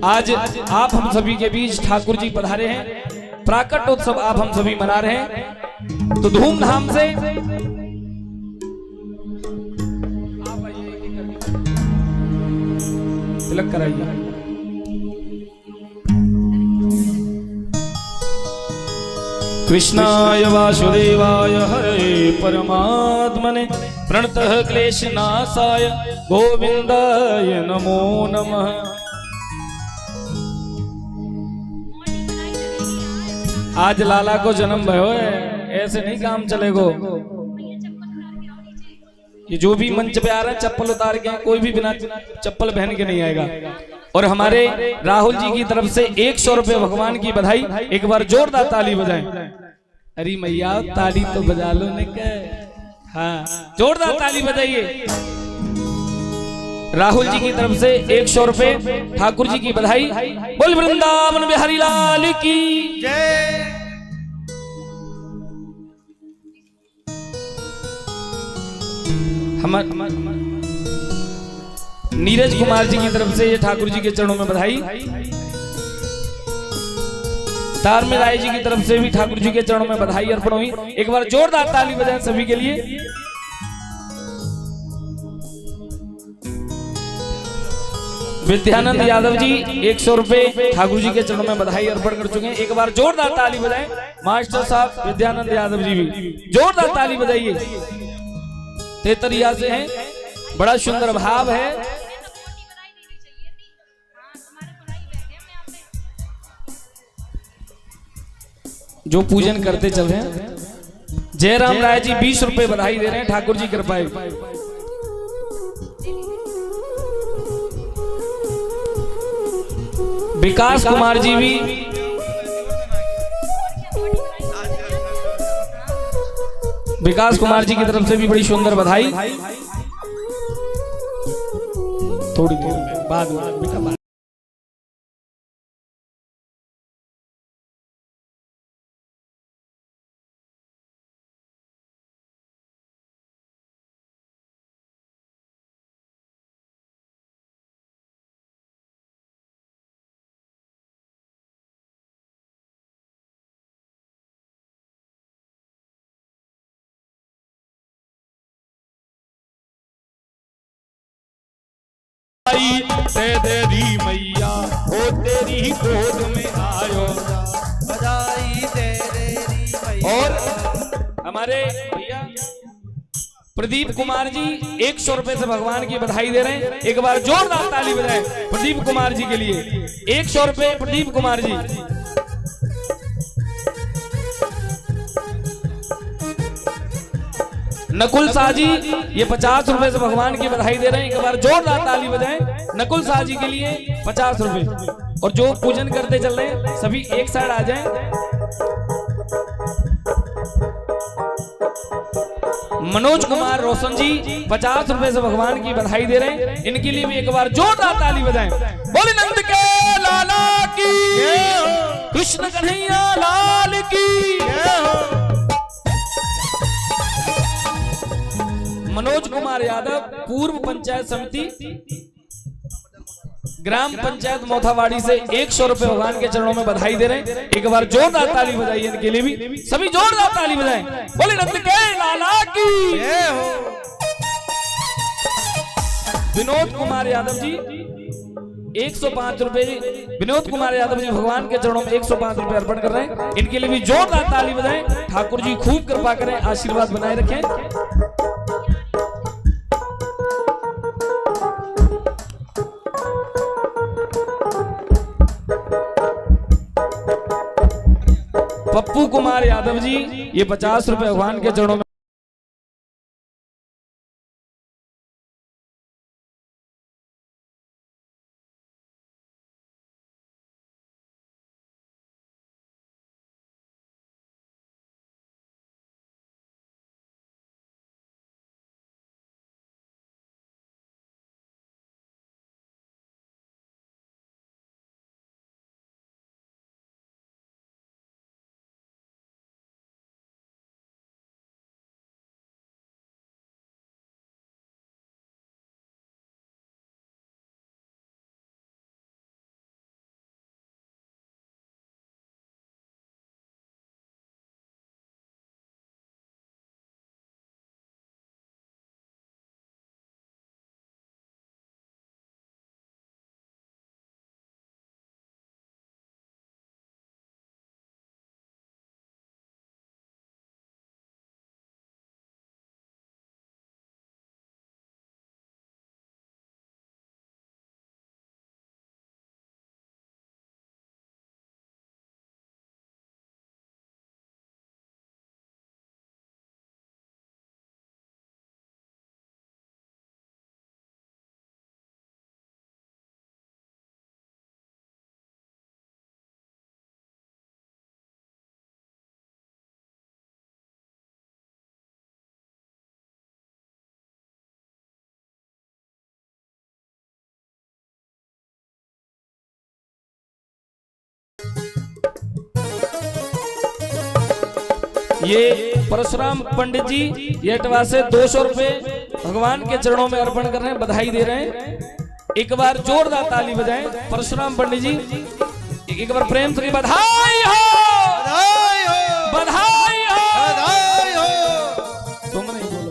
आज आप हम सभी के बीच ठाकुर जी पधारे हैं। प्राकट उत्सव आप हम सभी मना रहे हैं, तो धूमधाम से तिलक कराइए। कृष्णाय वासुदेवाय हरे परमात्मने प्रणतः क्लेशनाशाय गोविंदाय नमो नमः। आज लाला को जन्म भयो है, ऐसे नहीं काम चलेगो। ये जो भी मंच पे आ रहा है चप्पल उतार के, कोई भी बिना चप्पल पहन के नहीं आएगा। और हमारे राहुल जी की तरफ से 100 रुपए भगवान की बधाई। एक बार जोरदार ताली बजाएं। अरे मैया ताली तो बजा लो ने के। हाँ, जोरदार ताली बजाइए। राहुल जी की तरफ से 100 रुपए ठाकुर जी की बधाई। बोल वृंदावन बिहारी लाल की जय। नीरज कुमार जी की तरफ से ये ठाकुर जी के चरणों में बधाई। तारमेल राय जी की तरफ से भी ठाकुर जी के चरणों में बधाई अर्पण हुई। एक बार जोरदार ताली बजाएं सभी के लिए। विद्यानंद यादव जी 100 रुपए ठाकुर जी के चरणों में बधाई अर्पण कर चुके हैं। एक बार जोरदार ताली बजाएं। मास्टर साहब विद्यानंद यादव जी भी जोरदार ताली बजाइए। तेतरिया से हैं, बड़ा सुंदर भाव है। जो पूजन करते चल रहे हैं। जयराम राय जी 20 रुपए बधाई दे रहे हैं। ठाकुर जी कृपाएं। विकास कुमार जी भी विकास कुमार जी की तरफ से भी बड़ी सुंदर बधाई। थोड़ी देर बाद बेटा दे तेरी मैया हो तेरी गोद में आयो। बधाई दे तेरी मैया। और हमारे भैया प्रदीप कुमार जी 100 रुपए से भगवान की बधाई दे रहे हैं। एक बार जोरदार ताली बजाएं प्रदीप कुमार जी के लिए। 100 रुपए प्रदीप कुमार जी। नकुल शाह जी ये 50 रुपए से भगवान की बधाई दे रहे हैं। एक बार जोरदार ताली बजाएं नकुल शाह जी के लिए 50 रुपए। और जो पूजन करते चल रहे हैं सभी एक साइड आ जाएं। मनोज कुमार रोशन जी 50 रुपए से भगवान की बधाई दे रहे हैं। इनके लिए भी एक बार जोरदार ताली बजाएं। बोले नंद के लाला की, कृष्ण कन्हैया लाल की। मनोज कुमार यादव पूर्व पंचायत समिति ग्राम पंचायत मोथावाड़ी से 100 रुपए भगवान के चरणों में बधाई दे रहे हैं। एक बार जोरदार ताली बजाइए इनके लिए भी। सभी जोरदार ताली बजाएं। बोले नंद के लाला की। विनोद कुमार यादव जी 105 रुपए। विनोद कुमार यादव जी भगवान के चरणों में 105 रुपए अर्पण कर रहे हैं। इनके लिए भी जोरदार ताली बजाएं। ठाकुर जी खूब कृपा करें, आशीर्वाद बनाए रखें। पप्पू कुमार यादव जी ये 50 रुपए भगवान के चरणों में ये परशुराम पंडित जी येटवा से 200 रुपए भगवान के चरणों में अर्पण कर रहे हैं, बधाई दे रहे हैं। एक बार जोरदार ताली बजाएं परशुराम पंडित जी, एक बार प्रेम से बधाई हो, बधाई हो, बधाई हो, बधाई हो। तुम नहीं बोलो।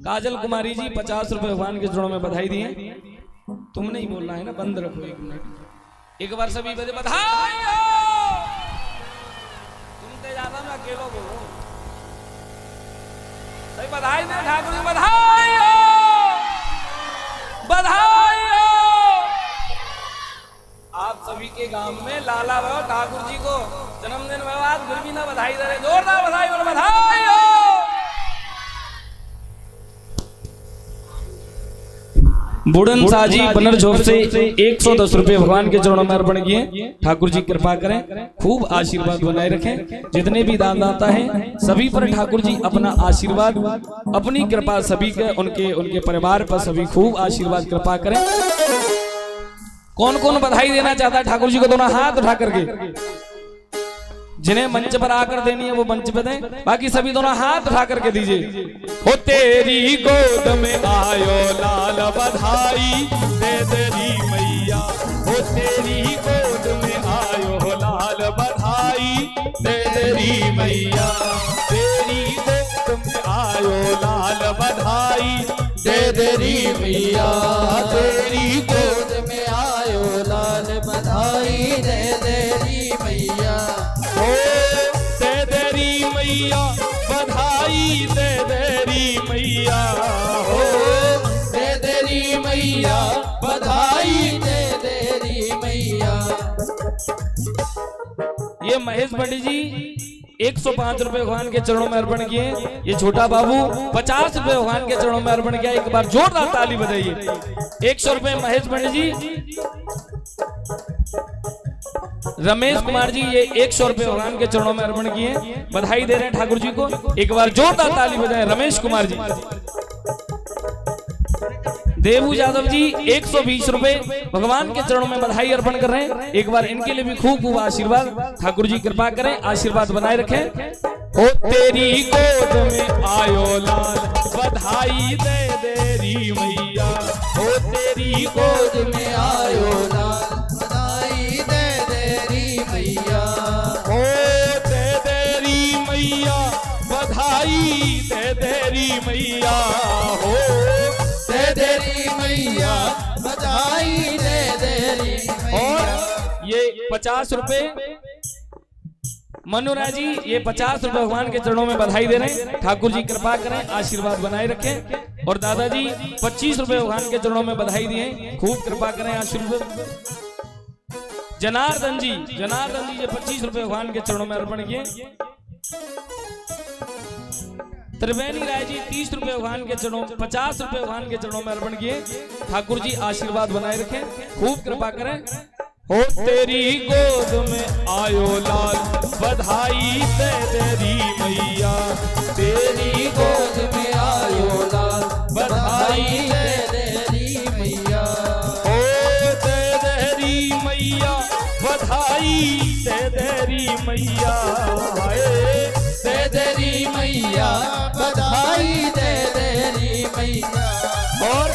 काजल कुमारी जी 50 रुपए भगवान के चरणों में बधाई दिए। तुम नहीं बोलना है ना, बंद रखो 1 मिनट। एक बार सभी बजे बधाई हो। तुम ज्यादा ना अकेलो बोलो, सही बधाई दे ठाकुर जी, बधाई हो, बधाई हो। आप सभी के गांव में लाला बाबा ठाकुर जी को जन्मदिन में आज फिर भी ना बधाई दे रहे, जोरदार बधाई बोलो, बधाई हो। बुढ़न साजी बनर झोप से 110 रुपए भगवान के चरणों में अर्पण किए। ठाकुर जी कृपा करें, खूब आशीर्वाद बनाए रखें। जितने भी दानदाता हैं सभी पर ठाकुर जी अपना आशीर्वाद, अपनी कृपा सभी के उनके परिवार पर सभी खूब आशीर्वाद कृपा करें। कौन कौन बधाई देना चाहता है ठाकुर जी को? दोनों हाथ उठा करके, जिन्हें मंच पर आकर देनी है वो मंच पे दें, बाकी सभी दोनों हाथ उठा करके दीजिए। हो तेरी गोद में आयो लाल बधाई दे तेरी मैया, हो तेरी गोद में आयो लाल बधाई दे तेरी मैया, तेरी गोद में आयो लाल बधाई दे तेरी मैया, तेरी गोद में आयो लाल बधाई दे तेरी मैया, दे तेरी मैया बधाई दे तेरी मैया, हो दे तेरी मैया बधाई दे तेरी मैया। ये महेश पंडित जी 105 रुपए भगवान के चरणों में अर्पण किए। ये छोटा बाबू 50 रुपए भगवान के चरणों में अर्पण किया। एक बार जोरदार ताली बजाइए। 100 रुपए महेश पंडित जी। रमेश कुमार जी ये 100 रुपए भगवान के चरणों में अर्पण किए, बधाई दे रहे हैं ठाकुर जी को। एक बार जोरदार ताली बजाएं रमेश कुमार जी। देवू यादव जी 120 रुपए भगवान के चरणों में बधाई अर्पण कर रहे हैं। एक बार इनके लिए भी खूब खूब आशीर्वाद ठाकुर जी कृपा करें, आशीर्वाद बनाए रखें। हो तेरी गोद में आयो लाल बधाई दे तेरी मैया, हो तेरी गोद में आयो लाल बधाई दे तेरी मैया, हो दे तेरी मैया बधाई दे तेरी मैया, हो दे तेरी मैया बधाई दे तेरी मैया। और ये 50 रुपए मनुराज जी ये 50 रुपए भगवान के चरणों में बधाई दे रहे हैं। ठाकुर जी कृपा करें, आशीर्वाद बनाए रखें। और दादाजी 25 रुपए भगवान के चरणों में बधाई दिए, खूब कृपा करें, आशीर्वाद। जनार्दन जी ये 25 रुपए भगवान के चरणों में अर्पण किए। त्रिवेणी राय जी 30 रुपए भगवान के चरणों, 50 रुपए भगवान के चरणों में अर्पण किए। ठाकुर जी आशीर्वाद बनाए रखें, खूब कृपा करें। हो तेरी गोद में आयो लाल बधाई दे तेरी मैया, तेरी गोद में आयो लाल बधाई दे तेरी मैया, हो दे तेरी मैया बधाई दे तेरी मैया, दे तेरी मैया बधाई दे तेरी मैया। और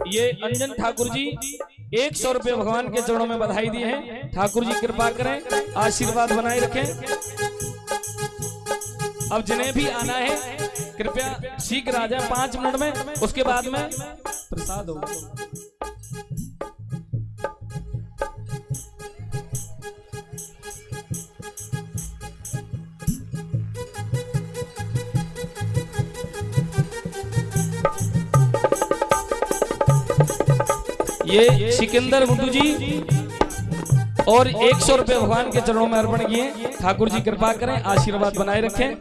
ये अंजन ठाकुर जी 100 रुपए भगवान के चरणों में बधाई दिए हैं। ठाकुर जी कृपा करें, आशीर्वाद बनाए रखें। अब जिन्हें भी आना है कृपया शीघ्र आ जाए 5 मिनट में, उसके बाद में प्रसाद होगा। ये सिकंदर गुड्डू जी और 100 रुपए भगवान के चरणों में अर्पण किए। ठाकुर जी कृपा करें, आशीर्वाद बनाए रखें।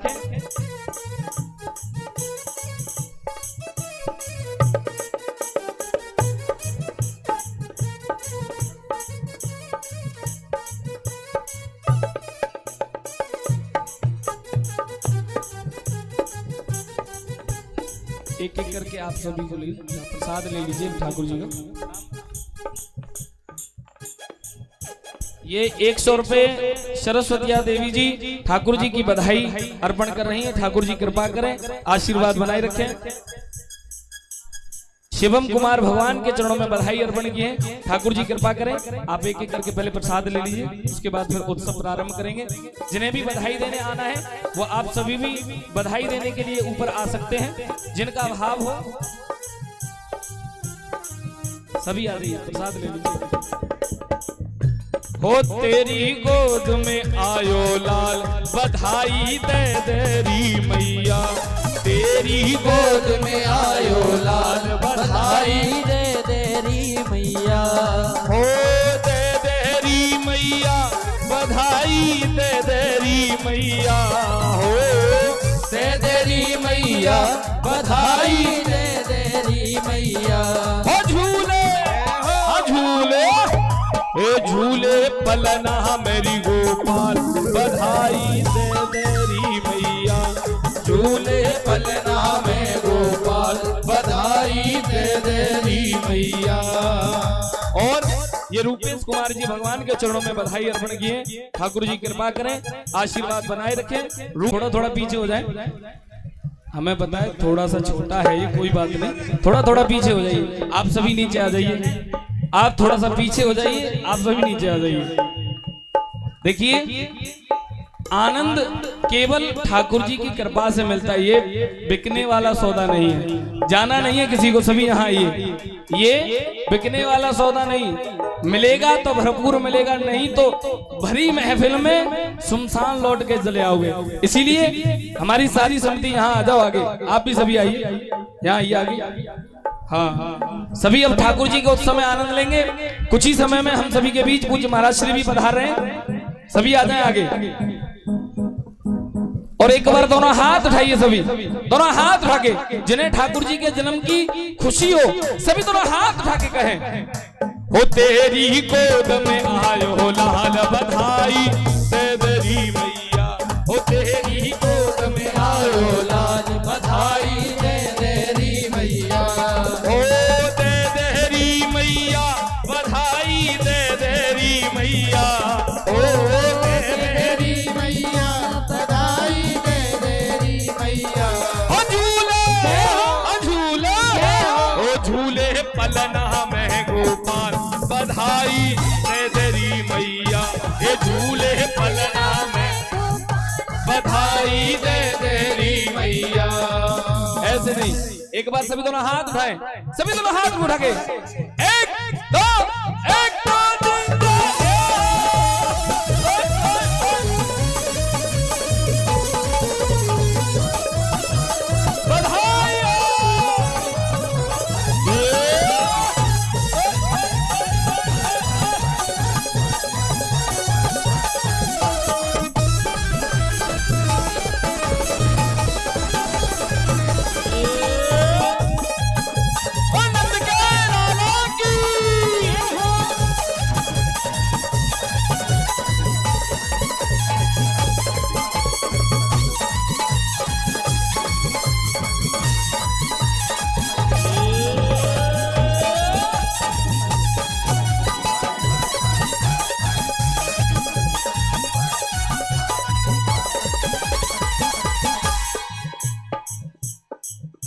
एक एक करके आप सभी को प्रसाद ले लीजिए ठाकुर जी का। ये 100 रुपए सरस्वती देवी जी ठाकुर जी की बधाई अर्पण कर रही हैं। ठाकुर जी कृपा करें, आशीर्वाद बनाए रखें। शिवम कुमार भगवान के चरणों में बधाई अर्पण किए। ठाकुर जी कृपा करें। आप एक एक करके पहले प्रसाद ले लीजिए, उसके बाद फिर उत्सव प्रारंभ करेंगे। जिन्हें भी बधाई देने आना है वो आप सभी भी बधाई देने के लिए ऊपर आ सकते हैं। जिनका अभाव हो सभी आ रही है, प्रसाद ले लीजिए। हो तेरी गोद में आयो लाल, बधाई दे देरी मैया। तेरी गोद में आयो लाल, बधाई दे देरी मैया। हो दे देरी मैया, बधाई दे देरी मैया। हो दे देरी मैया, बधाई दे देरी मैया। हो झूले, हो झूले, ए झूले पलना मेरी गोपाल, बधाई दे देरी मैया। झूले पलना में गोपाल, बधाई दे देरी मैया। और ये रूपेश कुमार जी भगवान के चरणों में बधाई अर्पण किए। ठाकुर जी कृपा करें, आशीर्वाद बनाए रखें। थोड़ा थोड़ा पीछे हो जाए, हमें पता है थोड़ा सा छोटा है ये, कोई बात नहीं। थोड़ा थोड़ा पीछे हो जाइए, आप सभी नीचे आ जाइए। आप थोड़ा सा पीछे हो जाइए, आप सभी नीचे आ जाइए। देखिए आनंद केवल ठाकुर जी की कृपा से मिलता है। ये बिकने वाला सौदा नहीं है, जाना नहीं है किसी को, सभी यहाँ आइए। ये बिकने वाला सौदा नहीं, मिलेगा तो भरपूर मिलेगा, नहीं तो भरी महफिल में सुनसान लौट के चले आओगे। इसीलिए हमारी सारी समिति यहाँ आ जाओ आगे, आप भी सभी आइए, यहाँ आइए आगे। हाँ, सभी अब ठाकुर जी के उत्सव में आनंद लेंगे। कुछ ही समय में हम सभी के बीच पूज्य महाराज श्री भी पधार रहे हैं। सभी आ जाएं आगे और एक बार दोनों हाथ उठाइए, सभी दोनों हाथ उठा के। जिन्हें ठाकुर जी के जन्म की खुशी हो सभी दोनों हाथ उठा के कहें, हो तेरी गोद में आयो लाल, बधाई दे देरी मैया। हो तेरी गोद में आयो लाल, बधाई दे देरी मैया। ओ दे देरी मैया, बधाई दे देरी मैया। ओ दे देरी मैया, बधाई दे देरी मैया। झूले, झूले, ओ झूले पलना में गोपाल, बधाई दे देरी मैया। ये झूले पलना में बधाई दे देरी मैया। ऐसे नहीं, एक बार सभी दोनों हाथ उठाएं, सभी दोनों हाथ उठा के 1 2 1 2 3 बधाई।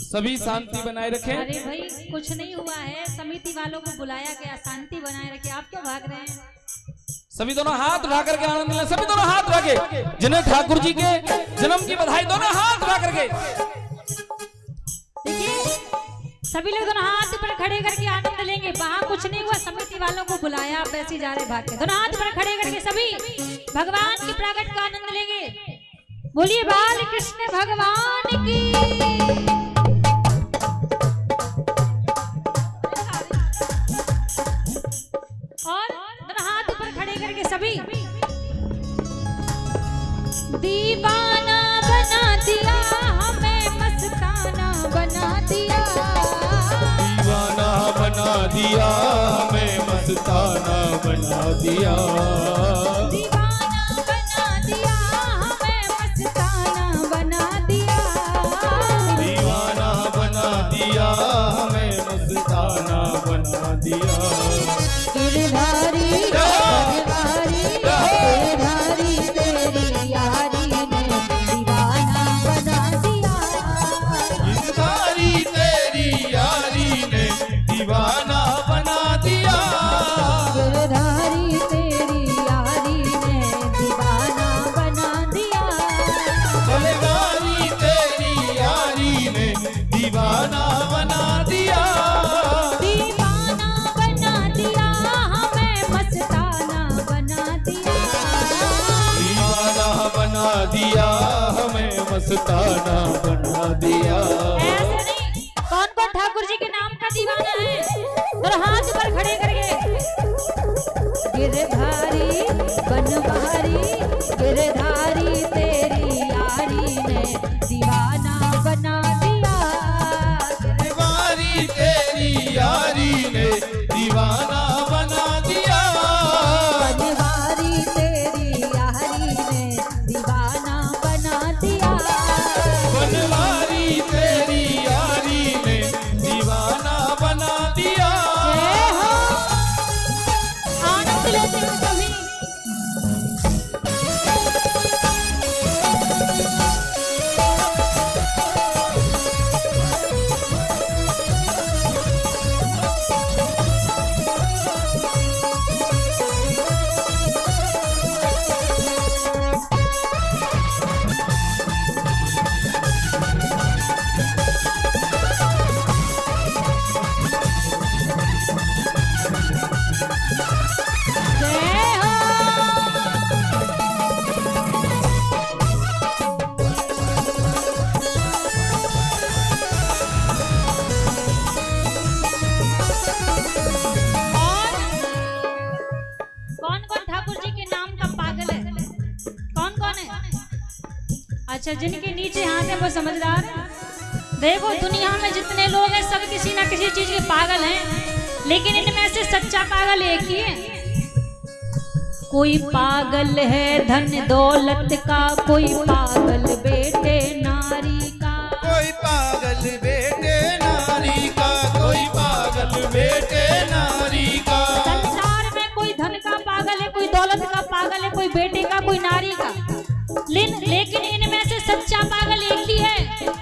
सभी शांति बनाए रखें। अरे भाई कुछ नहीं हुआ है, समिति वालों को बुलाया गया, शांति बनाए रखे, आप क्यों भाग रहे हैं? सभी दोनों हाथ उठा करके आनंद लें, सभी दोनों हाथ उठा के। जिन्हें ठाकुर जी के जन्म की बधाई, दोनों हाथ उठा करके। देखिए सभी लोग दोनों हाथ पर खड़े करके आनंद लेंगे। वहाँ कुछ नहीं हुआ, समिति वालों को बुलाया, आप ऐसे जा रहे भाग के। दोनों हाथ पर खड़े करके सभी भगवान के प्रागट का आनंद लेंगे। बोलिए बाल कृष्ण भगवान की। और दोनों हाथ ऊपर खड़े करके सभी दीवाना बना दिया हमें, मस्ताना बना दिया। दीवाना बना दिया हमें, मस्ताना बना दिया। दीवाना बना दिया हमें, मस्ताना बना दिया। दीवाना बना दिया हमें, मस्ताना बना दिया। गिरधारी गिरधारी मस्ताना बना दिया। ऐसे नहीं, कौन कौन ठाकुर जी के नाम का दीवाना है? और हाथ पर खड़े करके गिरधारी बनवारी गिरधारी तेरी यारी ने दीवाना बना दिया। गिरधारी तेरी यारी ने दीवाना बना दिया। बनवारी तेरी यारी ने दीवाना बना दिया। बनवारी तेरी यारी ने दीवाना बना दिया। जय हो, आनंद लेते हैं सभी। जय हो। कौन कौन ठाकुर जी के नाम का पागल है? कौन कौन है? अच्छा, जिनके नीचे हाथ है वो समझदार है। देखो, दुनिया में जितने लोग हैं सब किसी ना किसी चीज के पागल हैं, लेकिन इनमें से सच्चा पागल एक ही है। कोई पागल है धन दौलत का, कोई पागल बेटे नारी का। कोई पागल बेटे नारी का, कोई पागल बेटे नारी का। संसार में कोई धन का पागल है, कोई दौलत का पागल है, कोई बेटे का, कोई नारी का, लेकिन इनमें से सच्चा पागल एक ही है।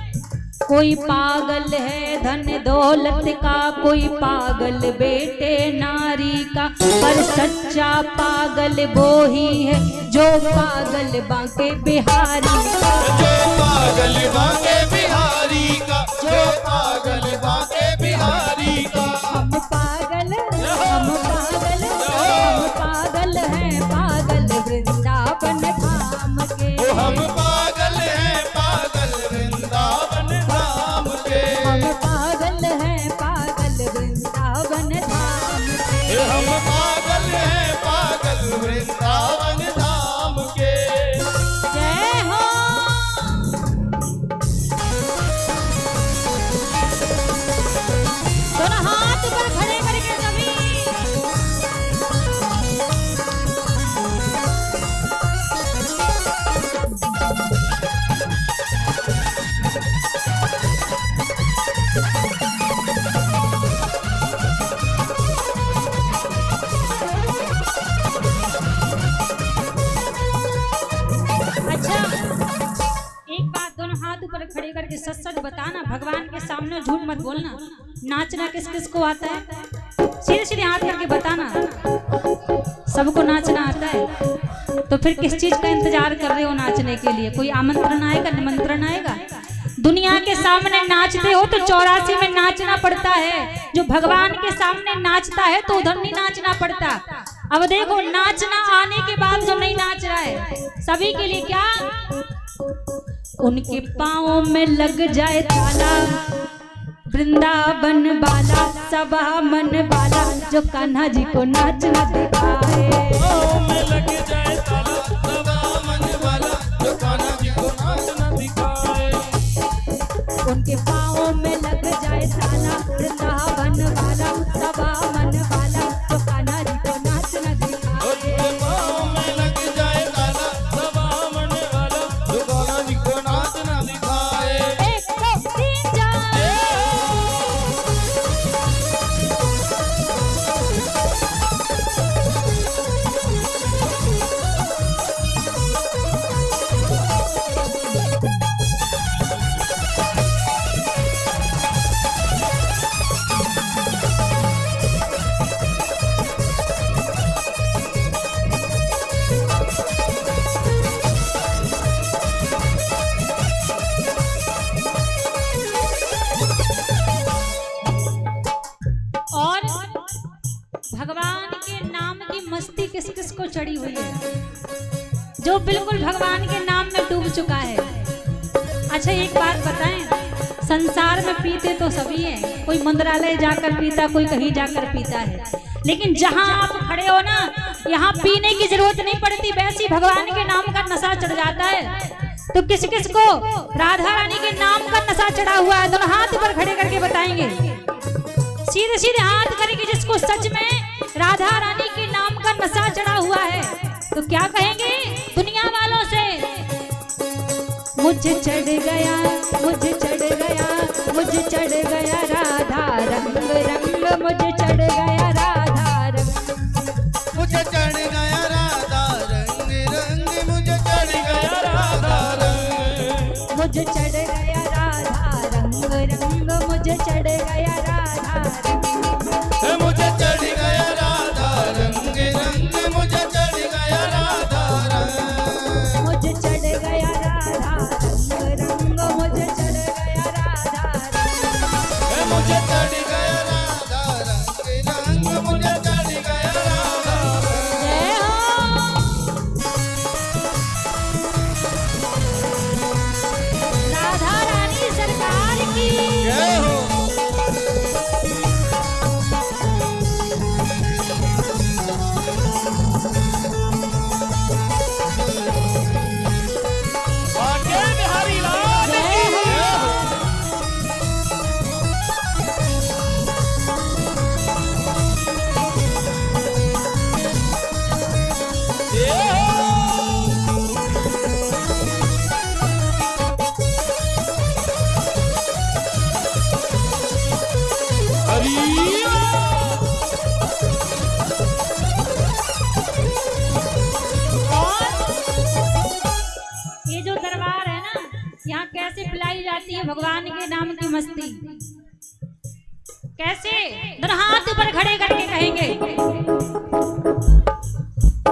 कोई पागल है धन दौलत का, कोई पागल बेटे नारी का, पर सच्चा पागल वो ही है जो पागल बांके बिहारी का। जो पागल बांके बिहारी का, जो पागल बांके बिहारी का। हम पागल हम पागल हम पागल हैं, पागल वृंदावन धाम के। हम पागल हैं, पागल वृंदावन धाम के। हम पागल हैं, पागल वृंदावन धाम के। हम पागल हैं, पागल वृंदावन धाम के। जय हो। दोनों हाथ ऊपर खड़े करके सभी। अच्छा, एक बात, दोनों हाथ ऊपर खड़े करके सच सच बताना, भगवान के सामने झूठ मत बोलना। नाचना किस किस को आता है? सीधे सीधे हाथ करके बताना। सबको नाचना आता है, तो फिर किस चीज का इंतजार कर रहे हो नाचने के लिए? कोई आमंत्रण आएगा, निमंत्रण आएगा? दुनिया के सामने नाचते हो तो 84 में नाचना पड़ता है। जो भगवान के सामने नाचता है तो उधर नहीं नाचना पड़ता। अब देखो, नाचना आने के बाद जो नहीं नाच रहा है, सभी के लिए क्या? उनके पाँव में लग जाए ताला, वृंदावन वाला सबा मन वाला, जो कान्हा जी को नाचना दिखाए। में लग जाए ताला, सदा मन वाला, जो कान्हा जी को नाचना दिखाए। उनके पाँव में लग जाए ताला, वृंदावन वाला सबा मन वाला, जो कान्हा जी को नाचना दिखाए। पाँव में लग जाए ताला, सदा मन वाला, जो कान्हा जी को नाचना दिखाए। 1 2 3 4। भगवान के नाम की मस्ती किस किस को चढ़ी हुई है, जो बिल्कुल भगवान के नाम में डूब चुका है। संसार में पीते तो सभी हैं, कोई मंदिरालय जाकर पीता, कोई कहीं जाकर पीता है, लेकिन जहां आप खड़े हो ना, यहाँ पीने की जरूरत नहीं पड़ती, वैसे भगवान के नाम का नशा चढ़ जाता है। तो किस किस को राधा रानी के नाम का नशा चढ़ा हुआ है, दोनों हाथ पर खड़े करके बताएंगे, सीधे सीधे हाथ करेंगे। जिसको सच में राधा रानी के नाम का नशा चढ़ा हुआ है, तो क्या कहेंगे दुनिया वालों से? मुझे चढ़ गया, मुझे चढ़ गया, मुझे चढ़ गया राधा रंग रंग, मुझे चढ़ गया राधा रंग, मुझे चढ़ गया राधा रंग रंग, मुझे चढ़ गया राधा रंग, मुझे चढ़ गया राधा रंग रंग, मुझे चढ़ गया राधा रंग, मुझे चढ़ गया राधा रंग रंग, मुझे चढ़ गया राधा रंग, मुझे चढ़ गया राधा रंग रंग, मुझे चढ़ गया राधा रंग, मुझे चढ़ गया राधा रंग रंग, मुझे चढ़ गया राधा रंग। जय हो राधा रानी सरकार की। जय हो। बांके बिहारी लाल की जय हो। ये जो दरबार है ना, यहाँ कैसे पिलाई जाती है भगवान के नाम की मस्ती? कैसे? दोनों हाथ ऊपर खड़े करके कहेंगे,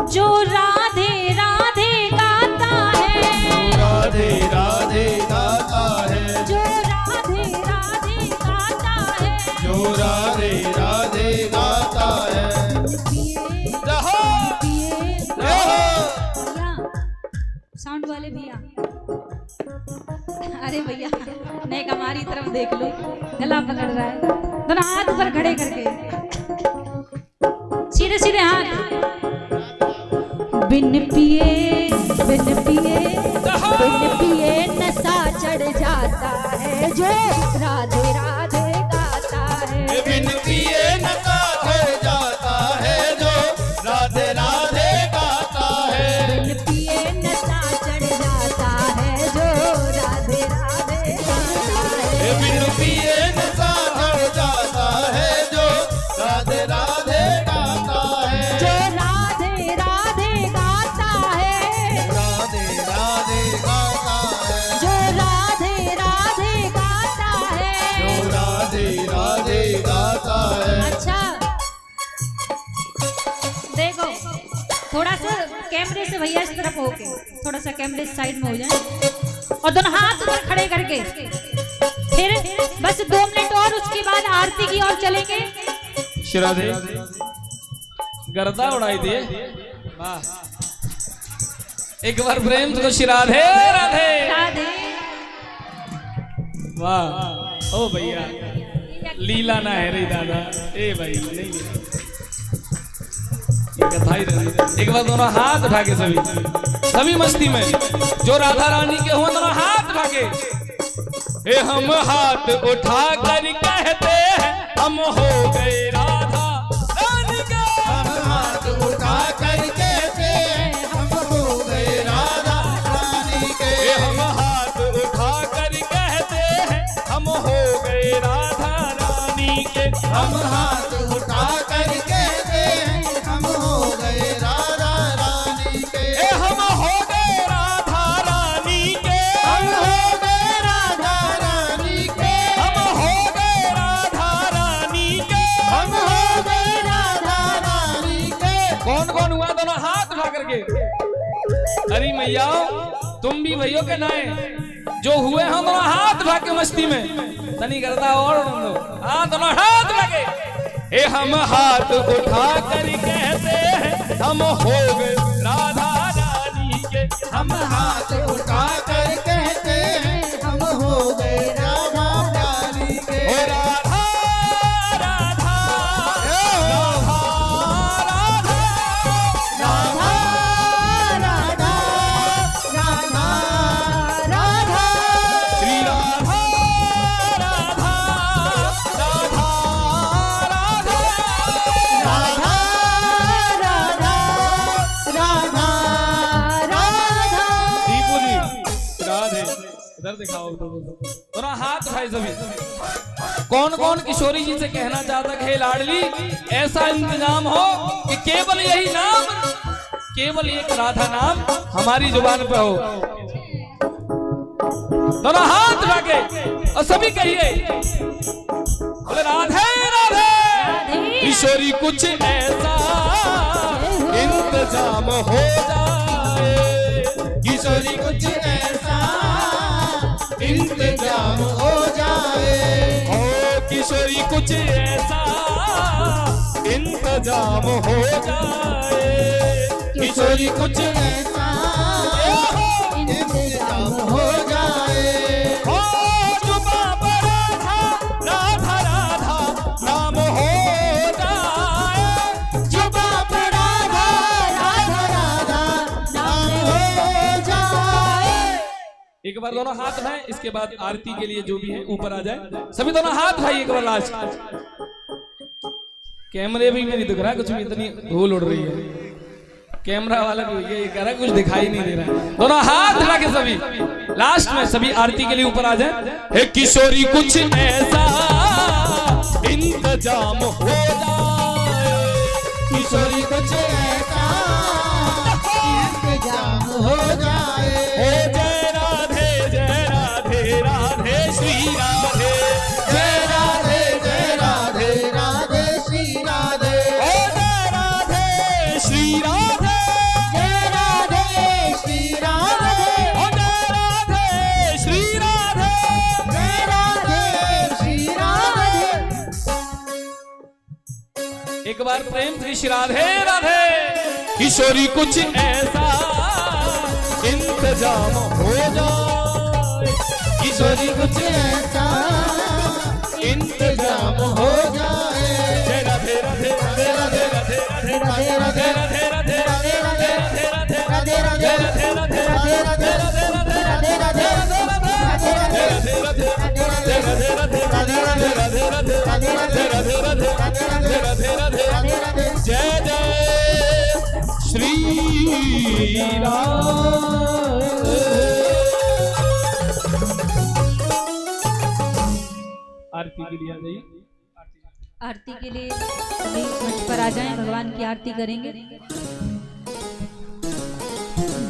जो राधे राधे गाता है, राधे राधे गाता है, जो राधे राधे गाता है, जो राधे राधे गाता है। पिए जहो पिए जहो। भैया, साउंड वाले भैया, अरे भैया नेक हमारी तरफ देख लो, गला पकड़ रहा है। दोनों हाथ ऊपर खड़े करके, सीधे सीधे हाथ। बिन पिए बिन पिए बिन पिए नशा चढ़ जाता है, जो राधे राधे गाता है, बिन पिए नशा चढ़ जाता है, जो राधे राधे गाता है। बिन पिए नशा चढ़ जाता है, जो राधे राधे गाता है, बिन पिए नशा चढ़ जाता है, जो राधे राधे गाता है। जो राधे राधे गाता है, राधे राधे गाता है, जो राधे राधे गाता है। जो राधे राधे गाता है। अच्छा देखो, थोड़ा सा कैमरे से भैया इस तरफ होके, थोड़ा सा कैमरे से साइड में हो जाए, और दोनों हाथ ऊपर खड़े करके, फिर बस 2 मिनट और, उसके बाद आरती की ओर चलेंगे। श्री राधे गर्दा उड़ाई दिए, वाह। एक बार प्रेम से श्री राधे राधे राधे वाह। ओ भैया लीला ना है रे दादा, ए भाई नहीं ये कथा ही रही। एक बार दोनों हाथ उठा के सभी मस्ती में, जो राधा रानी के हो दोनों हाथ उठा के, ए हम हाथ उठा कर कहते हैं, हम हो गए राधा रानी के। हम हाथ उठा कर कहते हैं, हम हो गए राधा रानी के। ए हम हाथ उठा कर कहते हैं, हम हो गए राधा रानी के। हम हाथ उठा कर कहते हैं, हम हो गए राधा रानी के। ए हम हो गए राधा रानी के। हम हो गए राधा रानी के। हम हो गए राधा रानी के। हम हो गए राधा रानी के। कौन कौन हुआ दोनों हाथ उठा करके? अरे मैया तुम भी भैया के नाए जो हुए हम दोनों हाथ उठा के मस्ती में, तनी करता और दोनों हाथ लगे। ए हम हाथ उठा कर कहते हैं, हम हो गए राधा रानी के। हम हाथ उठा कर कहते हैं, हम हो गए राधा दिखाओ तो ना हाथ उठाए सभी। कौन कौन किशोरी जी से कहना चाहता है लाडली ऐसा इंतजाम हो कि केवल यही नाम, केवल एक राधा नाम हमारी जुबान पे हो। दोनों हाथ रखे और सभी कहिए बोले राधे राधे। किशोरी कुछ ऐसा इंतजाम हो जाए, किशोरी कुछ ऐसा इंतजाम हो जाए, ओ किशोरी कुछ ऐसा इंतजाम हो जाए, किशोरी कुछ ऐसा इंतजाम हो जाए, ओ जुबा पर राधा राधा राधा नाम हो जाए, जुबा पर राधा राधा राधा नाम हो जाए। एक बार दोनों हाथ उठाएं, इसके बाद आरती के लिए जो भी है ऊपर आ जाए। सभी दोनों हाथ उठाइए एक बार लास्ट। कैमरे भी नहीं दिख रहा कुछ भी, इतनी धूल उड़ रही है। कैमरा वाला भी ये कह रहा है कुछ दिखाई नहीं दे रहा है। दोनों हाथ उठा के सभी लास्ट में सभी आरती के लिए ऊपर आ जाए। हे किशोरी कुछ ऐसा इंतजाम हो जाए, किशोरी कुछ ऐसा इंतजाम हो जाए, हे जय राधे जय राधे राधे श्री राधे, जय राधे जय राधे राधे श्री राधे, ओ जय राधे श्री राधे, जय राधे श्री राधे, ओ जय राधे श्री राधे, जय राधे श्री राधे। एक बार प्रेम से श्री राधे राधे। किशोरी कुछ ऐसा इंतजाम हो जाए, किशोरी कुछ ऐसा इंतजाम हो जाए, जय राधे राधे राधे राधे राधे राधे राधे राधे राधे राधे राधे राधे राधे राधे राधे राधे जय जय श्री राम। आरती के लिए आ जाइए। आरती के लिए सभी मंच पर आ जाएं, भगवान की आरती करेंगे।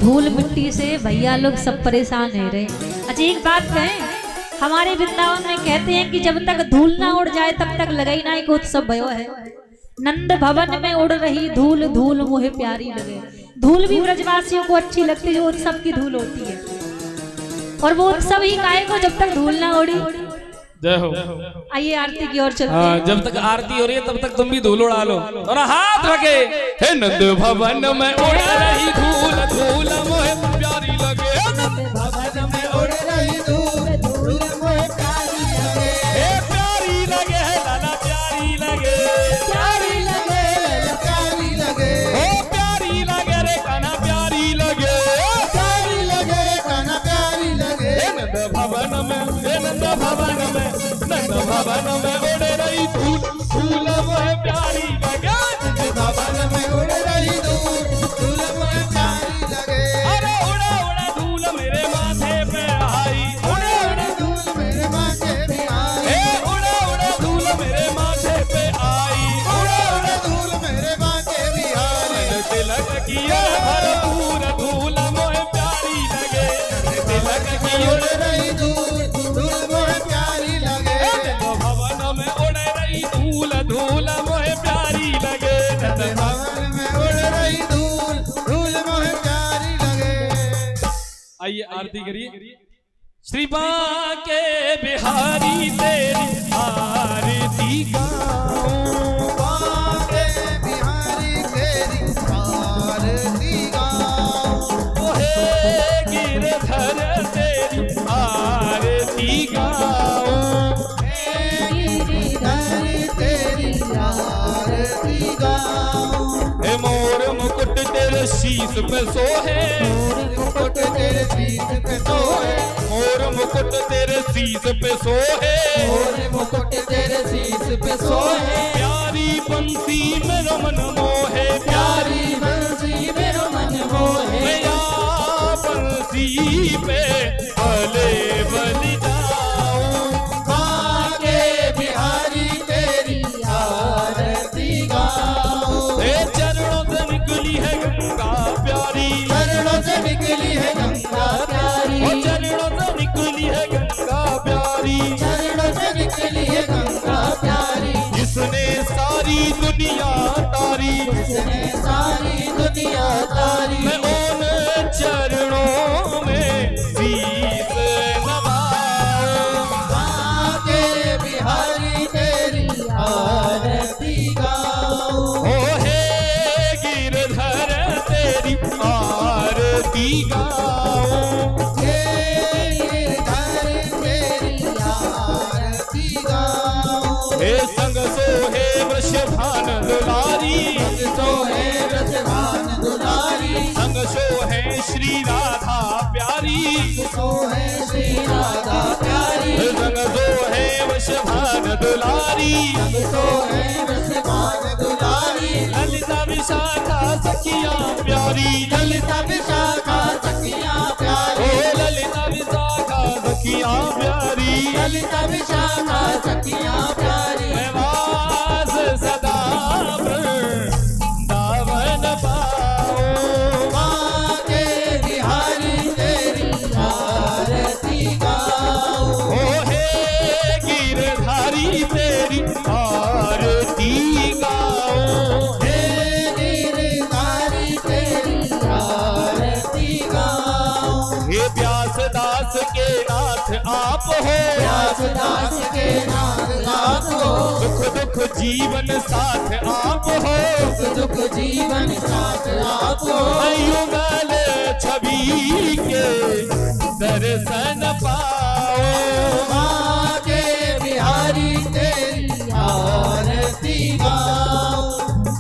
धूल मिट्टी से भैया लोग सब परेशान है रहे। अच्छा एक बात कहें, हमारे वृंदावन में कहते हैं कि जब तक धूल ना उड़ जाए तब तक लगाई ना एक उत्सव भयो है। नंद भवन में उड़ रही धूल, धूल मोहे प्यारी लगे। धूल भी ब्रजवासियों को अच्छी लगती है, जो उत्सव की धूल होती है। और वो उत्सव ही काहे को जब तक धूल ना उड़ी। जय हो। आइए आरती की ओर चलते हैं। जब तक आरती हो रही है तब तक तुम भी धूल उड़ा लो और हाथ रखे। हे नंद भवन में उड़ रही धूल, धूल मोहे प्यारी लगे, नंद भवन में उड़ रही धूल, धूल मोहे प्यारी लगे, हे प्यारी लगे है लाला प्यारी लगे, प्यारी लगे प्यारी लगे, ओ प्यारी लगे रे काना प्यारी लगे, प्यारी लगे काना प्यारी लगे। हे नंद भवन में, हे नंद भवन में, नंद भवन में उड़ रही धूल, धूल मोहे प्यारी लगे, नंद भवन में उड़ रही धूल, धूल मोहे प्यारी लगे। अरे उड़ा उड़ा धूल मेरे माथे पे आई, उड़े उड़े धूल मेरे माथे पे आई, हे उड़ा उड़ा धूल मेरे माथे पे आई, उड़े उड़े धूल मेरे माथे पे आई। मन तिलक किया भरपूर धूल मोहे प्यारी लगे, तिलक की उड़ रही धूल, धूल मोहे प्यारी लगे, भवन में उड़ रही धूल, धूल मोहे प्यारी लगे, भवन में उड़ रही धूल, धूल मोहे प्यारी लगे। आइए आरती करिए। श्री बांके बिहारी तेरी आरती गाऊं, बांके बिहारी तेरी आरती गाऊं, हे गिरधर तेरी आरती गाऊं, गिरिधर तेरी आरती गाऊं, हे मोर मुकुट तेरे शीश पे सोहे, मुकुट तेरे शीश पे सोए, मोर मुकुट तेरे शीश पे सोहे, मोर मुकुट तेरे शीश पे सोए, प्यारी बंसी में रमन मोहे, प्यारी बंसी मेरो मन मोहे, मैं या बंसी पे भले बलि जाऊं, माँ के बिहारी तेरी आरती गाऊं। हे चरणों से निकली है गंगा प्यारी, चरणों से निकली है गंगा प्यारी, ओ चरणों से निकली है गंगा प्यारी, चरणों से निकली है गंगा प्यारी, जिसने सारी दुनिया तारी, जिसने सारी दुनिया तारी। मैं उन चरणों में शीश नवाऊं, माँ के बिहारी तेरी आरती गाऊं। ओ हे गिरधर तेरी आरती गाऊं, हे गिरधर तेरी आरती गाऊं। हे संग सोहे वृषभान दुलारी, सोहे वृषभान दुलारी, संग सोहे श्री राधा प्यारी, सोहे श्री राधा प्यारी, संग सोहे वृषभान दुलारी, सोहे वृषभान दुलारी। ललिता विशाखा सखिया प्यारी, ललिता विशाखा सखिया ओ प्यारी, ललिता विशाखा सखिया प्यारी, ललिता विशाखा सखिया प्यारी। मैं वास सदा वृंदावन पाऊं, माँ के बिहारी तेरी आरती गाऊं। ओ हे गिरधारी तेरी आरती गाऊं, हे गिरधारी तेरी आरती गाऊं। हे व्यास दास के नाथ आप हो, व्यास दास के नाथ आप हो, दुख दुख जीवन साथ आप हो, दुख दुख जीवन साथ आप हो। मैं युगल छवि के दर्शन पाऊं, माँ के बिहारी तेरी आरती गाऊं।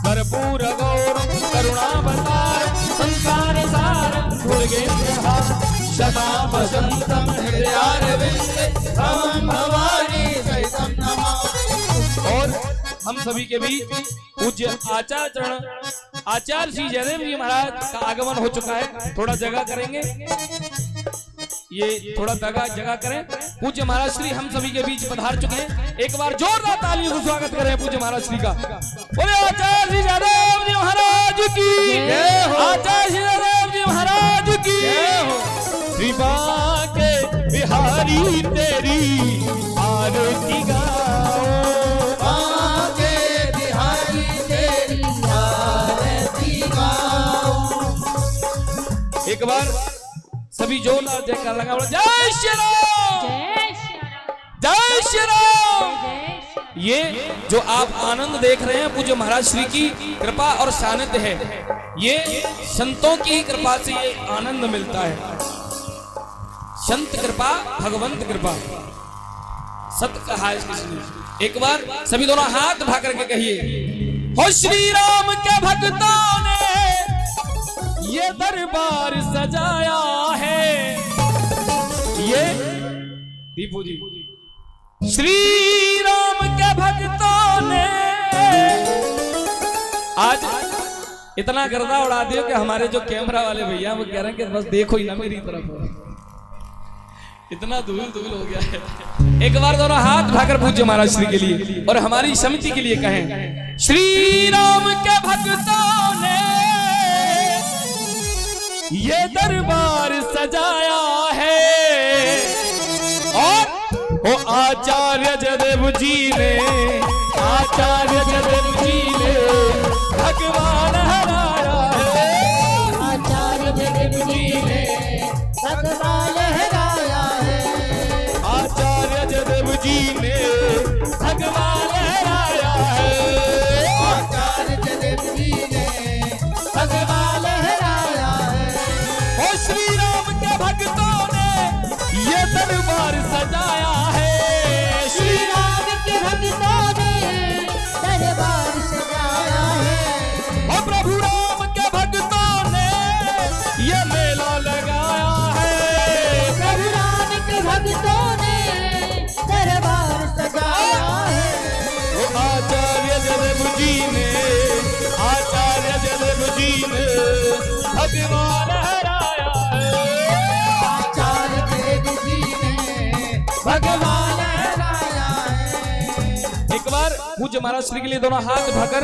कर्पूर गौरम करुणावतार संसार सारम दुर्गेन्द्र सदा वसंतम हृदयारविंदे भवं भवानी सहितं नमामि। और हम सभी के बीच पूज्य आचार्य चरण आचार्य श्री जयदेव जी महाराज का आगमन हो चुका है। थोड़ा जगह करेंगे, ये थोड़ा जगह करें। पूज्य महाराज श्री हम सभी के बीच पधार चुके हैं। एक बार जोरदार तालियों से स्वागत करें पूज्य महाराज श्री का। बोले आचार्य श्री जयदेव जी महाराज की जय हो। आचार्य श्री जयदेव जी महाराज की जय हो। श्री बांके बिहारी तेरी आरती गाओ, माँ के बिहारी तेरी आरती गाऊं। एक बार सभी जोरदार जयकार लगा बोलो जय श्री राम, जय श्री राम, जय श्री राम। जय श्री ये जो आप आनंद देख रहे हैं पूज्य महाराज श्री की कृपा और सानिध्य है। ये संतों की कृपा से ये आनंद मिलता है। संत कृपा भगवंत कृपा सत कहा है किसने। एक बार सभी दोनों हाथ उठा करके कहिए, हो श्री राम के भक्तों ने ये दरबार सजाया है। ये दीपू जी, श्री राम के भक्तों ने आज इतना गर्दा उड़ा दिया कि हमारे जो कैमरा वाले भैया वो कह रहे हैं कि बस देखो ही ना मेरी तरफ, इतना धूल हो गया है। एक बार दोनों हाथ उठाकर पूज्य महाराज श्री के लिए और हमारी समिति के लिए कहें, श्री राम के भक्तों ने ये दरबार सजाया है और वो आचार्य जयदेव जी ने, आचार्य जयदेव जी ने भगवान हराया है। आचार्य जगदेव जी ने भगवान हराया है। आचार्य जयदेव जी ने भगवान हराया है। आचार्य जगदेव जी ने भगवान हराया है। ओ श्री राम के भक्तों ने ये दरबार सजाया है। श्री राम के भक्तों ने दरबार सजाया है। ओ प्रभु राम के भक्तों ने ये मेला लगाया है। प्रभु राम के भक्तों ने दरबार सजाया है। बार पूज्य महाराज श्री के लिए दोनों हाथ उठाकर,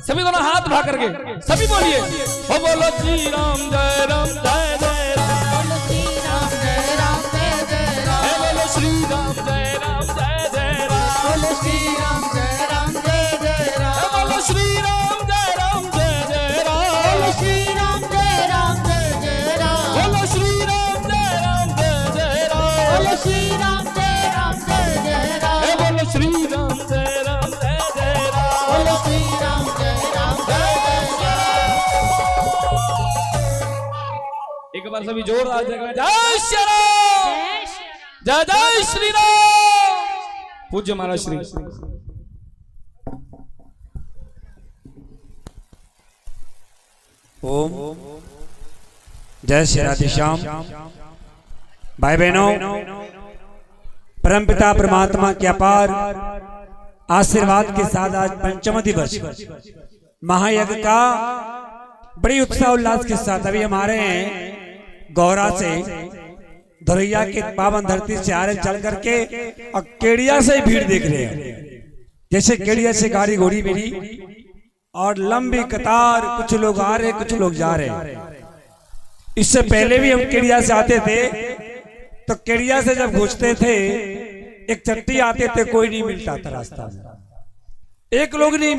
सभी दोनों हाथ उठा करके सभी बोलिए, ओ बोलो श्री राम जय राम जय जय राम, बोलो श्री राम जय राम जय जय राम, बोलो श्री राम जय राम जय जय राम, बोलो श्री राम जय राम जय जय राम, बोलो श्री राम जय राम जय जय राम, बोलो श्री राम जय राम जय जय राम, बोलो श्री राम जय राम जय जय राम, बोलो श्री राम जय राम जय जय राम, बोलो श्री राम जय राम जय जय राम, बोलो श्री राम जय राम जय जय राम। एक बार सभी जोरदार जय श्री राम, जय जय श्री राम। पूज्य महाराज श्री ओम जय श्री राधे श्याम। भाई बहनों, परमपिता परमात्मा के अपार आशीर्वाद के साथ आज पंचम दिवस महायज्ञ का बड़ी उत्साह उल्लास के साथ अभी हमारे गौरा से धुरैया के पावन धरती से आ रहे चल करके और केड़िया से ही भीड़ देख रहे हैं। जैसे केड़िया से गाड़ी घोड़ी मेरी और लंबी कतार, कुछ लोग आ रहे कुछ लोग जा रहे। इससे पहले भी हम केड़िया से आते थे तो केड़िया से जब घुसते थे एक चट्टी आते थे, कोई नहीं मिलता था रास्ता में, एक लोग नहीं